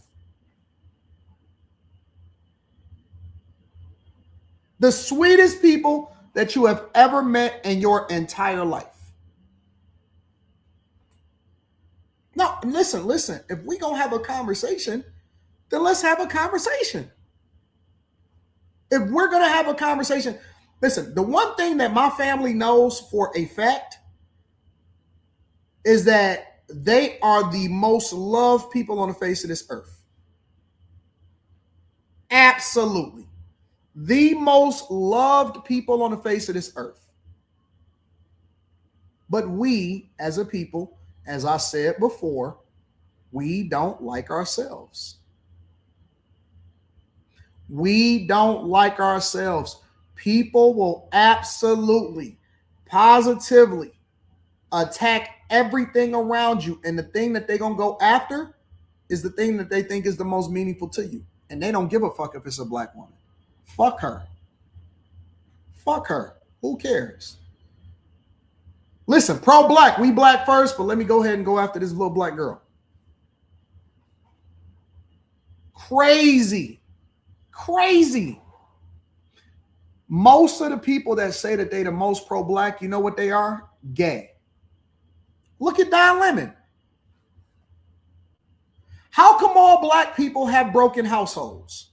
The sweetest people that you have ever met in your entire life. No, listen. If we're going to have a conversation, then let's have a conversation. If we're going to have a conversation, listen, the one thing that my family knows for a fact is that they are the most loved people on the face of this earth. Absolutely. The most loved people on the face of this earth. But we, as a people, as I said before, we don't like ourselves. We don't like ourselves. People will absolutely, positively attack everything around you. And the thing that they're going to go after is the thing that they think is the most meaningful to you. And they don't give a fuck if it's a black woman. Fuck her. Fuck her. Who cares? Listen, pro-black, we black first, but let me go ahead and go after this little black girl. Crazy. Most of the people that say that they the most pro-black, you know what they are? Gay. Look at Don Lemon. How come all black people have broken households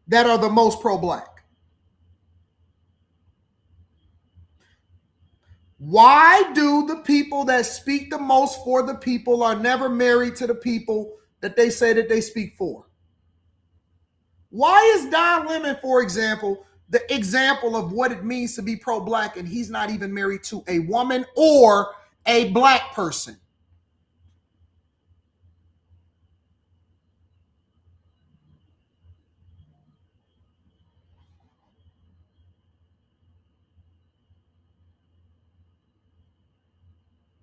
that are the most pro-black? Why do the people that speak the most for the people are never married to the people that they say that they speak for? Why is Don Lemon, for example, the example of what it means to be pro-black, and he's not even married to a woman or a black person.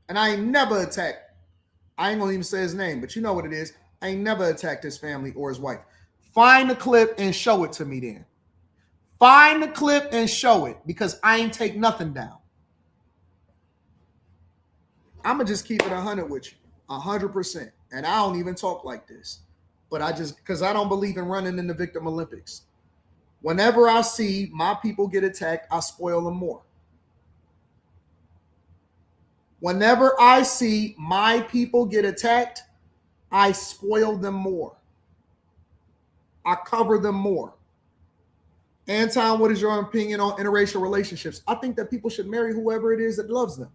And I ain't never attacked. I ain't gonna even say his name, but you know what it is. I ain't never attacked his family or his wife. Find the clip and show it to me then. Find the clip and show it, because I ain't take nothing down. I'm gonna just keep it 100 with you, 100%. And I don't even talk like this, but because I don't believe in running in the victim Olympics. Whenever I see my people get attacked, I spoil them more. Whenever I see my people get attacked, I spoil them more. I cover them more. Anton, what is your opinion on interracial relationships? I think that people should marry whoever it is that loves them.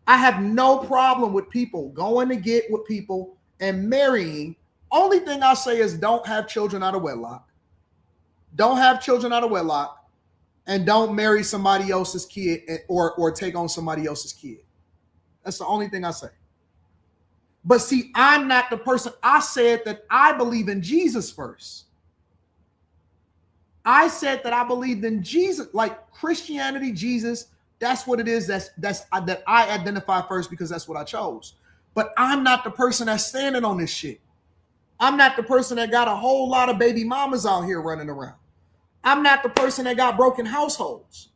I have no problem with people going to get with people and marrying. Only thing I say is don't have children out of wedlock. Don't have children out of wedlock. And don't marry somebody else's kid or take on somebody else's kid. That's the only thing I say. But see, I'm not the person. I said that I believe in Jesus first. I said that I believed in Jesus, like Christianity, Jesus. That's what it is. That I identify first, because that's what I chose. But I'm not the person that's standing on this shit. I'm not the person that got a whole lot of baby mamas out here running around. I'm not the person that got broken households.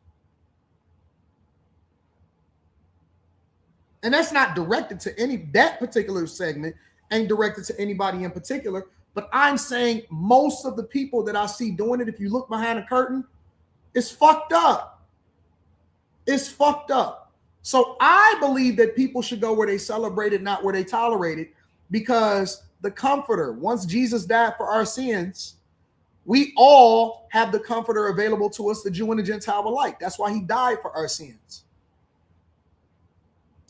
And that's not directed to that particular segment, ain't directed to anybody in particular. But I'm saying most of the people that I see doing it, if you look behind the curtain, it's fucked up. It's fucked up. So I believe that people should go where they celebrate it, not where they tolerate it, because the Comforter, once Jesus died for our sins, we all have the Comforter available to us, the Jew and the Gentile alike. That's why he died for our sins.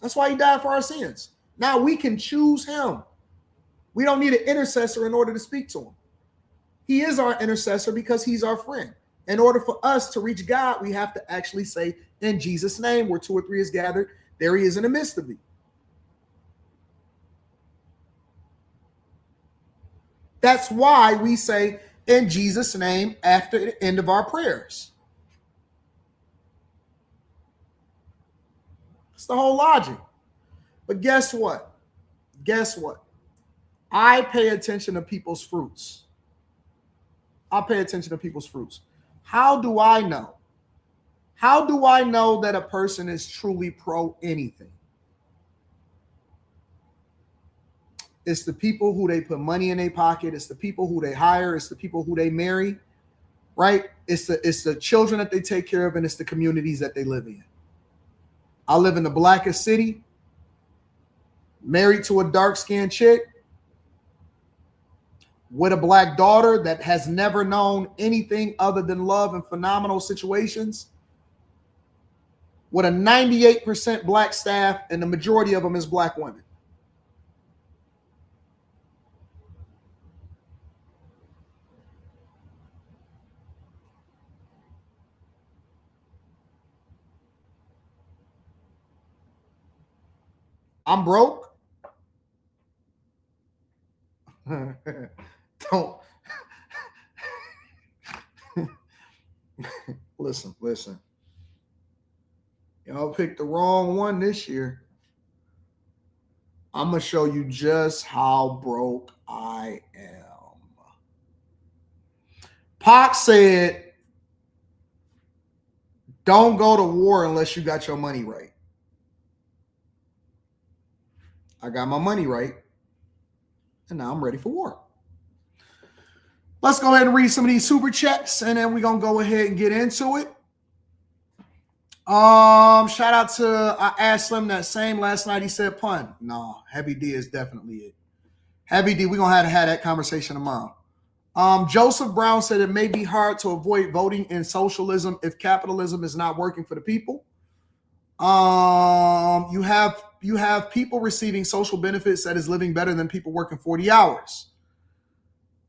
That's why he died for our sins. Now we can choose him. We don't need an intercessor in order to speak to him. He is our intercessor because he's our friend. In order for us to reach God, we have to actually say, in Jesus' name, where 2 or 3 is gathered, there he is in the midst of thee. That's why we say, in Jesus' name, after the end of our prayers. It's the whole logic. But guess what? Guess what? I pay attention to people's fruits. I pay attention to people's fruits. How do I know? How do I know that a person is truly pro anything? It's the people who they put money in their pocket. It's the people who they hire. It's the people who they marry, right? It's the children that they take care of, and it's the communities that they live in. I live in the blackest city, married to a dark-skinned chick, with a black daughter that has never known anything other than love and phenomenal situations, with a 98% black staff, and the majority of them is black women. I'm broke. Don't listen. Y'all picked the wrong one this year. I'm gonna show you just how broke I am. Pac said, don't go to war unless you got your money right. I got my money right, and now I'm ready for war. Let's go ahead and read some of these super chats, and then we're going to go ahead and get into it. Shout out to, I asked Slim that same last night. He said pun. No, Heavy D is definitely it. Heavy D, we're going to have that conversation tomorrow. Joseph Brown said it may be hard to avoid voting in socialism if capitalism is not working for the people. You have people receiving social benefits that is living better than people working 40 hours.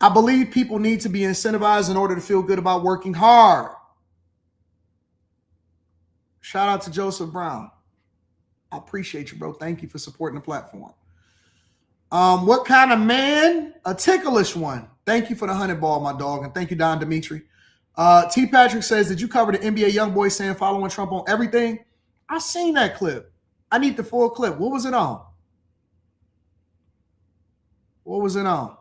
I believe people need to be incentivized in order to feel good about working hard. Shout out to Joseph Brown. I appreciate you, bro. Thank you for supporting the platform. What kind of man? A ticklish one. Thank you for the 100 ball, my dog. And thank you, Don Dimitri. T. Patrick says, did you cover the NBA YoungBoy saying following Trump on everything? I seen that clip. I need the full clip. What was it on? What was it on?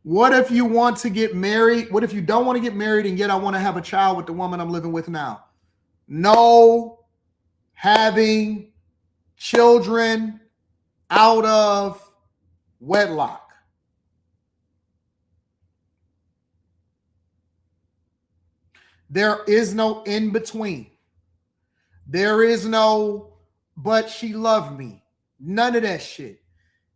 What if you want to get married? What if you don't want to get married and yet I want to have a child with the woman I'm living with now? No having children out of wedlock. There is no in between. There is no, but she loved me. None of that shit.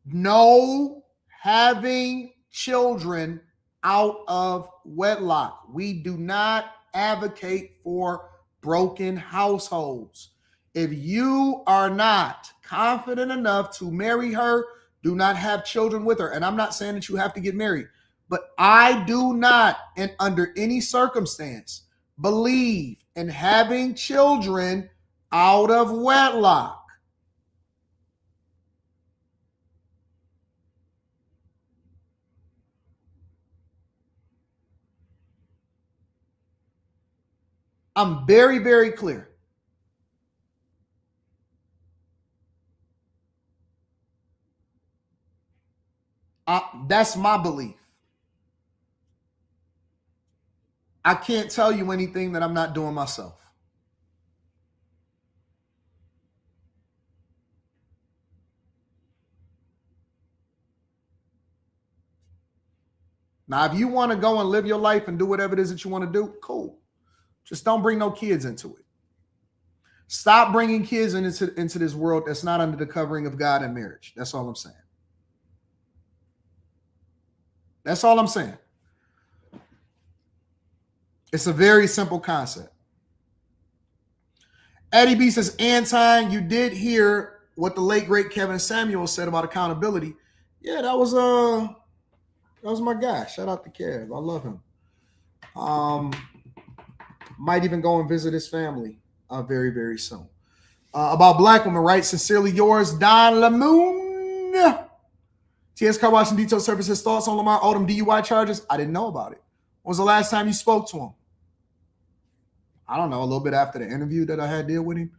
No having children out of wedlock. We do not advocate for broken households. If you are not confident enough to marry her, do not have children with her. And I'm not saying that you have to get married, but I do not, and under any circumstance, believe in having children out of wedlock. I'm very, very clear. That's my belief. I can't tell you anything that I'm not doing myself. Now, if you want to go and live your life and do whatever it is that you want to do, cool. Just don't bring no kids into it. Stop bringing kids into this world that's not under the covering of God and marriage. That's all I'm saying. That's all I'm saying. It's a very simple concept. Eddie B says, Anton, you did hear what the late, great Kevin Samuel said about accountability. Yeah, that was my guy. Shout out to Kev. I love him. Might even go and visit his family very, very soon. About black women, right? Sincerely yours, Don Lamoon. TS Car Wash and Detail Services thoughts on Lamar Odom DUI charges? I didn't know about it. When was the last time you spoke to him? I don't know, a little bit after the interview that I had deal with him.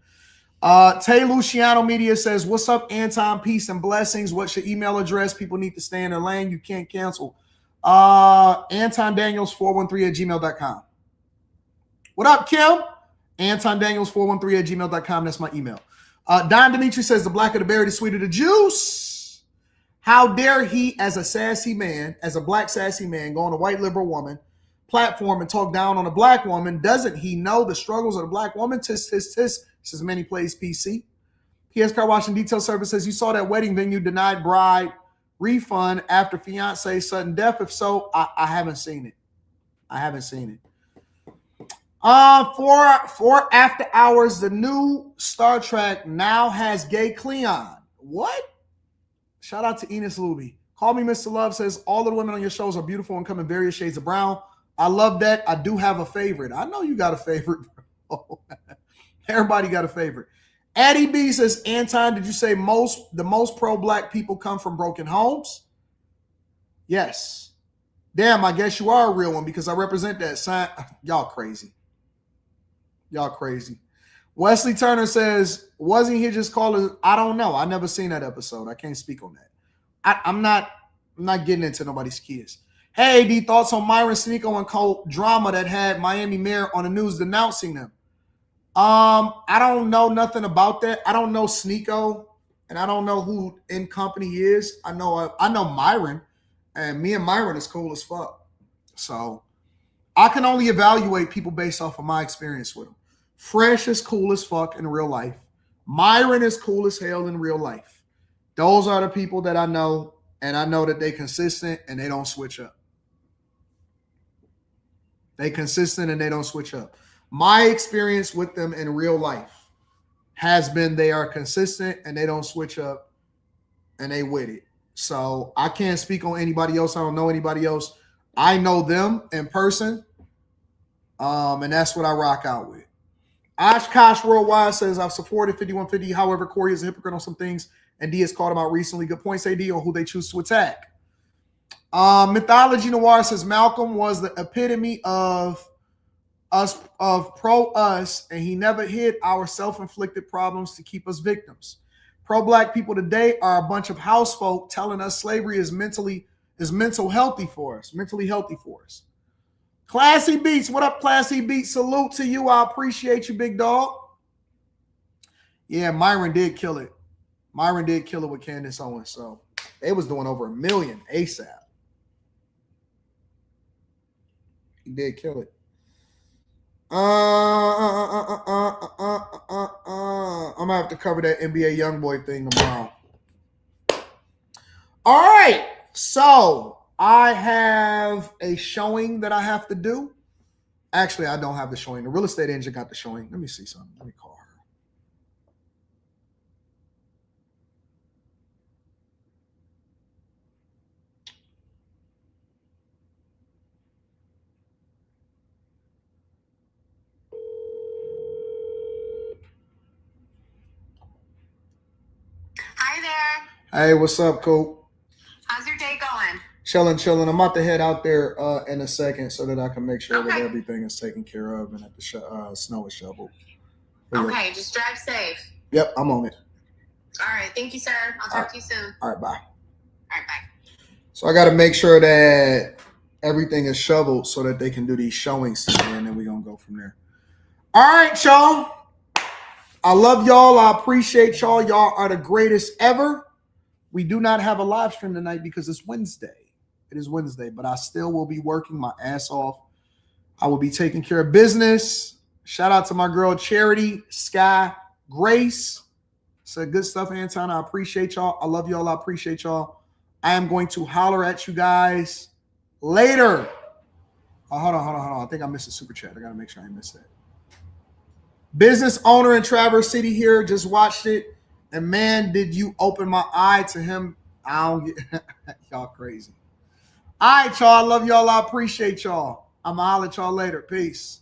Tay Luciano Media says, what's up, Anton? Peace and blessings. What's your email address? People need to stay in their lane. You can't cancel. Anton Daniels 413@gmail.com. What up, Kim? Anton Daniels 413@gmail.com. That's my email. Don Dimitri says, the blacker the berry, the sweeter the juice. How dare he, as a sassy man, as a black sassy man, go on a white liberal woman platform and talk down on a black woman? Doesn't he know the struggles of the black woman? Tis. Says many plays PC. PS Car Wash and Detail Service says, you saw that wedding venue denied bride refund after fiance's sudden death. If so, I haven't seen it. I haven't seen it. For After Hours, the new Star Trek now has gay Cleon. What? Shout out to Enos Luby. Call Me Mr. Love says, all of the women on your shows are beautiful and come in various shades of brown. I love that. I do have a favorite. I know you got a favorite, bro. Everybody got a favorite. Addie B says, Anton, did you say the most pro-black people come from broken homes? Yes. Damn, I guess you are a real one because I represent that sign. Y'all crazy. Y'all crazy. Wesley Turner says, wasn't he just calling? I don't know. I never seen that episode. I can't speak on that. I'm not getting into nobody's kids. Hey, D, thoughts on Myron Sneeko and Cole drama that had Miami mayor on the news denouncing them? I don't know nothing about that. I don't know Sneeko, and I don't know who in company he is. I know Myron, and me and Myron is cool as fuck. So I can only evaluate people based off of my experience with them. Fresh is cool as fuck in real life. Myron is cool as hell in real life. Those are the people that I know, and I know that they consistent and they don't switch up. They consistent and they don't switch up. My experience with them in real life has been they are consistent and they don't switch up and they with it. So I can't speak on anybody else. I don't know anybody else. I know them in person. And that's what I rock out with. Oshkosh Worldwide says, I've supported 5150. However, Corey is a hypocrite on some things, and D has called him out recently. Good points, AD, on who they choose to attack. Mythology Noir says, Malcolm was the epitome of pro-us, and he never hid our self-inflicted problems to keep us victims. Pro-black people today are a bunch of house folk telling us slavery is mentally healthy for us. Classy Beats, what up, Classy Beats? Salute to you. I appreciate you, big dog. Yeah, Myron did kill it. Myron did kill it with Candace Owens. So they was doing over 1 million ASAP. He did kill it. I'm gonna have to cover that NBA YoungBoy thing tomorrow. All right, so I have a showing that I have to do. Actually, I don't have the showing. The real estate agent got the showing. Let me see something. Let me call her. Hi there. Hey, what's up, Coop? How's your day going? Chilling. I'm about to head out there in a second so that I can make sure that everything is taken care of and that the snow is shoveled. Okay, just drive safe. Yep, I'm on it. All right, thank you, sir. I'll talk to you soon. All right, bye. All right, bye. So I got to make sure that everything is shoveled so that they can do these showings today, and then we're going to go from there. All right, y'all. I love y'all. I appreciate y'all. Y'all are the greatest ever. We do not have a live stream tonight because it's Wednesday. It is Wednesday, but I still will be working my ass off. I will be taking care of business. Shout out to my girl Charity, Sky, Grace. Said good stuff, Anton. I appreciate y'all. I love y'all. I appreciate y'all. I am going to holler at you guys later. Oh, hold on. I think I missed a super chat. I got to make sure I missed that. Business owner in Traverse City here. Just watched it. And man, did you open my eye to him. I don't get y'all crazy. All right, y'all. I love y'all. I appreciate y'all. I'm going to holler at y'all later. Peace.